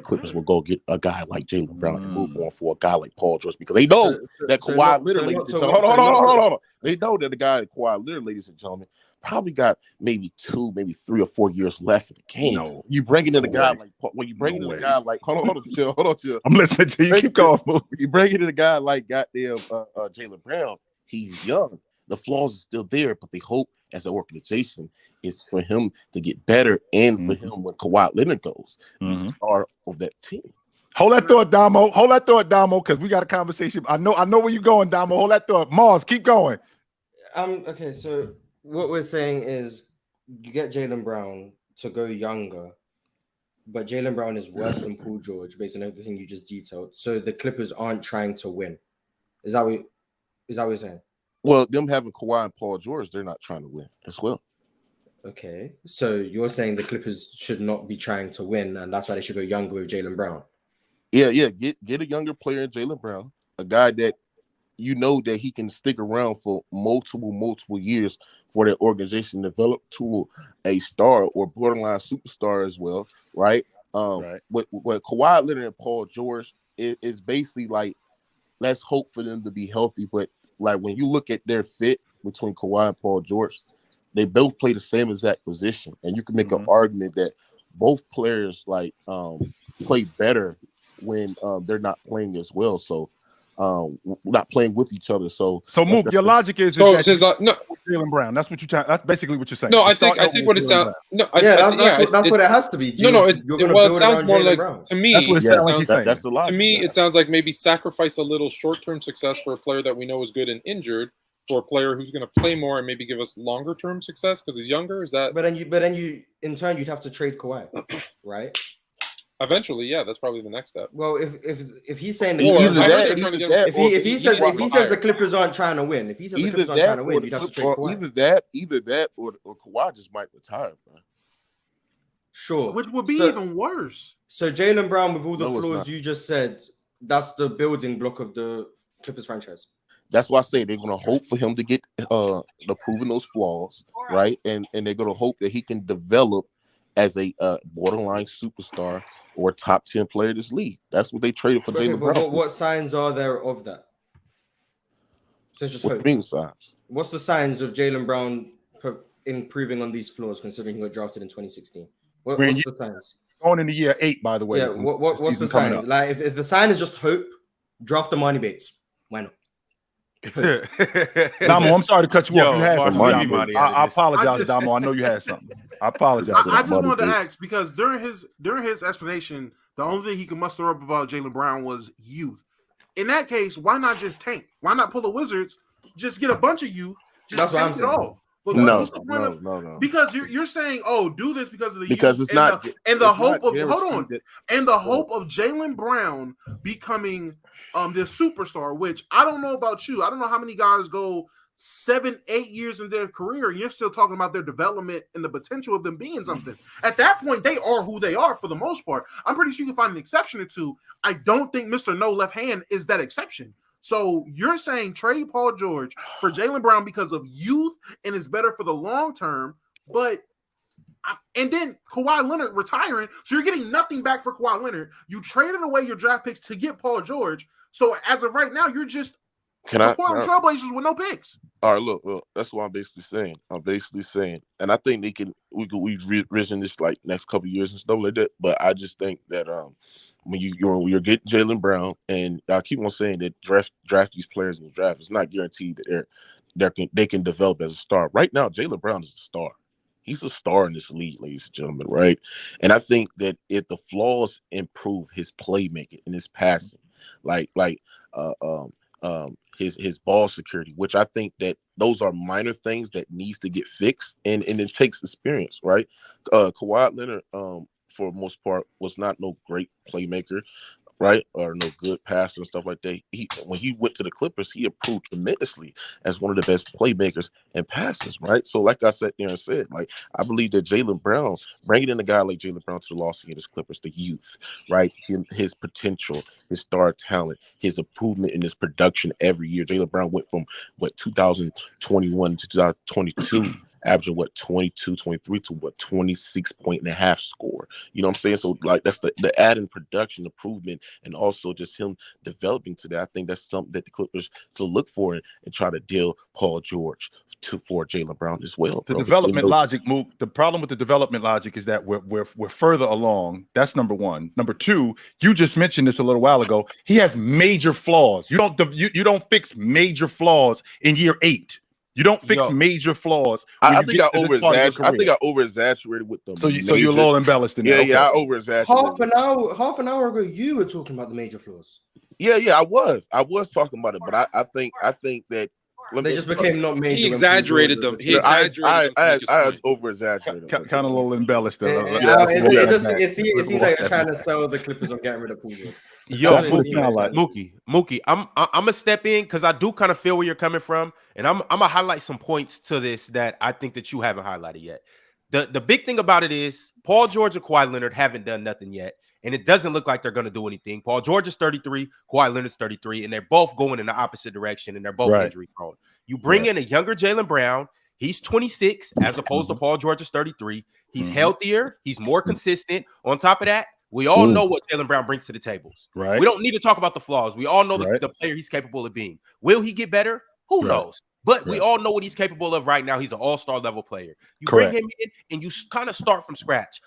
Clippers will go get a guy like Jalen Brown and move on for a guy like Paul George because they know that Kawhi literally. Hold on. They know that the guy Kawhi literally, ladies and gentlemen, probably got maybe 3 or 4 years left in the game. No, you bringing in a guy like hold on, chill. I'm listening to you. Keep going. You bringing in a guy like goddamn Jalen Brown. He's young. The flaws are still there, but they hope as an organization is for him to get better and for him when Kawhi Leonard goes, he's part of that team. Hold that thought, Damo, because we got a conversation. I know where you're going, Damo. Hold that thought. Mars, keep going. Okay, so what we're saying is you get Jalen Brown to go younger, but Jalen Brown is worse than Paul George based on everything you just detailed. So the Clippers aren't trying to win. Is that what you're saying? Well, them having Kawhi and Paul George, they're not trying to win as well. Okay, so you're saying the Clippers should not be trying to win, and that's why they should go younger with Jalen Brown. Yeah. Get a younger player in Jalen Brown, a guy that you know that he can stick around for multiple years for that organization, develop to a star or borderline superstar as well, right? With Kawhi Leonard and Paul George, it's basically like let's hope for them to be healthy, but like when you look at their fit between Kawhi and Paul George, they both play the same exact position, and you can make an argument that both players play better when they're not playing as well. So, not playing with each other. So Mook, your logic is no. Jalen Brown. That's what that's basically what you're saying. No, I think what it sounds. No, that's what it has to be. It sounds more like to me. That's what it sounds like he's saying. That's the logic. To me, it sounds like maybe sacrifice a little short-term success for a player that we know is good and injured for a player who's going to play more and maybe give us longer-term success because he's younger. Is that? But then you in turn you'd have to trade Kawhi, right? Eventually, yeah, that's probably the next step. Well, if he's saying if he says the Clippers aren't trying to win, if he says the Clippers aren't trying to win, you'd have to trade Kawhi. Either that or Kawhi just might retire, bro. Sure, which would be even worse. So Jalen Brown, with all the flaws you just said, that's the building block of the Clippers franchise. That's why I say they're gonna hope for him to get proven those flaws, right? And they're gonna hope that he can develop as a borderline superstar or top 10 player in this league. That's what they traded for Jalen Brown. What signs are there of that? So it's just hope. Signs? What's the signs of Jalen Brown improving on these flaws, considering he got drafted in 2016? What's the signs? Going into year 8, by the way. Yeah, what's the sign? Like, if the sign is just hope, draft the Money Bates. Why not? Damo, I'm sorry to cut you off. You had something. I apologize, Damo. I know you had something. I apologize. I just wanted to ask because during his explanation, the only thing he could muster up about Jalen Brown was youth. In that case, why not just tank? Why not pull the Wizards? Just get a bunch of youth. That's what I'm saying. What's the point no. Because you're saying, oh, do this because of the because youth it's not and the hope of Jalen Brown becoming the superstar. Which I don't know about you. I don't know how many guys go 7-8 years in their career and you're still talking about their development and the potential of them being something. At that point, they are who they are for the most part. I'm pretty sure you can find an exception or two. I don't think Mr. No Left Hand is that exception. So you're saying trade Paul George for Jalen Brown because of youth and it's better for the long term, and then Kawhi Leonard retiring, so you're getting nothing back for Kawhi Leonard. You traded away your draft picks to get Paul George. So as of right now, you're just Portland Trailblazers with no picks. All right, look, that's what I'm basically saying. And I think we've risen this like next couple of years and stuff like that. But I just think that when you're getting Jalen Brown, and I keep on saying that draft these players in the draft, it's not guaranteed that they can develop as a star. Right now, Jalen Brown is a star. He's a star in this league, ladies and gentlemen, right? And I think that if the flaws improve his playmaking and his passing, his ball security, which I think that those are minor things that needs to get fixed, and it takes experience, right? Kawhi Leonard, for the most part, was not no great playmaker, right, or no good passer and stuff like that. When he went to the Clippers, he improved tremendously as one of the best playmakers and passers, right? So, like I said there and said, like I believe that Jalen Brown, bringing in a guy like Jalen Brown to the Los Angeles Clippers, the youth, right, his potential, his star talent, his improvement in his production every year. Jalen Brown went from 2021 to 2022. Averaging 22, 23 to 26.5 score. You know what I'm saying? So like that's the add in production improvement, and also just him developing to that. I think that's something that the Clippers to look for and try to deal Paul George for Jalen Brown as well. The development logic, Mook. The problem with the development logic is that we're further along. That's number one. Number two, you just mentioned this a little while ago. He has major flaws. You don't fix major flaws in year 8. You don't fix major flaws. I think I over-exaggerated with them. So you're a little embellished in that. Yeah, I over-exaggerated. Half an hour ago, you were talking about the major flaws. Yeah, I was talking about it, but I think that they just became not major. He exaggerated them. I over-exaggerated. Kind of a little embellished. It seems like you're trying to sell the Clippers on getting rid of Paul George. Yo, that's what it sounds like. Mookie, I'm gonna step in because I do kind of feel where you're coming from, and I'm gonna highlight some points to this that I think that you haven't highlighted yet. The big thing about it is Paul George and Kawhi Leonard haven't done nothing yet, and it doesn't look like they're gonna do anything. Paul George is 33, Kawhi Leonard's 33, and they're both going in the opposite direction, and they're both injury prone. You bring in a younger Jalen Brown. He's 26 as opposed to Paul George is 33. He's healthier. He's more consistent. On top of that, we all know what Jalen Brown brings to the tables. Right. We don't need to talk about the flaws. We all know the player he's capable of being. Will he get better? Who knows? But we all know what he's capable of right now. He's an all-star level player. You bring him in and you kind of start from scratch.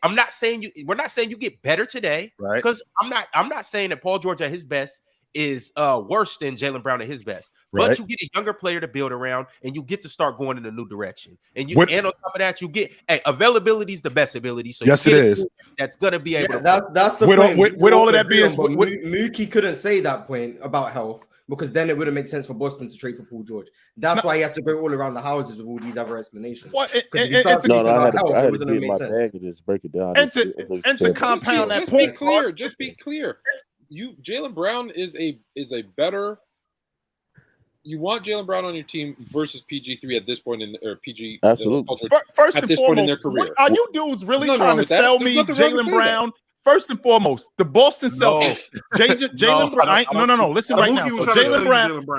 I'm not saying we're not saying you get better today, right? Because I'm not saying that Paul George at his best is worse than Jalen Brown at his best. But you get a younger player to build around, and you get to start going in a new direction. And on top of that, you get availability is the best ability. So yes, it is. That's gonna be able. That's the point. With all of that being, Mookie couldn't say that point about health because then it wouldn't make sense for Boston to trade for Paul George. That's why he had to go all around the houses with all these other explanations. I had to get my bag and just break it down. And to compound that point. Just be clear. Jalen Brown is a better. You want Jalen Brown on your team versus PG3 at this point or PG. Absolutely. First at and this foremost, point in their career. Are you dudes really trying to sell me Jalen Brown? First and foremost, the Boston Celtics. Jalen Brown. No. Listen right now. So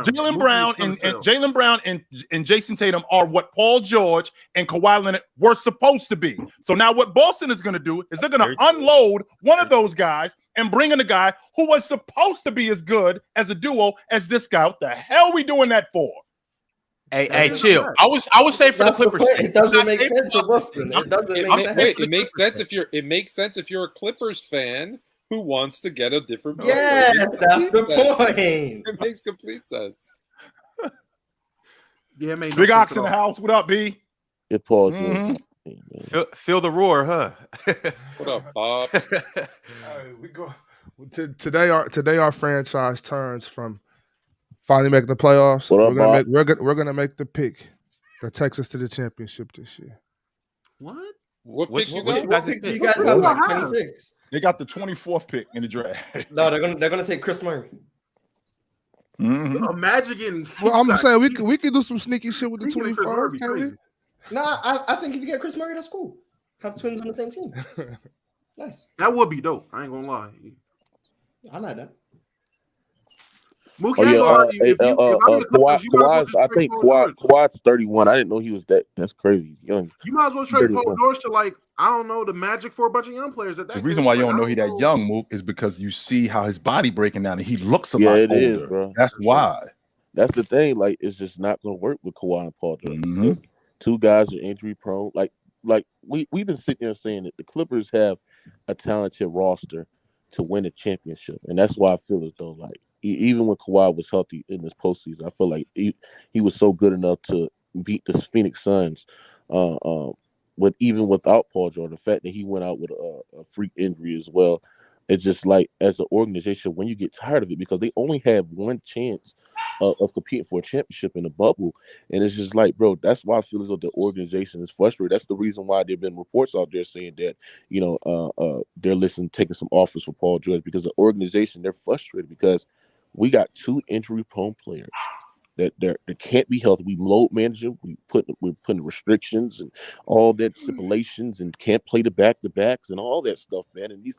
Jalen Brown and Jason Tatum are what Paul George and Kawhi Leonard were supposed to be. So now what Boston is going to do is they're going to unload one of those guys and bring in a guy who was supposed to be as good as a duo as this guy. What the hell are we doing that for? Hey, chill. I was saying for the Clippers. It doesn't make sense for Boston. It makes sense if you're a Clippers fan who wants to get a different. Yes, that's the point. It makes complete sense. Yeah, man. Big Ox in the house. What up, B? It Paul. Feel the roar, huh? What up, Bob? We go today. Our franchise turns from finally making the playoffs. We're gonna make the pick That takes us to the championship this year. What? What What's pick you what got? you guys' pick do you pick? guys have? Like 26. They got the 24th pick in the draft. No, they're gonna take Chris Murray. Imagine getting. Well, I'm saying we could do some sneaky shit with the 25, can't we? No, I think if you get Chris Murray, that's cool. Have twins on the same team. Nice. That would be dope. I ain't gonna lie. I like that. Mookie, I ain't gonna lie to you. If I'm the Clippers, you might as well I think Kawhi's 31. I didn't know he was that. That's crazy. He's young. You might as well trade Paul George to, like, I don't know, the Magic for a bunch of young players. The reason why you don't know he that young, Mook, is because you see how his body breaking down and he looks a lot older. Is, bro. That's why. That's the thing. Like, it's just not gonna work with Kawhi and Paul George. Two guys are injury prone. Like we've been sitting there saying that the Clippers have a talented roster to win a championship, and that's why I feel as though, like, even when Kawhi was healthy in this postseason, I feel like he was so good enough to beat the Phoenix Suns. Even without Paul George, the fact that he went out with a freak injury as well, it's just like, as an organization, when you get tired of it, because they only have one chance of competing for a championship in the bubble, and it's just like, bro, that's why I feel as though the organization is frustrated. That's the reason why there've been reports out there saying that, they're taking some offers for Paul George, because the organization, they're frustrated because we got two injury-prone players that can't be healthy. We load managing, we're putting restrictions and all that, stipulations, and can't play the back-to-backs and all that stuff, man. And these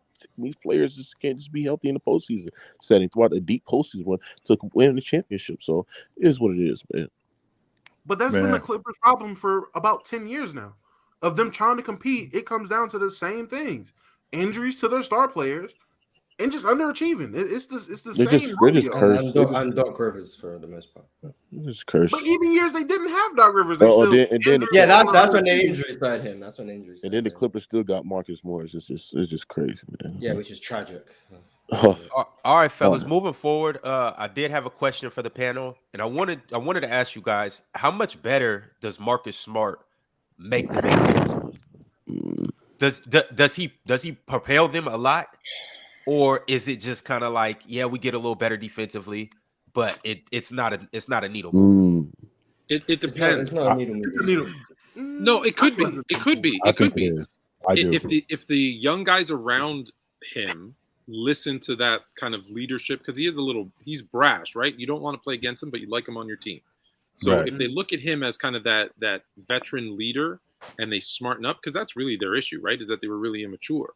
players just can't just be healthy in the postseason setting throughout a deep postseason run to win the championship. So it is what it is, man. But that's been the Clippers' problem for about 10 years now. Of them trying to compete, it comes down to the same things: injuries to their star players and just underachieving. It's the They're same. They're just cursed. And Doc Rivers for the most part. They're just cursed. But even years they didn't have Doc Rivers. That's when the injuries started him. That's when the injuries. And then the Clippers still got Marcus Morris. It's just crazy, man. Yeah, which is tragic. All right, fellas. Moving forward, I did have a question for the panel, and I wanted to ask you guys, how much better does Marcus Smart make the Lakers? Does he propel them a lot? Or is it just kind of like, yeah, we get a little better defensively, but it's not a needle mover? It depends. It's not a needle. No, it could be. It could be. I think it is. If the young guys around him listen to that kind of leadership, because he's brash, right? You don't want to play against him, but you like him on your team. So if they look at him as kind of that veteran leader and they smarten up, because that's really their issue, right? Is that they were really immature.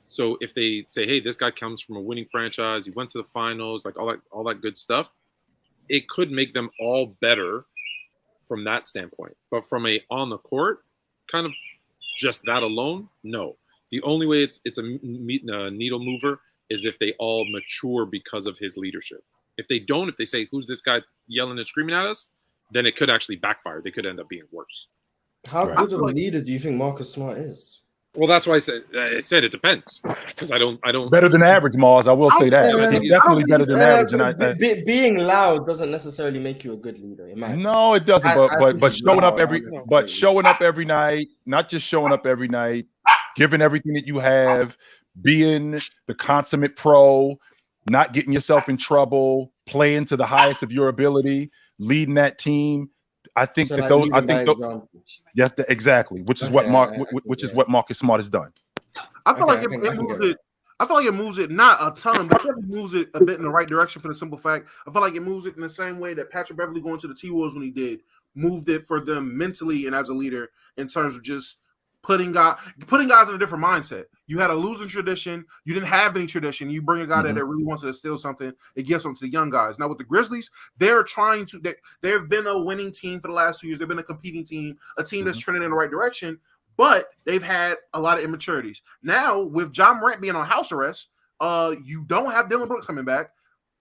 So if they say, hey, this guy comes from a winning franchise, he went to the finals, like all that good stuff, it could make them all better from that standpoint. But from a on the court, kind of just that alone, no. The only way it's a needle mover is if they all mature because of his leadership. If they don't, if they say, who's this guy yelling and screaming at us, then it could actually backfire. They could end up being worse. How good of a leader do you think Marcus Smart is? Well, that's why I said it depends, because I don't better than average, Mars. I will say that he's definitely better than average. And being loud doesn't necessarily make you a good leader. No, it doesn't. But showing up every night, not just showing up every night, giving everything that you have, being the consummate pro, not getting yourself in trouble, playing to the highest of your ability, leading that team. I think exactly, which is what Marcus Smart has done. I feel like it moves it not a ton, but it moves it a bit in the right direction for the simple fact. I feel like it moves it in the same way that Patrick Beverley going to the T-Wolves when he did, moved it for them mentally and as a leader in terms of just putting guys in a different mindset. You had a losing tradition. You didn't have any tradition. You bring a guy that really wants to steal something. It gives something to the young guys. Now with the Grizzlies, they're trying to. They've been a winning team for the last 2 years. They've been a competing team, a team that's trending in the right direction. But they've had a lot of immaturities. Now with John Morant being on house arrest, you don't have Dylan Brooks coming back.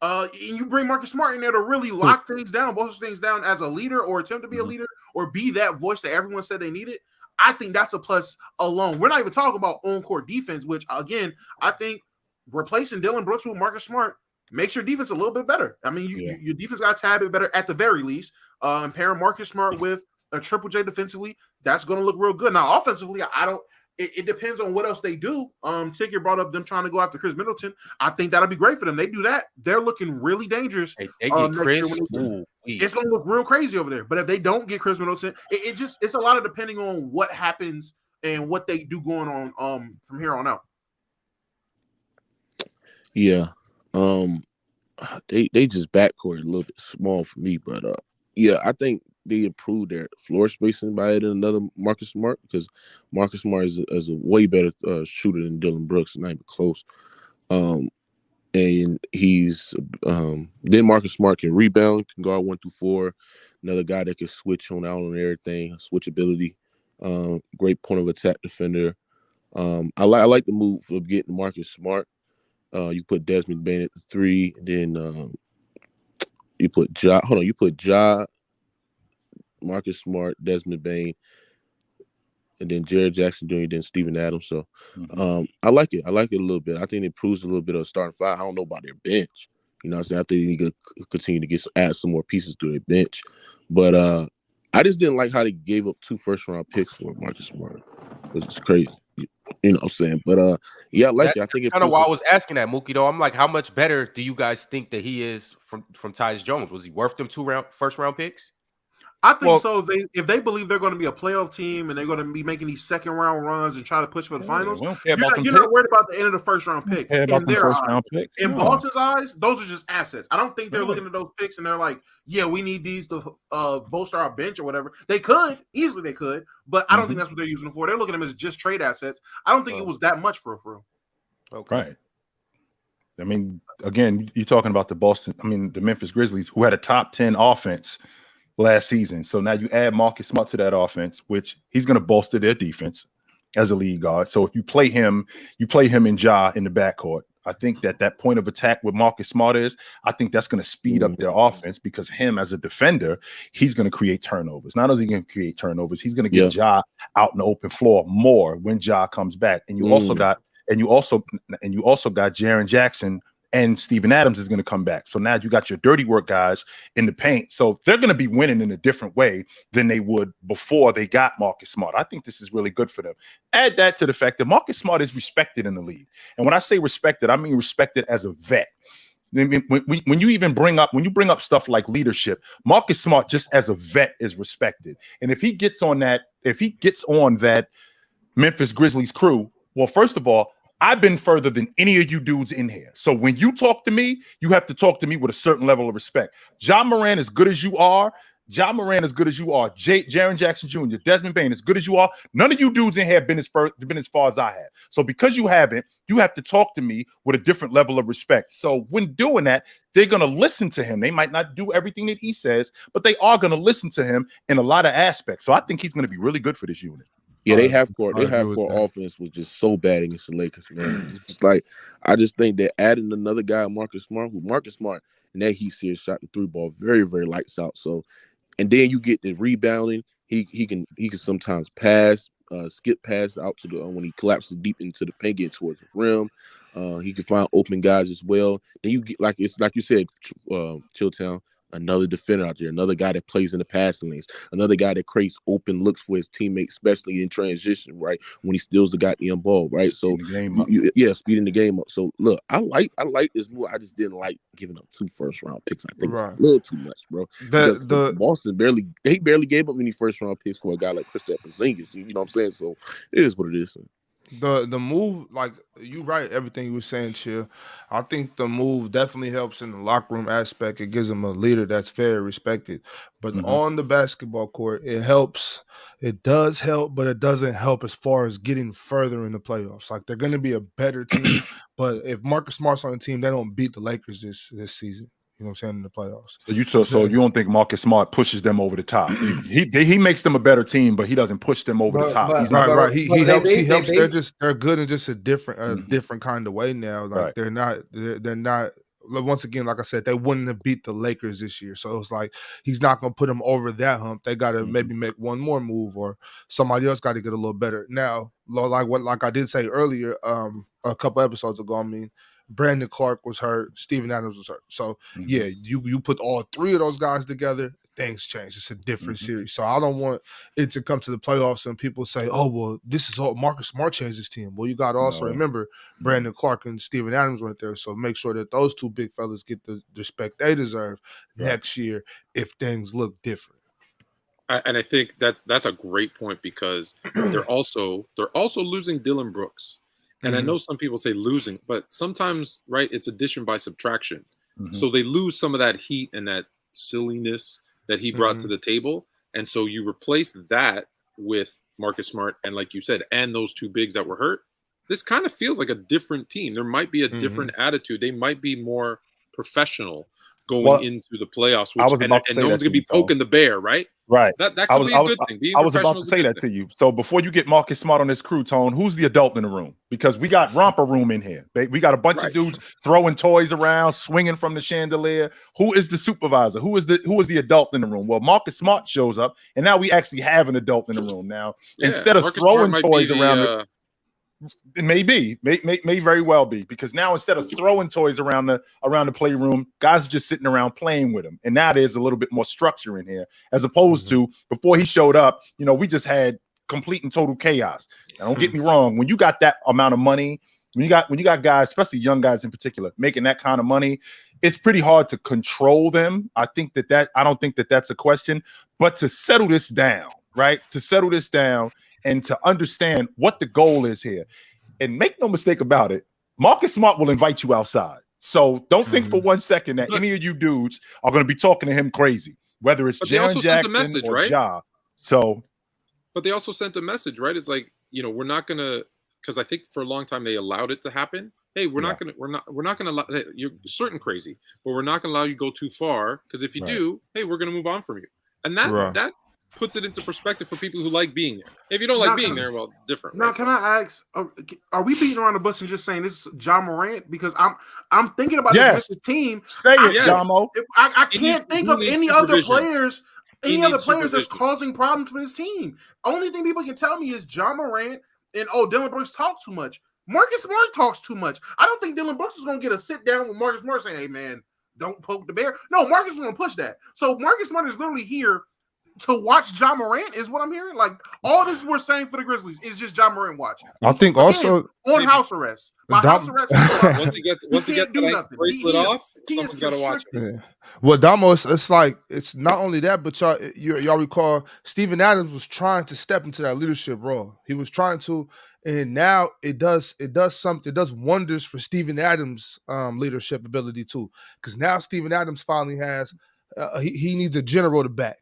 And you bring Marcus Smart in there to really lock things down, both things down as a leader or attempt to be a leader or be that voice that everyone said they needed. I think that's a plus alone. We're not even talking about on-court defense, which, again, I think replacing Dylan Brooks with Marcus Smart makes your defense a little bit better. I mean, your defense got a tad bit better at the very least. And pairing Marcus Smart with a Triple J defensively, that's going to look real good. Now, offensively, it depends on what else they do. Ticket brought up them trying to go after Chris Middleton. I think that'll be great for them. They do that. They're looking really dangerous. They get Khris. We it's going to look real crazy over there. But if they don't get Khris Middleton, it's a lot of depending on what happens and what they do going on from here on out. Yeah. They just backcourt a little bit small for me, but yeah, I think they improved their floor spacing by adding another Marcus Smart, because Marcus Smart is a way better shooter than Dylan Brooks, not even close. And he's then Marcus Smart can rebound, can guard 1 through 4. Another guy that can switch on out on everything, switchability. Great point of attack defender. I like the move of getting Marcus Smart. You put Desmond Bane at the 3, and then you put Ja, Marcus Smart, Desmond Bane, and then Jared Jackson Jr., then Steven Adams. So I like it. I like it a little bit. I think it proves a little bit of a starting five. I don't know about their bench. You know what I'm saying? I think they need to continue to add some more pieces to their bench. But I just didn't like how they gave up 2 first-round picks for Marcus Smart. Which is crazy. You know what I'm saying? But yeah, I like it. I think it's kind of why I was asking that, Mookie, though. I'm like, how much better do you guys think that he is from Tyus Jones? Was he worth them 2 first-round picks? I think so. If they believe they're going to be a playoff team and they're going to be making these second-round runs and try to push for the finals, you're not worried about the end of the first-round pick. In their eyes, in Boston's eyes, those are just assets. I don't think they're looking at those picks and they're like, yeah, we need these to bolster our bench or whatever. They could. Easily they could. But I don't think that's what they're using them for. They're looking at them as just trade assets. I don't think it was that much for real. Okay. Right. I mean, again, you're talking about the Memphis Grizzlies, who had a top 10 offense last season. So now you add Marcus Smart to that offense, which he's going to bolster their defense as a lead guard. So if you play him and Ja in the backcourt, I think that point of attack with Marcus Smart I think that's going to speed up their offense, because him as a defender, he's going to create turnovers. Not only going to create turnovers, he's going to get Ja out in the open floor more when Ja comes back. And you also got Jaren Jackson, and Steven Adams is going to come back. So now you got your dirty work guys in the paint. So they're going to be winning in a different way than they would before they got Marcus Smart. I think this is really good for them. Add that to the fact that Marcus Smart is respected in the league. And when I say respected, I mean respected as a vet. When you bring up stuff like leadership, Marcus Smart just as a vet is respected. And if he gets on that Memphis Grizzlies crew, well, first of all, I've been further than any of you dudes in here. So when you talk to me, you have to talk to me with a certain level of respect. Ja Morant, as good as you are, Jaren Jackson Jr., Desmond Bane, as good as you are, none of you dudes in here have been as far as I have. So because you haven't, you have to talk to me with a different level of respect. So when doing that, they're going to listen to him. They might not do everything that he says, but they are going to listen to him in a lot of aspects. So I think he's going to be really good for this unit. Yeah, they have core offense was just so bad against the Lakers, man. It's just like, I just think that adding another guy, Marcus Smart, in that Heat series shot the 3 ball very, very lights out. So, and then you get the rebounding. He can sometimes pass, skip pass out to the when he collapses deep into the paint, get towards the rim. He can find open guys as well. Then you get like you said, Chilltown. Another defender out there, another guy that plays in the passing lanes, another guy that creates open looks for his teammates, especially in transition, right? When he steals the goddamn ball, right? Speeding the game up. So look, I like this move. I just didn't like giving up 2 first-round picks. I think it's a little too much, bro. Boston barely gave up any first-round picks for a guy like Kristaps Porzingis. You know what I'm saying? So it is what it is. The move, like you right, everything you were saying, Chill. I think the move definitely helps in the locker room aspect. It gives them a leader that's very respected. But on the basketball court, it helps. It does help, but it doesn't help as far as getting further in the playoffs. Like, they're going to be a better team, but if Marcus Smart's on the team, they don't beat the Lakers this season. You know what I'm saying, in the playoffs. So you don't think Marcus Smart pushes them over the top? He makes them a better team, but he doesn't push them over the top. Right. He helps. They're good in just a different kind of way now. Like they're not. Once again, like I said, they wouldn't have beat the Lakers this year. So it's like he's not going to put them over that hump. They got to maybe make one more move, or somebody else got to get a little better. Now, like I did say earlier, a couple episodes ago, I mean, Brandon Clark was hurt, Steven Adams was hurt. So yeah, you put all three of those guys together, things change. It's a different series. So I don't want it to come to the playoffs and people say, oh, well, this is all Marcus Smart changed his team. Well, you got to also remember Brandon Clark and Steven Adams went there. So make sure that those two big fellas get the respect they deserve next year if things look different. And I think that's a great point because they're also losing Dylan Brooks. And I know some people say losing, but sometimes, right, it's addition by subtraction. So they lose some of that heat and that silliness that he brought to the table. And so you replace that with Marcus Smart and, like you said, and those two bigs that were hurt. This kind of feels like a different team. There might be a different attitude. They might be more professional going into the playoffs. Which, and no one's going to be poking the bear, right? Right. That could be a good thing. I was about to say that to you. So before you get Marcus Smart on this crew, Tone, who's the adult in the room? Because we got romper room in here. We got a bunch of dudes throwing toys around, swinging from the chandelier. Who is the supervisor? Who is the adult in the room? Well, Marcus Smart shows up, and now we actually have an adult in the room now. Instead of Marcus throwing toys around it may very well be, because now instead of throwing toys around the playroom, guys are just sitting around playing with them. And now there's a little bit more structure in here, as opposed to before he showed up, we just had complete and total chaos. Now, don't get me wrong, when you got that amount of money, when you got guys, especially young guys in particular, making that kind of money, it's pretty hard to control them. I don't think that that's a question, but to settle this down, right? To settle this down and to understand what the goal is here. And make no mistake about it, Marcus Smart will invite you outside. So don't think for 1 second that any of you dudes are going to be talking to him crazy, whether it's Jaren Jackson or Ja. So, but they also sent a message, right? It's like, we're not going to, because I think for a long time they allowed it to happen. Hey, we're not going to allow, you're certain crazy, but we're not going to allow you to go too far, because if you do, hey, we're going to move on from you. And that puts it into perspective for people who like being there. If you don't like being there, well, different. Now, can I ask, are we beating around the bush and just saying this is Ja Morant? Because I'm thinking about this team. Say it, Damo. I can't think of any other players that's causing problems for this team. Only thing people can tell me is Ja Morant and Dylan Brooks talk too much. Marcus Smart talks too much. I don't think Dylan Brooks is going to get a sit down with Marcus Smart saying, hey, man, don't poke the bear. No, Marcus is going to push that. So Marcus Smart is literally here to watch Ja Morant, is what I'm hearing. Like, all this we're saying for the Grizzlies is just Ja Morant watching. I think also on house arrest. House arrest. Once he gets that bracelet off, someone's got to watch him. Yeah. Well, Damo, it's like, it's not only that, but y'all recall Steven Adams was trying to step into that leadership role. He was trying to, and now it does wonders for Steven Adams' leadership ability too. Because now Steven Adams finally has he needs a general to back.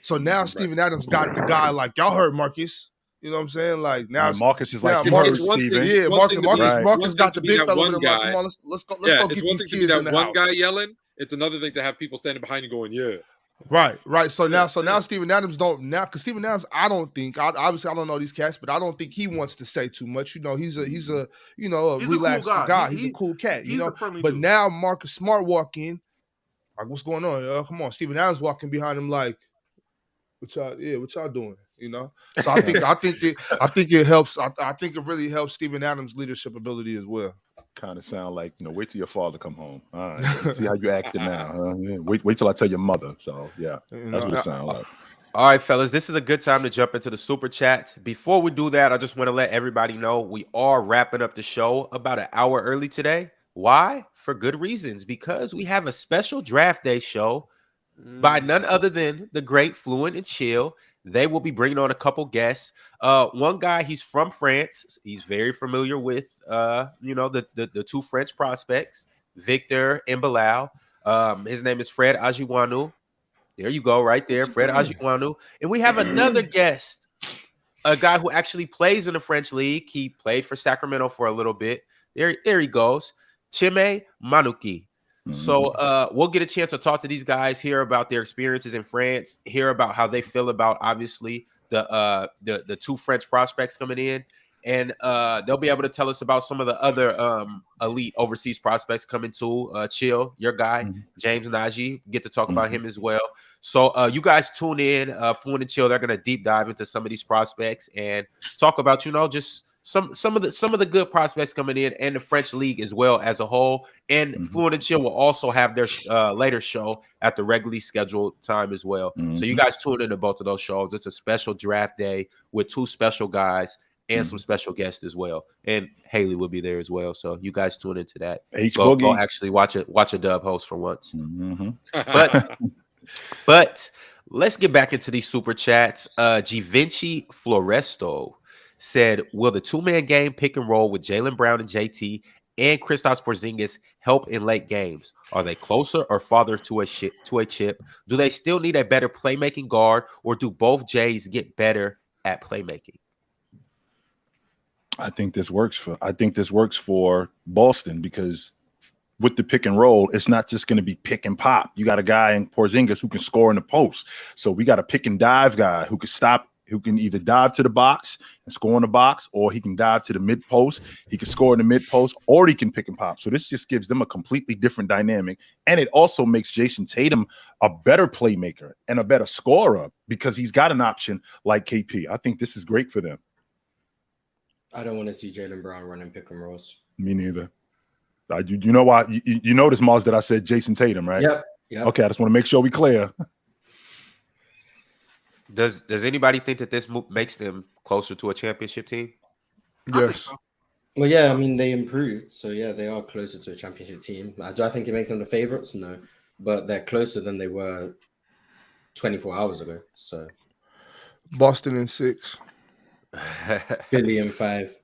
So now Steven Adams got the guy, like, y'all heard Marcus. You know what I'm saying? Like, now Marcus is like, you heard Steven. Yeah, Marcus got the big fella. Like, come on, let's go get these kids in the house. One guy yelling. It's another thing to have people standing behind you going, yeah. Right. So now Steven Adams because Steven Adams, obviously I don't know these cats, but I don't think he wants to say too much. He's a relaxed guy. He's a cool cat. But now Marcus Smart walk in, like, what's going on? Come on, Steven Adams walking behind him like, what y'all doing? So I think it helps. I think it really helps Steven Adams' leadership ability as well. Kind of sound like, wait till your father come home. All right, see how you acting now. Huh? Yeah, wait till I tell your mother. So yeah, that's what it sounds like. All right, fellas, this is a good time to jump into the super chat. Before we do that, I just want to let everybody know we are wrapping up the show about an hour early today. Why? For good reasons. Because we have a special draft day show by none other than the great Fluent and Chill. They will be bringing on a couple guests. One guy, he's from France. He's very familiar with, the two French prospects, Victor and Bilal. His name is Fred Ajiwanu. There you go, right there, Fred Ajiwanu. And we have another guest, a guy who actually plays in the French league. He played for Sacramento for a little bit. There he goes, Chime Manuki. So we'll get a chance to talk to these guys, hear about their experiences in France, hear about how they feel about, obviously, the two French prospects coming in, and they'll be able to tell us about some of the other elite overseas prospects coming too. Chill, your guy, James Najee, get to talk about him as well. So you guys tune in, Fluent and Chill. They're going to deep dive into some of these prospects and talk about, just some of the good prospects coming in, and the French league as well as a whole. And Fluent and Chill will also have their later show at the regularly scheduled time as well. So you guys tune into both of those shows. It's a special draft day with 2 special guys and some special guests as well. And Haley will be there as well. So you guys tune into that. Go actually watch a dub host for once. But let's get back into these super chats. Givenchy Floresto said, will the 2-man game pick and roll with Jalen Brown and JT and Kristaps Porzingis help in late games? Are they closer or farther to a chip? Do they still need a better playmaking guard, or do both Jays get better at playmaking? I think this works for Boston, because with the pick and roll, it's not just going to be pick and pop. You got a guy in Porzingis who can score in the post. So we got a pick and dive guy who can either dive to the box and score in the box, or he can dive to the mid post. He can score in the mid post, or he can pick and pop. So this just gives them a completely different dynamic. And it also makes Jason Tatum a better playmaker and a better scorer, because he's got an option like KP. I think this is great for them. I don't want to see Jalen Brown running pick and rolls. Me neither. You know why? You notice, Mars, that I said Jason Tatum, right? Yep. Okay, I just want to make sure we clear. Does anybody think that this makes them closer to a championship team? Yes. Well, yeah, I mean, they improved. So, yeah, they are closer to a championship team. Do I think it makes them the favorites? No. But they're closer than they were 24 hours ago. So, Boston in 6. Philly in 5.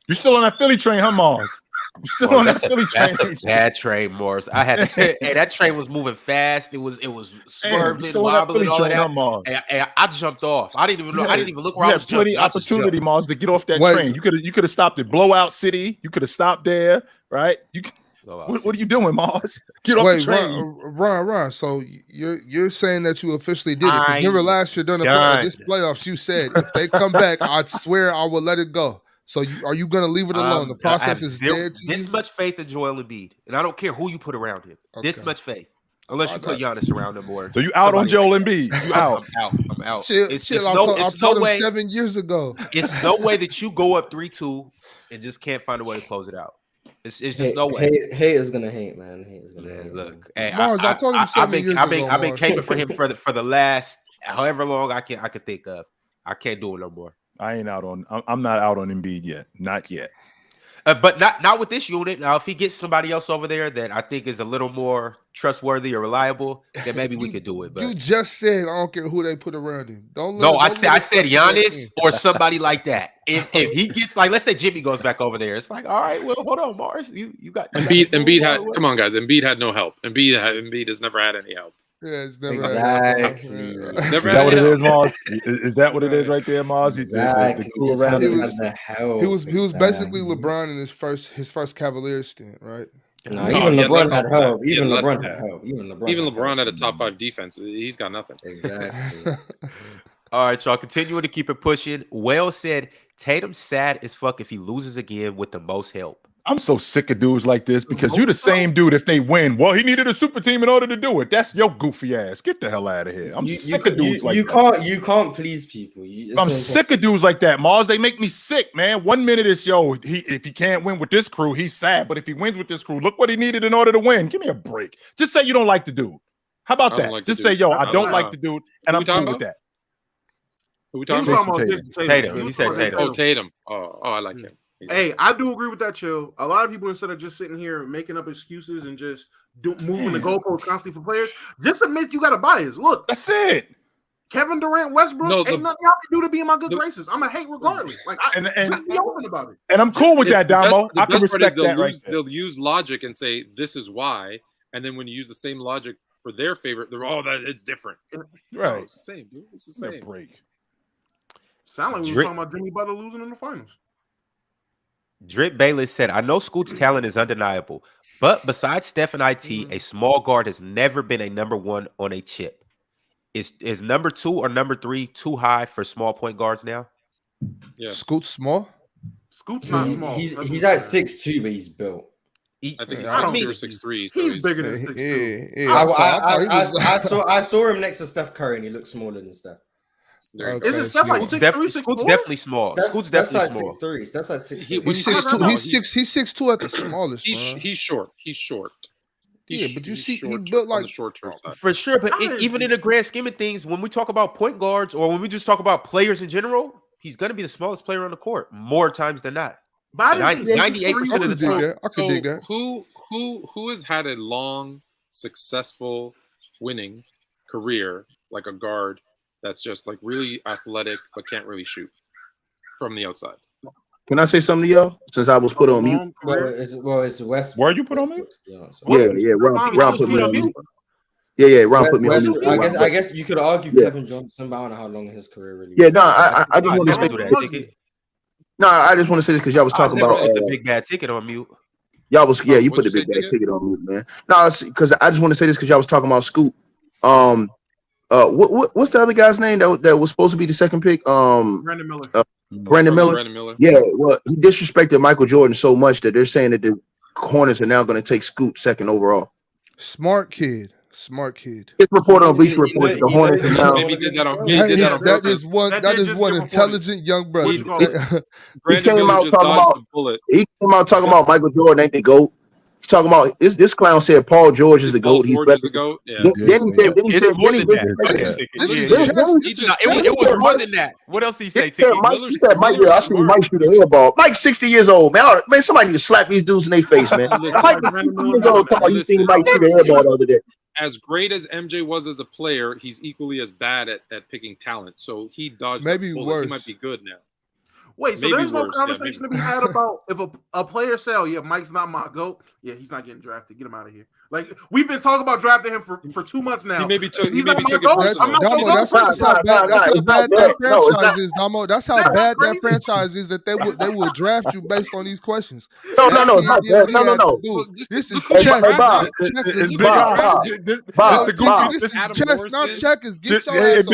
You're still on that Philly train, huh, Mars? You're still on that Philly train. That's a bad train, Morris. Hey, that train was moving fast. It was swerving, wobbling, all of that. And I jumped off. I didn't even know. I didn't even look where I was jumping. You had plenty opportunity, Mars, to get off that train. You could have stopped at Blowout City. You could have stopped there, right? What are you doing, Mars? Get off the train. Ron. So you're saying that you officially did it? Remember last year during this playoffs, you said if they come back, I swear I will let it go. So are you going to leave it alone? The process is dead to this you? much faith in Joel Embiid, and I don't care who you put around him. Okay. This much faith, unless you put Giannis around him, or so you out on Joel Embiid? You out? I'm out. Chill. I told him 7 years ago. It's no way that you go up 3-2 and just can't find a way to close it out. It's just no way. Hate is gonna hate, man. Hate is gonna hate. Look, hey, Mars, I told him 7 years ago. I've been caping for him for the last however long I can think of. I can't do it no more. I'm not out on Embiid yet. Not yet. But not with this unit. Now, if he gets somebody else over there that I think is a little more trustworthy or reliable, then maybe we could do it. But you just said I don't care who they put around him. I said Giannis or somebody like that. If he gets, like, let's say Jimmy goes back over there, it's like, all right, well, hold on, Mars, you got Embiid had. Come on, guys. Embiid had no help. Embiid has never had any help. Yeah, it's never exactly. Is that what it is, Mars? Is that what it is right there, Mars? Exactly. He was basically LeBron in his first Cavaliers stint, right? No, even LeBron had help. Even LeBron had help. Even LeBron had a top 5 defense. He's got nothing. Exactly. All right, y'all. Continuing to keep it pushing. Wales said Tatum's sad as fuck if he loses again with the most help. I'm so sick of dudes like this, because you're the same dude if they win. Well, he needed a super team in order to do it. That's your goofy ass. Get the hell out of here. I'm sick of dudes like that. You can't please people. I'm sick of dudes like that, Mars. They make me sick, man. 1 minute is, if he can't win with this crew, he's sad. But if he wins with this crew, look what he needed in order to win. Give me a break. Just say you don't like the dude. How about that? Just say, I don't like the dude, and I'm cool with that. Who we talking about? Tatum. He said Tatum. Oh, Tatum. Oh, I like him. Hey, I do agree with that, Chill. A lot of people, instead of just sitting here making up excuses and just moving the goalpost constantly for players, just admit you got a bias. Look, that's it. Kevin Durant, Westbrook, ain't nothing y'all can do to be in my good graces. I'm a hate regardless. Like, just be open about it. And I'm cool with that, Damo. I can respect that right there. They'll use logic and say this is why, and then when you use the same logic for their favorite, they're that it's different. Right, it's the same, dude. It's the same. Break. Sound like we were talking about Jimmy Butler losing in the finals. Drip Bayless said, I know Scoot's talent is undeniable, but besides Steph and IT, a small guard has never been a number 1 on a chip. Is number 2 or number 3 too high for small point guards now? Yeah. Scoot's small? Scoot's not small. He's at 6'2", but he's built. I think he's 6'2" or 6'3". So he's bigger than 6'2". I saw him next to Steph Curry, and he looked smaller than Steph. Is it Steph like 6'3", Scoot's definitely small. Scoot's definitely small. 6'3". That's like 6'3". He's 6'2" at the smallest. He's short. But you see, he built like on the short-term side. For sure. But even in the grand scheme of things, when we talk about point guards or when we just talk about players in general, he's going to be the smallest player on the court more times than not. 98% of the time. I could dig that. Who has had a long, successful, winning career like a guard that's just like really athletic but can't really shoot from the outside? Can I say something to y'all? Since I was put on mute. Well, it's West. Where are you put on mute? Yeah. Ron put me on mute. Yeah. Ron put me on mute. I guess you could argue Kevin Johnson, but I don't know how long his career really was. Yeah, no, I just want to say that. No, I just want to say this because y'all was talking about the big bad ticket on mute. Y'all was you put the big bad ticket on mute, man. No, because I just want to say this because y'all was talking about Scoot. What's the other guy's name that was supposed to be the second pick? Brandon Miller. Brandon Miller. Yeah, well, he disrespected Michael Jordan so much that they're saying that the Hornets are now going to take Scoot second overall. Smart kid. It's reported on Bleacher Report that the Hornets are now. That is one intelligent young brother. He came out talking about Michael Jordan ain't the GOAT. He's talking about this clown said Paul George is the GOAT. He's better. Then he said it was more than that. What else did he say? He said, Mike, I see Mike shoot a airball. Mike's 60 years old, man. Man, somebody need to slap these dudes in their face, man. Mike, 60 years old, talking about you think Mike shoot a airball the other day. As great as MJ was as a player, he's equally as bad at picking talent. So he dodged. Maybe worse. He might be good now. Wait, so there's no conversation to be had about if a player say, "Oh yeah, Mike's not my GOAT." Yeah, he's not getting drafted. Get him out of here. Like we've been talking about drafting him for 2 months now. He maybe took it personal. That's how bad that franchise is, Damo. That's how bad that franchise is that they would draft you based on these questions. No. This is chess. This is chess, not checkers. Get your ass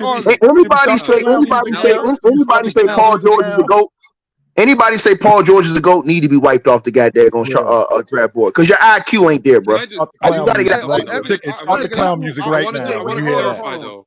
away. Anybody say Paul George is the GOAT? Anybody say Paul George is the GOAT need to be wiped off the goddamn draft board because your IQ ain't there, bro. You gotta get stop the clown music right now. I want to clarify though.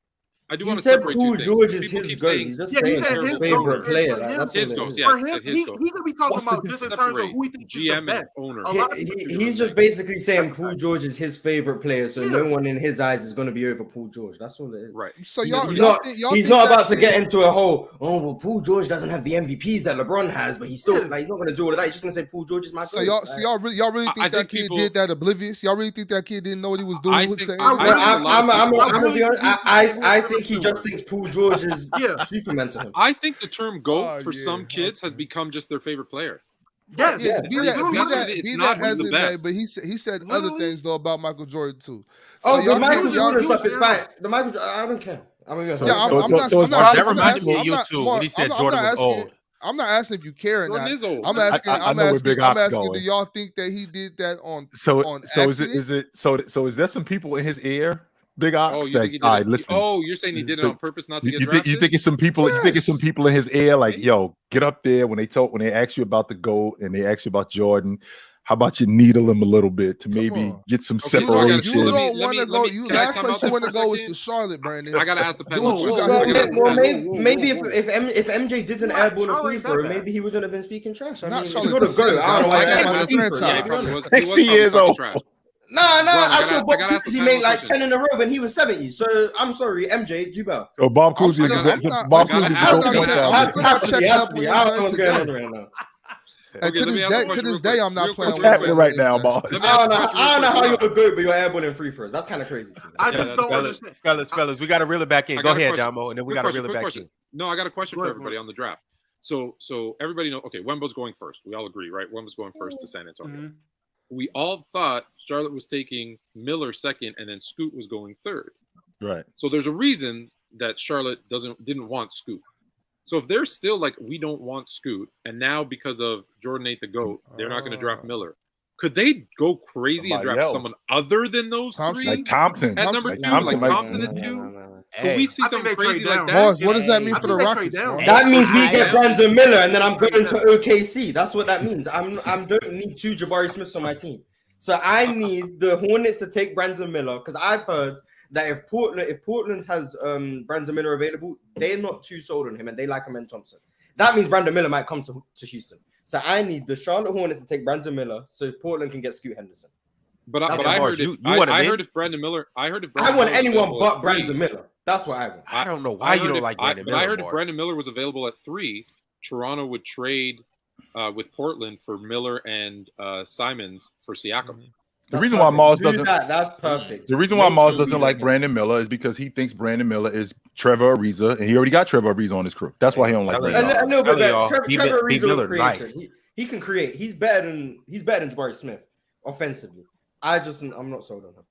I do want to separate two things. George is his GOAT. He's just saying his favorite player. That's his GOAT. For him, he could be talking about just in terms of who he thinks is the best. Owner. He's just basically saying Paul George is his favorite player, so no one in his eyes is going to be over Paul George. That's all it is. Right. So he's not about to get into a whole. Oh well, Paul George doesn't have the MVPs that LeBron has, but he's still he's not going to do all of that. He's just going to say Paul George is my. So y'all really think that kid did that oblivious? Y'all really think that kid didn't know what he was doing? I'm gonna be honest. I think he just thinks Paul George is Superman to him. I think the term GOAT for some kids has become just their favorite player. Yes, be that as it may, but he said other things though about Michael Jordan too. So the Michael Jordan stuff, it's fine. The Michael, I don't care. I'm not asking if you care or not. I'm asking, do y'all think that he did that on is there some people in his ear? Big Ox. Listen. Oh, you're saying he did it on purpose not to get drafted? You think it's some people? You think it's some people in his ear? Like, yo, get up there when they ask you about the GOAT and they ask you about Jordan. How about you needle him a little bit to maybe get some separation? You don't want to go. Last place you want to go is to Charlotte, Brandon. I gotta ask the panel. Well, maybe if MJ didn't airball a free throw, maybe he wouldn't have been speaking trash. I mean, if you gotta go. I don't know why. 60 years old. Nah, I saw Bob Cousy made like 10 in a row when he was 70. So I'm sorry, MJ, do better. So Bob Cousy is I don't know what's going on right now. And to this day, I'm not playing. What's happening right now, boss? I don't know how you're good, but you're airballing free throws. That's kind of crazy. I just don't understand. Fellas, we got to reel it back in. Go ahead, Damo, and then we got to reel it back in. No, I got a question for everybody on the draft. So everybody know. Okay, Wemba's going first. We all agree, right? Wemba's going first to San Antonio. We all thought Charlotte was taking Miller second, and then Scoot was going third. Right. So there's a reason that Charlotte didn't want Scoot. So if they're still like, we don't want Scoot, and now because of Jordan ain't the GOAT, they're not going to draft Miller. Could they go crazy and draft someone other than those three? Like Thompson. At number two, like Thompson at two? Could we see something crazy like that? Boss, what does that mean for the Rockets? That means we get Brandon Miller, and then I'm going to OKC. That's what that means. I don't need two Jabari Smiths on my team. So I need the Hornets to take Brandon Miller, because I've heard that if Portland has Brandon Miller available, they're not too sold on him and they like Amen Thompson. That means Brandon Miller might come to Houston. So I need the Charlotte Hornets to take Brandon Miller so Portland can get Scoot Henderson. But I heard if Brandon Miller, I want anyone but Brandon Miller. That's what I want. I don't know why you don't like Brandon Miller. But I heard if Brandon Miller was available at 3, Toronto would trade with Portland for Miller and Simons for Siakam. The reason why Mars doesn't that's perfect. The reason why Mars doesn't like Brandon Miller is because he thinks Brandon Miller is Trevor Ariza, and he already got Trevor Ariza on his crew. That's why he don't like Brandon Miller. A little bit better. Trevor Ariza with creation. Nice. He can create. He's better than Jabari Smith offensively. I'm not sold on him.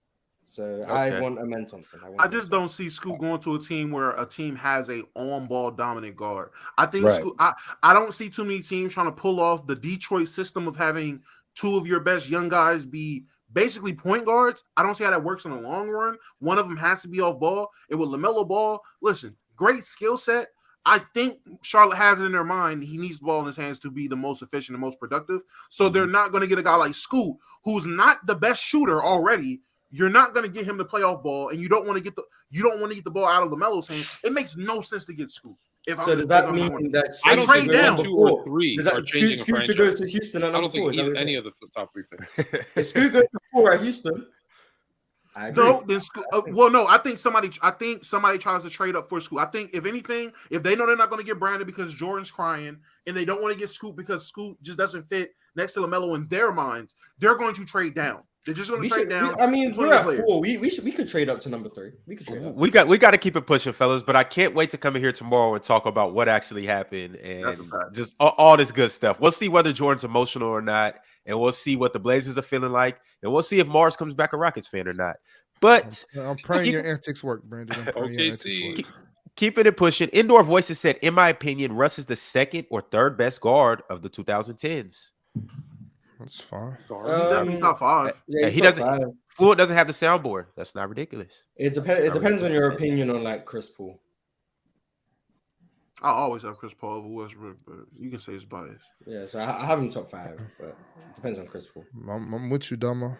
So okay. I want Amen Thompson. I just don't see Scoot going to a team where a team has a on-ball dominant guard. I think Scoot, I don't see too many teams trying to pull off the Detroit system of having 2 of your best young guys be basically point guards. I don't see how that works in the long run. One of them has to be off ball. And with LaMelo Ball, listen, great skill set. I think Charlotte has it in their mind he needs the ball in his hands to be the most efficient and most productive. So they're not going to get a guy like Scoot, who's not the best shooter already. You're not going to get him to play off ball, and you don't want to get the ball out of LaMelo's hand. It makes no sense to get Scoot. So does that mean that I don't trade think down 2 or 3 are changing a franchise? Should go to Houston. I don't think any of the top 3 picks. If Scoot goes to 4 at Houston, I agree. No, then no. I think somebody tries to trade up for Scoot. I think if anything, if they know they're not going to get Brandon because Jordan's crying, and they don't want to get Scoot because Scoot just doesn't fit next to LaMelo in their minds, they're going to trade down. They're just going to trade down. We're at 4. We could trade up to number 3. We could trade up. We got to keep it pushing, fellas. But I can't wait to come in here tomorrow and talk about what actually happened and just all this good stuff. We'll see whether Jordan's emotional or not, and we'll see what the Blazers are feeling like, and we'll see if Mars comes back a Rockets fan or not. But I'm praying your antics work, Brandon. Keeping it pushing. Indoor Voices said, in my opinion, Russ is the 2nd or 3rd best guard of the 2010s. That's fine. He's top 5. Yeah, he doesn't. Fluent doesn't have the soundboard. That's not ridiculous. It depends on your opinion on like Chris Paul. I always have Chris Paul over Westbrook, but you can say it's biased. Yeah, so I have him top 5, but it depends on Chris Paul. I'm with you, Damo.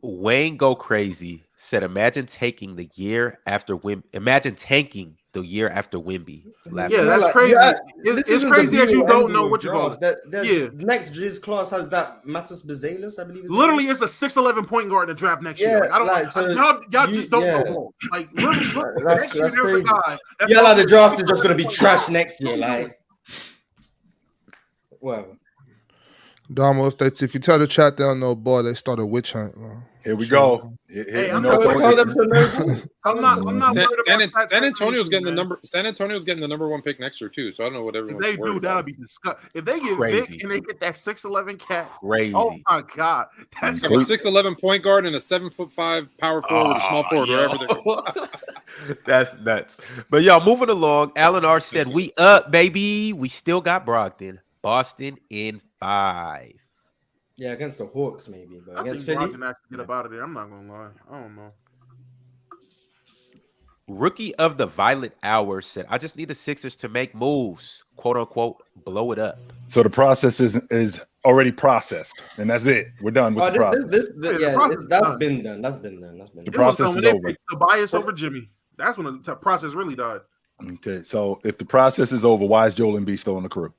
Wayne Go Crazy said, imagine tanking the year after Wimby. Yeah, that's crazy. It's crazy that you don't know what you're going. Next year's class has that Matas Bezalis, I believe. Literally, it's a 6'11" point guard in the draft next year. Like, I don't y'all just don't know. Like, literally, that's crazy. Like the draft is just going to be trash next year. Like, whatever. Damo, if you tell the chat they don't know, boy, they start a witch hunt. Bro. Here we go. I'm not. San Antonio's getting the number. San Antonio's getting the number 1 pick next year too. So I don't know what everyone's. If they do, that'll be disgusting. If they get Vic and they get that 6'11" cat, crazy. Oh my god, that's a 6'11" point guard and a 7'5" power forward, or small forward, wherever they're going. That's nuts. But y'all, moving along. Alan R said, "We up, baby. We still got Brogdon. Boston in 5." Yeah, against the Hawks, maybe, but against Philly, Philly, can actually get up out of there. I'm not gonna lie. I don't know. Rookie of the Violet Hour said, "I just need the Sixers to make moves, quote unquote, blow it up." So the process is already processed, and that's it. We're done with the process. That's been done. That's been done. The process is over. Tobias over Jimmy. That's when the process really died. Okay, so if the process is over, why is Joel Embiid still on the crew?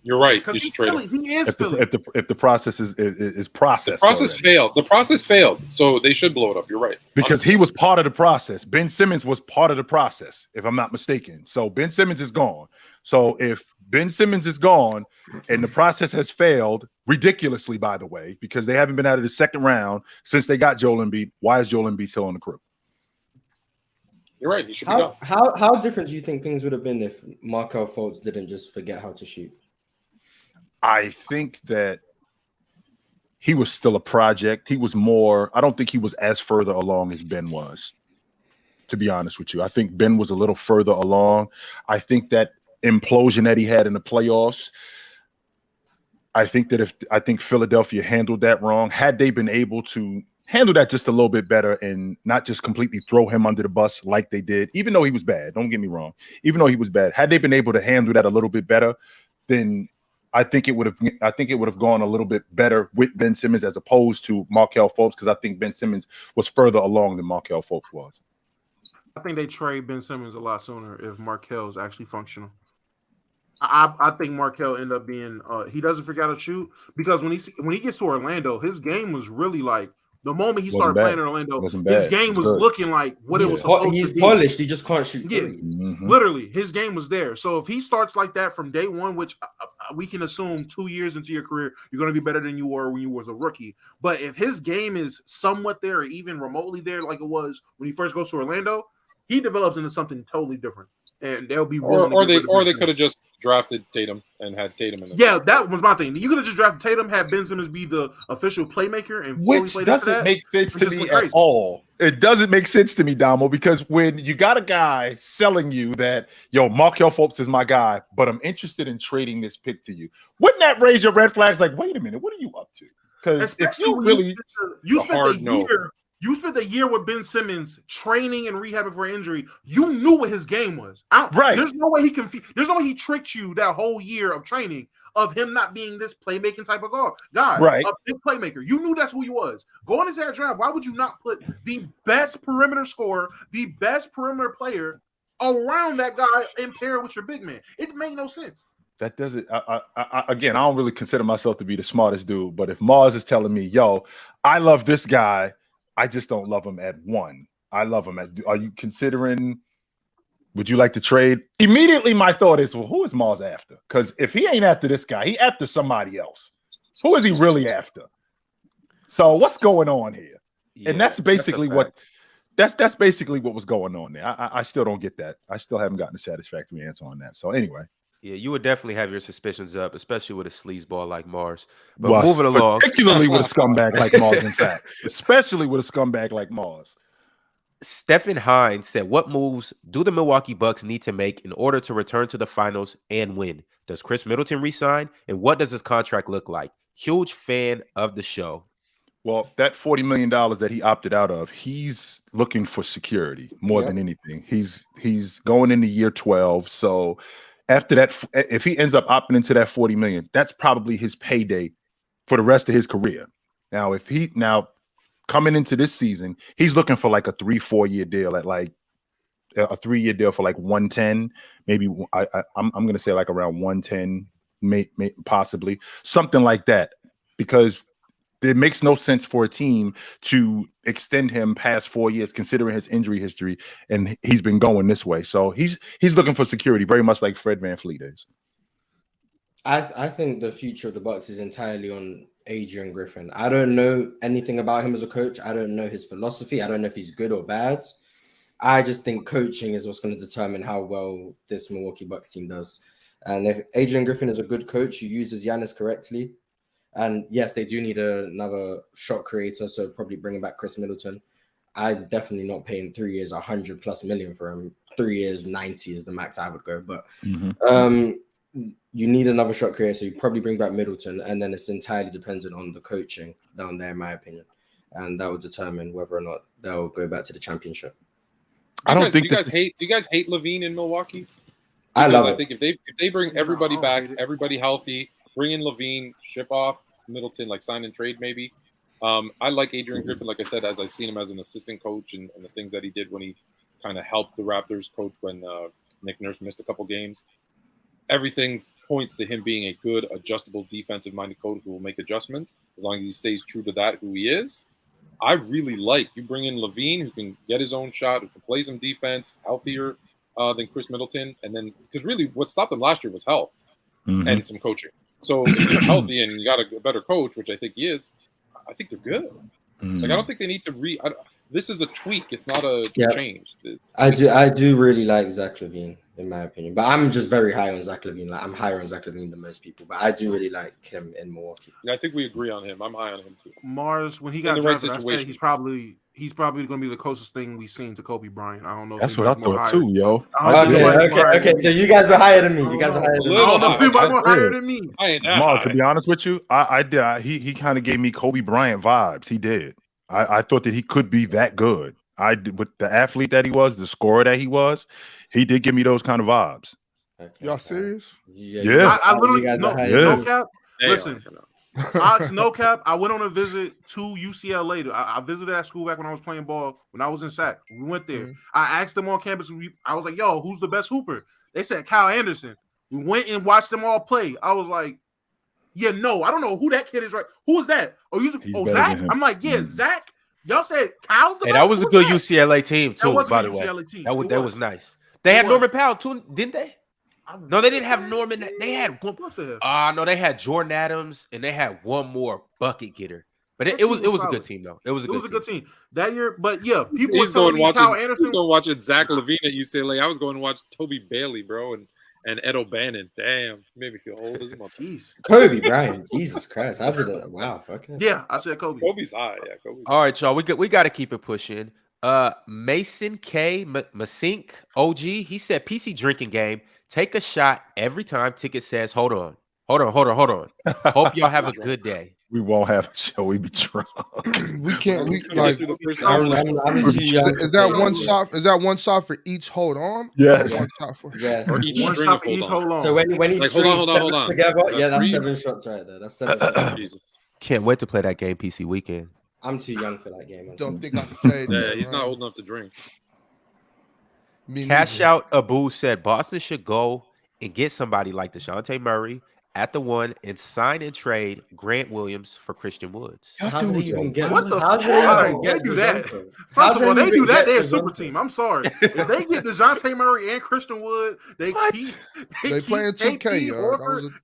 You're right. You should trade him. He is Philly. If the process is processed, the process failed. The process failed, so they should blow it up. You're right. Because he was part of the process. Ben Simmons was part of the process, if I'm not mistaken. So Ben Simmons is gone. So if Ben Simmons is gone and the process has failed ridiculously, by the way, because they haven't been out of the second round since they got Joel Embiid, why is Joel Embiid still on the crew? You're right. He should be gone. How different do you think things would have been if Markelle Fultz didn't just forget how to shoot? I think that he was still a project. He was more, I don't think he was as further along as Ben was, to be honest with you. I think Ben was a little further along. I think that implosion that he had in the playoffs, I think Philadelphia handled that wrong. Had they been able to handle that just a little bit better and not just completely throw him under the bus like they did, even though he was bad, don't get me wrong, even though he was bad, had they been able to handle that a little bit better, then I think it would have gone a little bit better with Ben Simmons as opposed to Markelle Fultz, because I think Ben Simmons was further along than Markelle Fultz was. I think they trade Ben Simmons a lot sooner if Markelle is actually functional. I think Markelle end up being he doesn't forget how to shoot, because when he gets to Orlando, his game was really like the moment he started playing in Orlando, his game was looking like what it was supposed to be. He's polished. He just can't shoot. Yeah, literally, his game was there. So if he starts like that from day one, which we can assume 2 years into your career, you're going to be better than you were when you was a rookie. But if his game is somewhat there, or even remotely there, like it was when he first goes to Orlando, he develops into something totally different. And they'll be willing or they could have just drafted Tatum and had Tatum in the Yeah, that was my thing. You could have just drafted Tatum, had Ben Simmons be the official playmaker, and which doesn't make sense to me at all. It doesn't make sense to me, Damo, because when you got a guy selling you that, yo, Markelle Fultz is my guy, but I'm interested in trading this pick to you, wouldn't that raise your red flags? Like, wait a minute, what are you up to? Because if you really you spent the year with Ben Simmons training and rehabbing for injury. You knew what his game was. There's no way there's no way he tricked you that whole year of training of him not being this playmaking type of guy. Right. A big playmaker. You knew that's who he was. Going into that draft, why would you not put the best perimeter scorer, the best perimeter player around that guy and pair with your big man? It made no sense. That doesn't. Again, I don't really consider myself to be the smartest dude, but if Mars is telling me, yo, I love this guy, I just don't love him at 1. I love him as. Are you considering? Would you like to trade? Immediately, my thought is, well, who is Mars after? Because if he ain't after this guy, he after somebody else. Who is he really after? So what's going on here? Yeah, and that's basically that's basically what was going on there. I still don't get that. I still haven't gotten a satisfactory answer on that. So anyway. Yeah, you would definitely have your suspicions up, especially with a sleazeball like Mars. But moving along, particularly with a scumbag like Mars, in fact, especially with a scumbag like Mars. Stephen Hines said, "What moves do the Milwaukee Bucks need to make in order to return to the finals and win? Does Khris Middleton resign, and what does his contract look like?" Huge fan of the show. Well, that $40 million that he opted out of, he's looking for security more than anything. He's going into year 12, so. After that, if he ends up opting into that $40 million, that's probably his payday for the rest of his career. Now, coming into this season, he's looking for like a 3-4 year deal at like a 3-year deal for like 110, maybe I'm going to say like around 110, possibly something like that, because it makes no sense for a team to extend him past 4 years, considering his injury history, and he's been going this way. So he's looking for security, very much like Fred VanVleet is. I think the future of the Bucks is entirely on Adrian Griffin. I don't know anything about him as a coach. I don't know his philosophy. I don't know if he's good or bad. I just think coaching is what's going to determine how well this Milwaukee Bucks team does. And if Adrian Griffin is a good coach who uses Giannis correctly, and yes, they do need another shot creator, so probably bringing back Khris Middleton. I'm definitely not paying 3 years, $100+ million for him. 3 years, 90 is the max I would go. But you need another shot creator, so you probably bring back Middleton, and then it's entirely dependent on the coaching down there, in my opinion. And that will determine whether or not they'll go back to the championship. Do you guys hate Levine in Milwaukee? I love it. I think if they bring everybody back, everybody healthy, bring in Levine, ship off Middleton, like sign and trade maybe. I like Adrian Griffin, like I said, as I've seen him as an assistant coach and the things that he did when he kind of helped the Raptors coach when Nick Nurse missed a couple games. Everything points to him being a good, adjustable, defensive-minded coach who will make adjustments as long as he stays true to that, who he is. I really like you bring in Levine, who can get his own shot, who can play some defense, healthier than Khris Middleton, and then because really what stopped him last year was health and some coaching. So if you're healthy and you got a better coach, which I think he is, I think they're good. Like I don't think they need to this is a tweak. It's not a change. I do really like Zach LaVine, in my opinion. But I'm just very high on Zach LaVine. Like I'm higher on Zach LaVine than most people. But I do really like him in Milwaukee. Yeah, I think we agree on him. I'm high on him too. Mars, when he got drafted, I said he's probably going to be the closest thing we've seen to Kobe Bryant. I don't know. That's what I thought too, yo. Okay. So you guys are higher than me. You guys are higher than me. I don't know if anybody more higher than me. Mars, to be honest with you, I did. He kind of gave me Kobe Bryant vibes. He did. I thought that he could be that good. I did, with the athlete that he was, the scorer that he was, he did give me those kind of vibes. Y'all serious? Yeah. I literally no cap. Listen, it's no cap. I went on a visit to UCLA. I visited that school back when I was playing ball. When I was in SAC, we went there. I asked them on campus. I was like, "Yo, who's the best hooper?" They said Kyle Anderson. We went and watched them all play. I was like, "Yeah, no, I don't know who that kid is. Right? Who is that? Zach." I'm like, "Yeah, Zach." Y'all said Kyle's the best. That was a good UCLA team too. By the way, that was nice. They had Norman Powell too, didn't they? No, they didn't have Norman. They had one. No, they had Jordan Adams, and they had one more bucket getter. But it was a good team though. It was a good team that year. But yeah, people were going watching. Kyle Anderson. Going watching Zach LaVine at UCLA. I was going to watch Toby Bailey, bro, and Ed O'Bannon. Damn, made me feel old as a motherfucker. Kobe Bryant. Jesus Christ, I did it. Wow. Okay. Yeah, I said Kobe. Kobe's high. Yeah, Kobe. All right, y'all. We got to keep it pushing. Mason K. Masink OG. He said PC drinking game. Take a shot every time Ticket says, hold on. Hope y'all have a good day. We won't have a show. We be drunk. We can't. We like. Is that one shot? Is that one shot for each hold on? Yes. One shot for each hold on. So when he's hold on. together, yeah, that's 7 shots right there. That's 7 shots. Jesus. Can't wait to play that game PC weekend. I'm too young for that game. Don't think I can play. Yeah, he's not old enough to drink. Cash out Abu said Boston should go and get somebody like DeJounte Murray at the 1 and sign and trade Grant Williams for Christian Woods. How did they even get? What the? They do that. First of all, they do that. They're a super team. I'm sorry. If they get DeJounte Murray and Christian Wood, they keep playing 2K.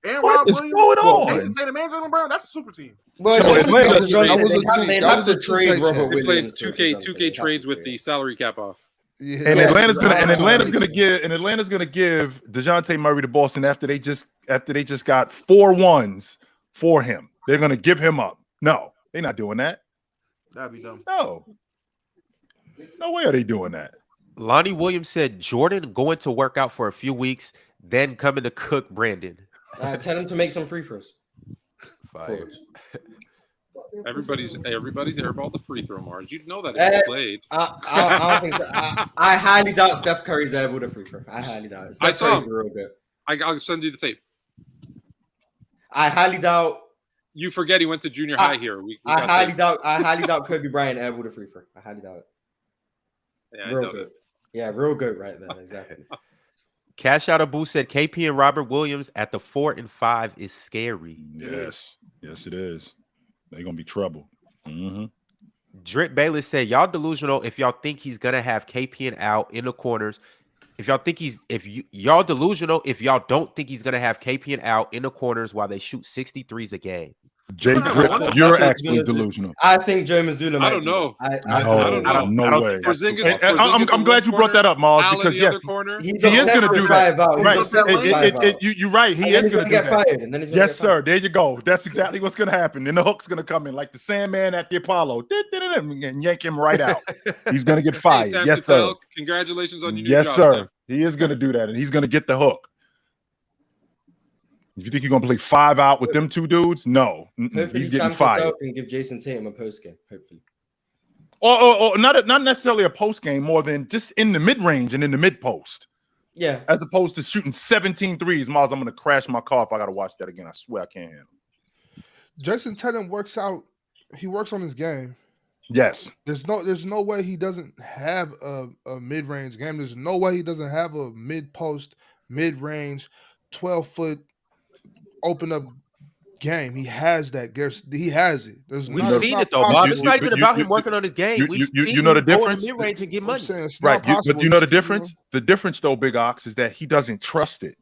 And Rob Williams, Jason Tatum, and Jalen Brown. That's a super team. Well, that was a trade. Robert They played Williams 2K trades with the salary cap off. Yeah. And Atlanta's gonna give DeJounte Murray to Boston after they just got 4 1s for him. They're gonna give him up. No, they're not doing that. That'd be dumb. No way are they doing that. Lonnie Williams said Jordan going to work out for a few weeks, then coming to cook Brandon. Tell him to make some free throws. Fire. Everybody's airballed the free throw, Mars. You know that if you played. I don't think I highly doubt Steph Curry's airballed a free throw. I highly doubt it. Steph Curry's real good. I'll send you the tape. I highly doubt. You forget he went to junior high here. I highly doubt Kobe Bryant airballed a free throw. I highly doubt it. Yeah, real good. Yeah, real good right there. Exactly. Cash Out Abu said KP and Robert Williams at the 4 and 5 is scary. Yes, it is. They're gonna be trouble. Drip Bayless said, y'all delusional if y'all think he's gonna have KP and out in the corners. Y'all delusional if y'all don't think he's gonna have KP and out in the corners while they shoot 63s a game. Jay Drip, you're actually delusional. I think Joe Mazzulla. I don't know. I don't know. No way. Porzingis I'm glad you brought that up, Mars, because yes, he is going to do that. Right. You're right. He is going to get fired. And then he's yes, sir. There you go. That's exactly what's going to happen. And the hook's going to come in like the Sandman at the Apollo and yank him right out. He's going to get fired. Yes, sir. Congratulations on your new job. Yes, sir. He is going to do that, and he's going to get the hook. If you think you're gonna play 5 out with them 2 dudes, no, he's getting fired. And give Jason Tatum a post game, hopefully. Or not necessarily a post game, more than just in the mid range and in the mid post. Yeah, as opposed to shooting 17 threes. Miles, I'm gonna crash my car if I gotta watch that again. I swear I can't handle it. Jason Tatum works out. He works on his game. Yes. There's no way he doesn't have a mid range game. There's no way he doesn't have a mid post, mid range, 12-foot. Open up game. He has that. He has it. We've seen it though, Bob. It's not even about him working on his game. You know the difference. Mid-range and get money. Right. But you know the difference. The difference, though, Big Ox, is that he doesn't trust it,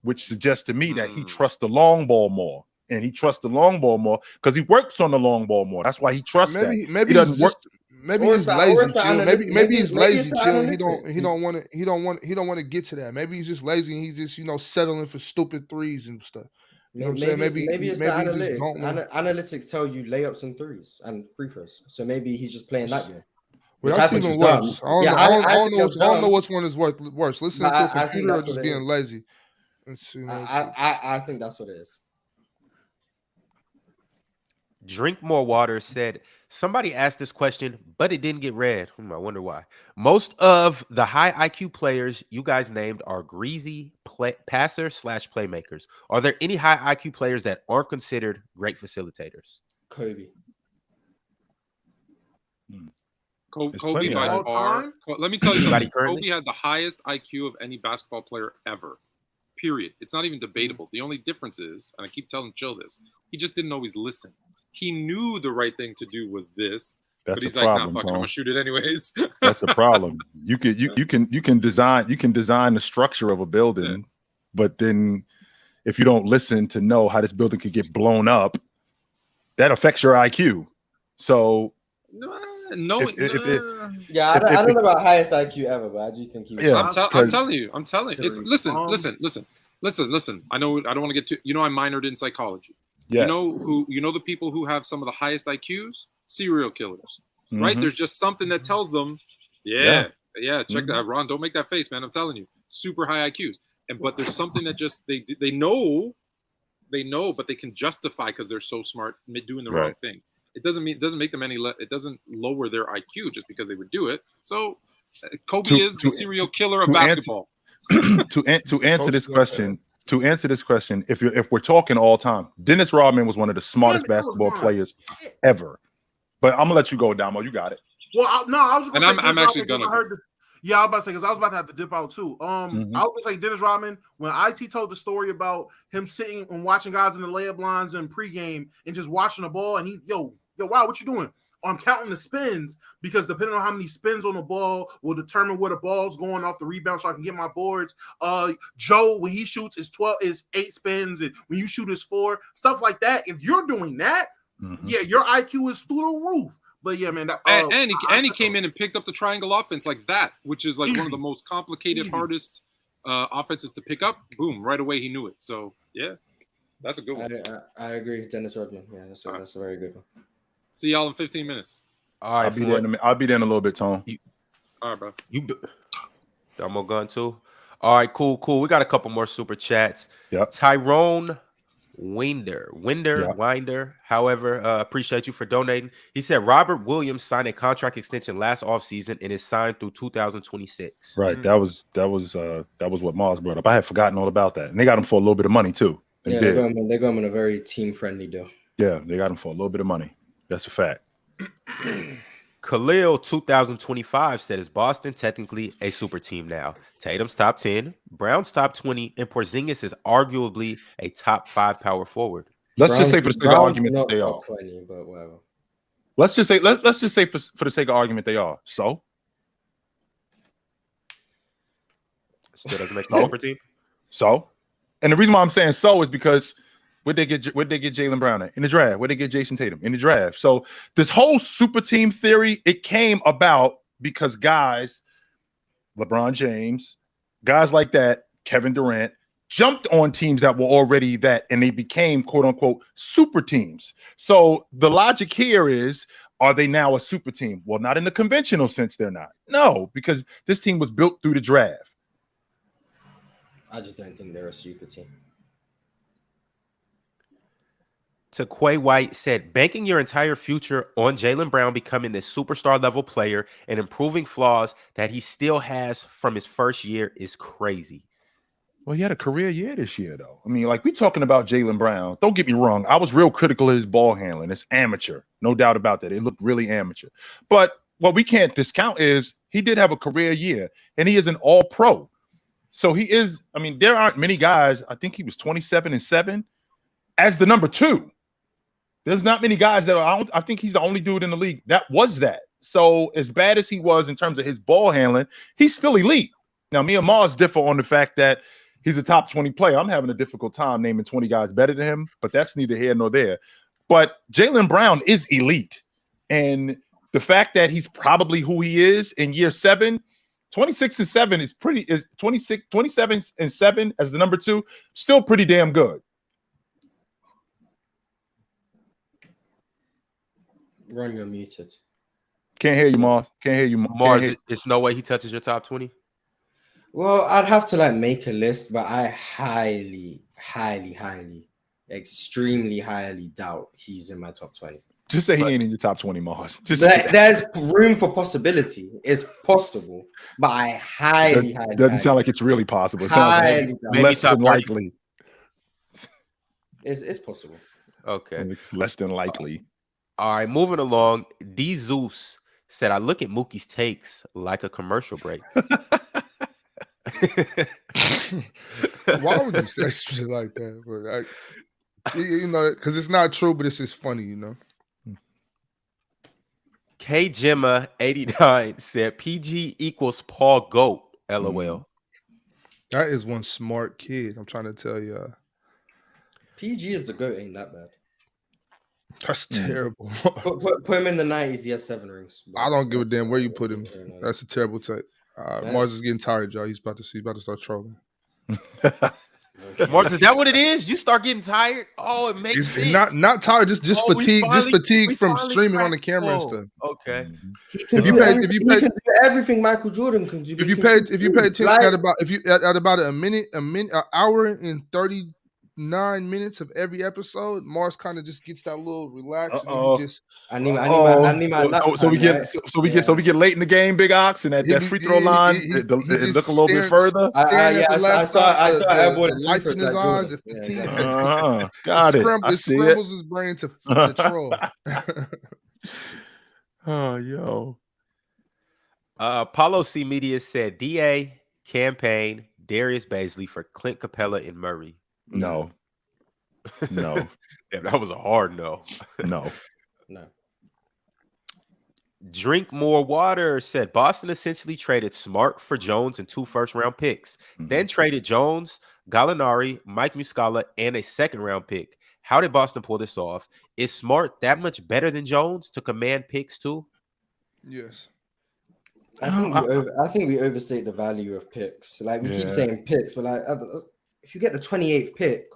which suggests to me that he trusts the long ball more, and he trusts the long ball more because he works on the long ball more. That's why he trusts that. Maybe he doesn't work. Maybe he's lazy. Maybe he's lazy. Chill. He don't want to get to that. Maybe he's just lazy and he's just settling for stupid threes and stuff. You know what I'm saying? Maybe it's the analytics. Analytics tell you layups and threes and free throws. So maybe he's just playing that game. Well, that's even worse. I don't know which one is worse. Listening to a computer or just being lazy. I think that's what it is. Drink More Water said Somebody asked this question, but it didn't get read. I wonder why. Most of the high IQ players you guys named are greasy passer/playmakers. Are there any high IQ players that aren't considered great facilitators? Kobe. Kobe by far. Let me tell you something. Kobe had the highest IQ of any basketball player ever. Period. It's not even debatable. The only difference is, and I keep telling Chill this, he just didn't always listen. He knew the right thing to do was this, but he's like, nah, fuck it, I'm gonna shoot it anyways. That's a problem. You can design the structure of a building, but then if you don't listen to know how this building could get blown up, that affects your IQ. So I don't know about highest IQ ever, but I do think he was. Yeah, I'm telling you. It's listen. I know I don't want to get too. I minored in psychology. Yes. You know the people who have some of the highest IQs? Serial killers. Mm-hmm. Right? There's just something that tells them, check that, Ron. Don't make that face, man. I'm telling you, super high IQs. But there's something that just they know, but they can justify because they're so smart doing the wrong thing. It doesn't make them any. It doesn't lower their IQ just because they would do it. So Kobe is the serial killer of basketball. To answer this question, if we're talking all time, Dennis Rodman was one of the smartest basketball players ever. But I'm gonna let you go, Damo. You got it. Well, I was gonna say, I'm actually gonna. I was about to say because I was about to have to dip out too. I was gonna say Dennis Rodman when IT told the story about him sitting and watching guys in the layup lines and pregame and just watching the ball and he wow, what you doing? I'm counting the spins because depending on how many spins on the ball will determine where the ball's going off the rebound so I can get my boards. Joe, when he shoots is 8 spins, and when you shoot is 4, stuff like that. If you're doing that, your IQ is through the roof. But yeah, man. And he came in and picked up the triangle offense like that, which is like one of the most complicated, hardest offenses to pick up. Boom, right away he knew it. So yeah, that's a good one. I agree, Dennis Rodman. Yeah, that's a very good one. See y'all in 15 minutes. All right, I'll be there in a little bit, Tone. All right, bro. I'm gonna gun too. All right, cool. We got a couple more super chats. Yep. Tyrone Winder. However, appreciate you for donating. He said Robert Williams signed a contract extension last offseason and is signed through 2026. Right. That was what Mars brought up. I had forgotten all about that. And they got him for a little bit of money too. They got him in a very team-friendly deal. Yeah, they got him for a little bit of money. That's a fact. Khalil 2025 said, is Boston technically a super team now? Tatum's top 10, Brown's top 20, and Porzingis is arguably a top 5 power forward. Let's just say for the sake of argument that they are. 20, but whatever. Let's just say for the sake of argument they are. So still doesn't make a super team. So, and the reason why I'm saying so is because where'd they get Jalen Brown at? In the draft? Where'd they get Jason Tatum? In the draft. So this whole super team theory, it came about because guys, LeBron James, guys like that, Kevin Durant, jumped on teams that were already that, and they became quote unquote super teams. So the logic here is, are they now a super team? Well, not in the conventional sense, they're not. No, because this team was built through the draft. I just don't think they're a super team. Taquay White said, banking your entire future on Jalen Brown becoming this superstar level player and improving flaws that he still has from his first year is crazy. Well, he had a career year this year, though. I mean, like, we talking about Jalen Brown. Don't get me wrong. I was real critical of his ball handling. It's amateur. No doubt about that. It looked really amateur. But what we can't discount is he did have a career year, and he is an all-pro. So he is, I mean, there aren't many guys. I think he was 27-7 as the number 2. There's not many guys that I think he's the only dude in the league that was that. So as bad as he was in terms of his ball handling, he's still elite. Now, me and Mars differ on the fact that he's a top 20 player. I'm having a difficult time naming 20 guys better than him, but that's neither here nor there. But Jalen Brown is elite. And the fact that he's probably who he is in year 7, 26-7 is 27-7 as the number 2, still pretty damn good. Ron, you're muted. Can't hear you, Mars. Can't hear you, Mars. It's no way he touches your top 20. Well, I'd have to make a list, but I extremely highly doubt he's in my top 20. Just say he ain't in your top 20, Mars. Just there's room for possibility. It's possible, but I highly doesn't sound like it's really possible. It sounds like less than likely. It's possible. Okay, less than likely. All right, moving along. D Zeus said, "I look at Mookie's takes like a commercial break." Why would you say shit like that? But because it's not true, but it's just funny, K Gemma 89 said, "PG equals Paul Goat." LOL. That is one smart kid. I'm trying to tell you. PG is the GOAT. Ain't that bad. That's terrible. Put him in the 90s. He has 7 rings. I don't give a damn where you put him. That's a terrible take. Mars is getting tired, y'all. He's about to start trolling. Mars, is that what it is? You start getting tired? Oh, it makes sense. Not tired, just fatigue, fatigue from streaming on the camera and stuff. Okay. If you pay everything Michael Jordan can do. If you pay attention at about an hour and 39 minutes of every episode, Mars kind of just gets that little relaxed. And he just I need my so we get late in the game, Big Ox, and that free throw line it look a little bit further. I start the lights in his eyes. Got it. It scrambles his brain to troll. Oh, yo. Apollo C Media said DA campaign Darius Baisley for Clint Capella and Murray. No. Damn, that was a hard no. No. Drink More Water said Boston essentially traded Smart for Jones and 2 first-round picks. Then traded Jones, Gallinari, Mike Muscala, and a second-round pick. How did Boston pull this off? Is Smart that much better than Jones to command picks too? Yes. I think we overstate the value of picks. Like we keep saying picks, but like if you get the 28th pick,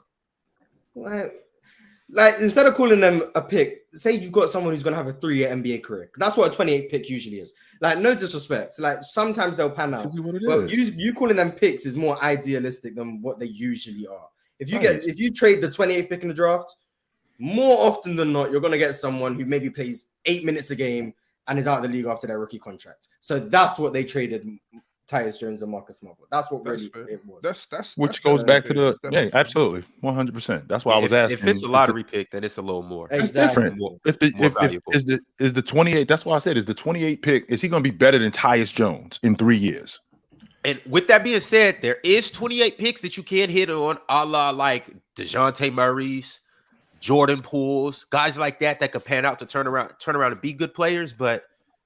like instead of calling them a pick, say you've got someone who's going to have a 3-year NBA career. That's what a 28th pick usually is. Like, no disrespect. Like, sometimes they'll pan out. But you calling them picks is more idealistic than what they usually are. If you trade the 28th pick in the draft, more often than not, you're going to get someone who maybe plays 8 minutes a game and is out of the league after their rookie contract. So that's what they traded Tyus Jones and Marcus Smart. That's what it was. That's which goes back to the absolutely 100%. That's why I was asking. If it's a lottery pick, then it's a little more. Exactly. Different. Is the 28? That's why I said is the 28 pick. Is he going to be better than Tyus Jones in 3 years? And with that being said, there is 28 picks that you can hit on, a la like DeJounte Murray's, Jordan Poole's, guys like that could pan out to turn around and be good players. But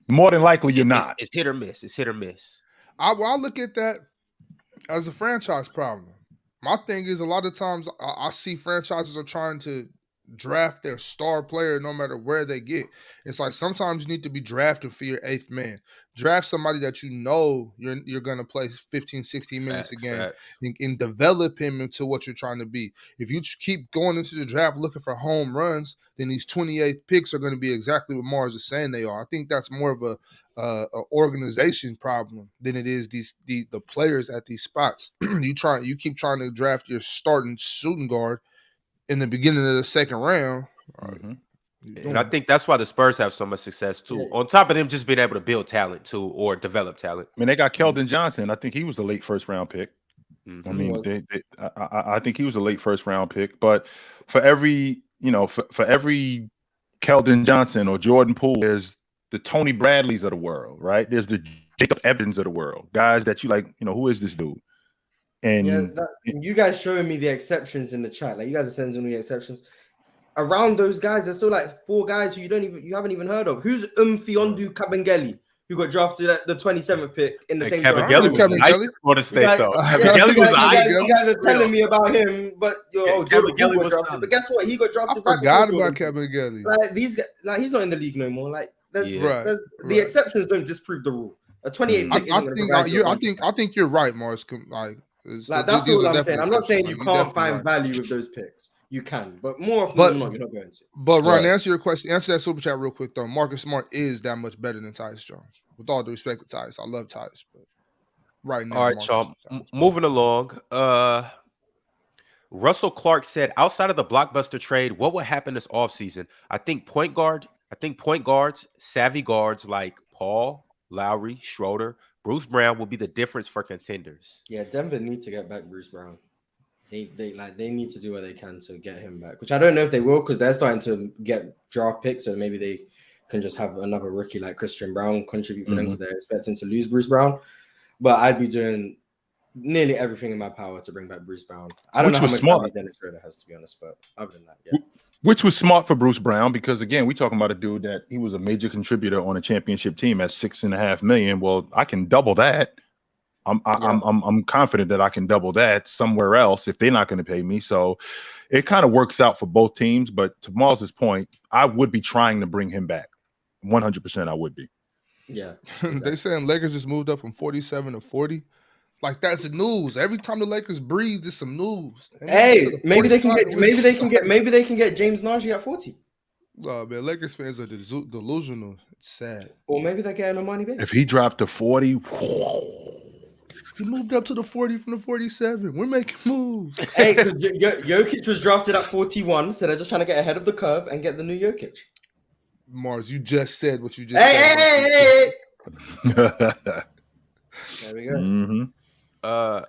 more than likely, you're not. It's hit or miss. It's hit or miss. I look at that as a franchise problem. My thing is a lot of times I see franchises are trying to draft their star player no matter where they get. It's like sometimes you need to be drafted for your 8th man. Draft somebody that you know you're going to play 15, 16 minutes a game and develop him into what you're trying to be. If you keep going into the draft looking for home runs, then these 28 picks are going to be exactly what Mars is saying they are. I think that's more of a organization problem than it is the players at these spots. You keep trying to draft your starting shooting guard in the beginning of the second round. And I think that's why the Spurs have so much success too. Yeah. On top of them just being able to build talent too or develop talent. I mean, they got Keldon Johnson. I think he was a late first-round pick. I mean, I think he was a late first-round pick. But for every, for every Keldon Johnson or Jordan Poole, there's the Tony Bradleys of the world, right? There's the Jacob Evans of the world, guys that you like, who is this dude? And you guys showing me the exceptions in the chat, like you guys are sending me the exceptions. Around those guys, there's still like 4 guys who you haven't even heard of. Who's Fiondu Kabengele, who got drafted at the 27th pick in the same draft? Kabengele was nice for the state though. You guys are telling me about him, but Kabengele was drafted. But guess what? He got drafted. I forgot about Kabengele. Like these guys, like he's not in the league no more. Like the exceptions don't disprove the rule. A 28 pick. I think you're right, Mars. Like that's all I'm saying. I'm not saying you can't find value with those picks. You can, but more often than not, you're not going to. But Ron, answer your question. Answer that super chat real quick though. Marcus Smart is that much better than Tyus Jones. With all due respect to Tyus, I love Tyus, but right now. All right, y'all. Moving along. Russell Clark said, outside of the blockbuster trade, what would happen this offseason? I think point guard I think point guards, savvy guards like Paul, Lowry, Schroeder, Bruce Brown will be the difference for contenders. Yeah, Denver need to get back Bruce Brown. They need to do what they can to get him back, which I don't know if they will because they're starting to get draft picks, so maybe they can just have another rookie like Christian Brown contribute for them because they're expecting to lose Bruce Brown. But I'd be doing nearly everything in my power to bring back Bruce Brown. I don't know how much value Dennis Schroeder has, to be honest, but other than that, yeah. Which was smart for Bruce Brown because again, we talking about a dude that he was a major contributor on a championship team at $6.5 million. Well, I can double that. I'm confident that I can double that somewhere else if they're not going to pay me. So it kind of works out for both teams. But to Miles's point, I would be trying to bring him back. 100% I would be. Yeah. Exactly. They saying Lakers just moved up from 47 to 40. Like that's the news. Every time the Lakers breathe, there's some news. Hey, maybe they can get James Najee at 40. Oh man, Lakers fans are delusional. It's sad. Or maybe they're getting a money back. If he dropped to 40, he moved up to the 40 from the 47. We're making moves. Hey, because Jokic was drafted at 41, so they're just trying to get ahead of the curve and get the new Jokic. Mars, you just said what you just said. Hey. There we go.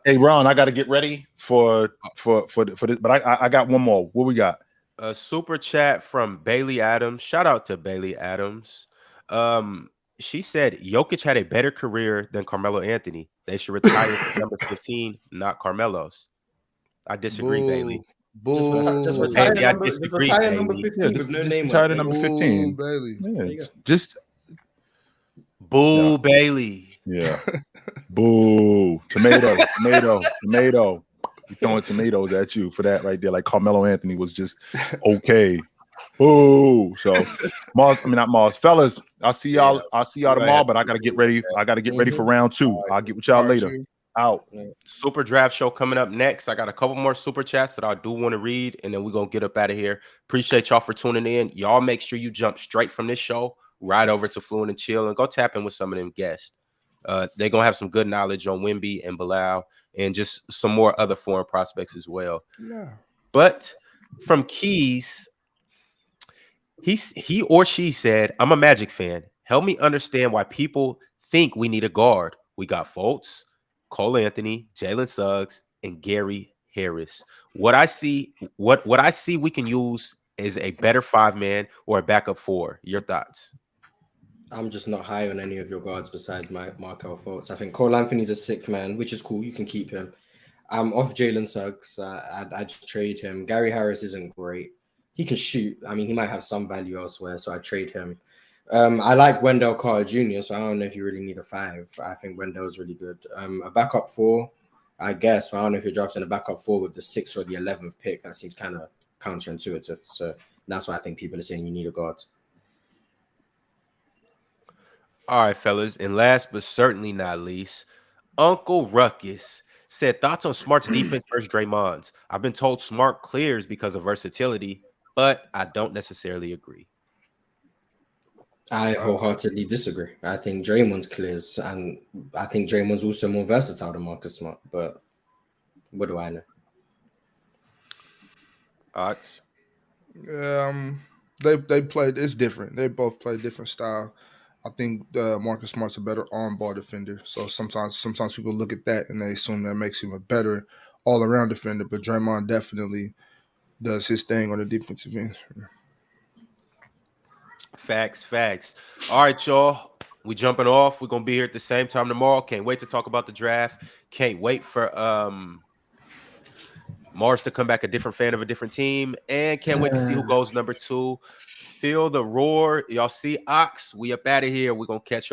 Hey Ron, I got to get ready for this, but I got one more. What we got? A super chat from Bailey Adams. Shout out to Bailey Adams. She said Jokic had a better career than Carmelo Anthony. They should retire number 15, not Carmelo's. I disagree, Bailey. Just retire number 15 with no name. Retire number 15, Bailey. Yeah, just Bailey. Yeah. Boo. Tomato. You throwing tomatoes at you for that right there. Like Carmelo Anthony was just okay. Boo. So not Mars. Fellas, I'll see y'all tomorrow, but I gotta get ready. I gotta get ready for round 2. I'll get with y'all later. Out. Super draft show coming up next. I got a couple more super chats that I do want to read, and then we're gonna get up out of here. Appreciate y'all for tuning in. Y'all make sure you jump straight from this show right over to Fluent and Chill and go tap in with some of them guests. They're gonna have some good knowledge on Wemby and Bilal and just some more other foreign prospects as well. Yeah. But from Keys, he or she said, "I'm a Magic fan. Help me understand why people think we need a guard. We got Fultz, Cole Anthony, Jalen Suggs, and Gary Harris. What I see we can use is a better 5-man or a backup 4. Your thoughts?" I'm just not high on any of your guards besides Markelle Fultz. I think Cole Anthony's a 6th man, which is cool. You can keep him. I'm off Jalen Suggs. I'd trade him. Gary Harris isn't great. He can shoot. I mean, he might have some value elsewhere, so I'd trade him. I like Wendell Carter Jr., so I don't know if you really need a 5. I think Wendell's really good. A backup 4, I guess, but I don't know if you're drafting a backup 4 with the 6th or the 11th pick. That seems kind of counterintuitive. So that's why I think people are saying you need a guard. All right, fellas. And last but certainly not least, Uncle Ruckus said, thoughts on Smart's defense versus Draymond's. I've been told Smart clears because of versatility, but I don't necessarily agree. I wholeheartedly disagree. I think Draymond's clears, and I think Draymond's also more versatile than Marcus Smart, but what do I know? Ox? They played, it's different. They both play different style. I think Marcus Smart's a better arm ball defender. So sometimes people look at that and they assume that makes him a better all-around defender. But Draymond definitely does his thing on the defensive end. Facts. All right, y'all. We jumping off. We're going to be here at the same time tomorrow. Can't wait to talk about the draft. Can't wait for Mars to come back a different fan of a different team. And can't wait to see who goes number 2. Feel the roar. Y'all see Ox. We up out of here. We're going to catch y'all.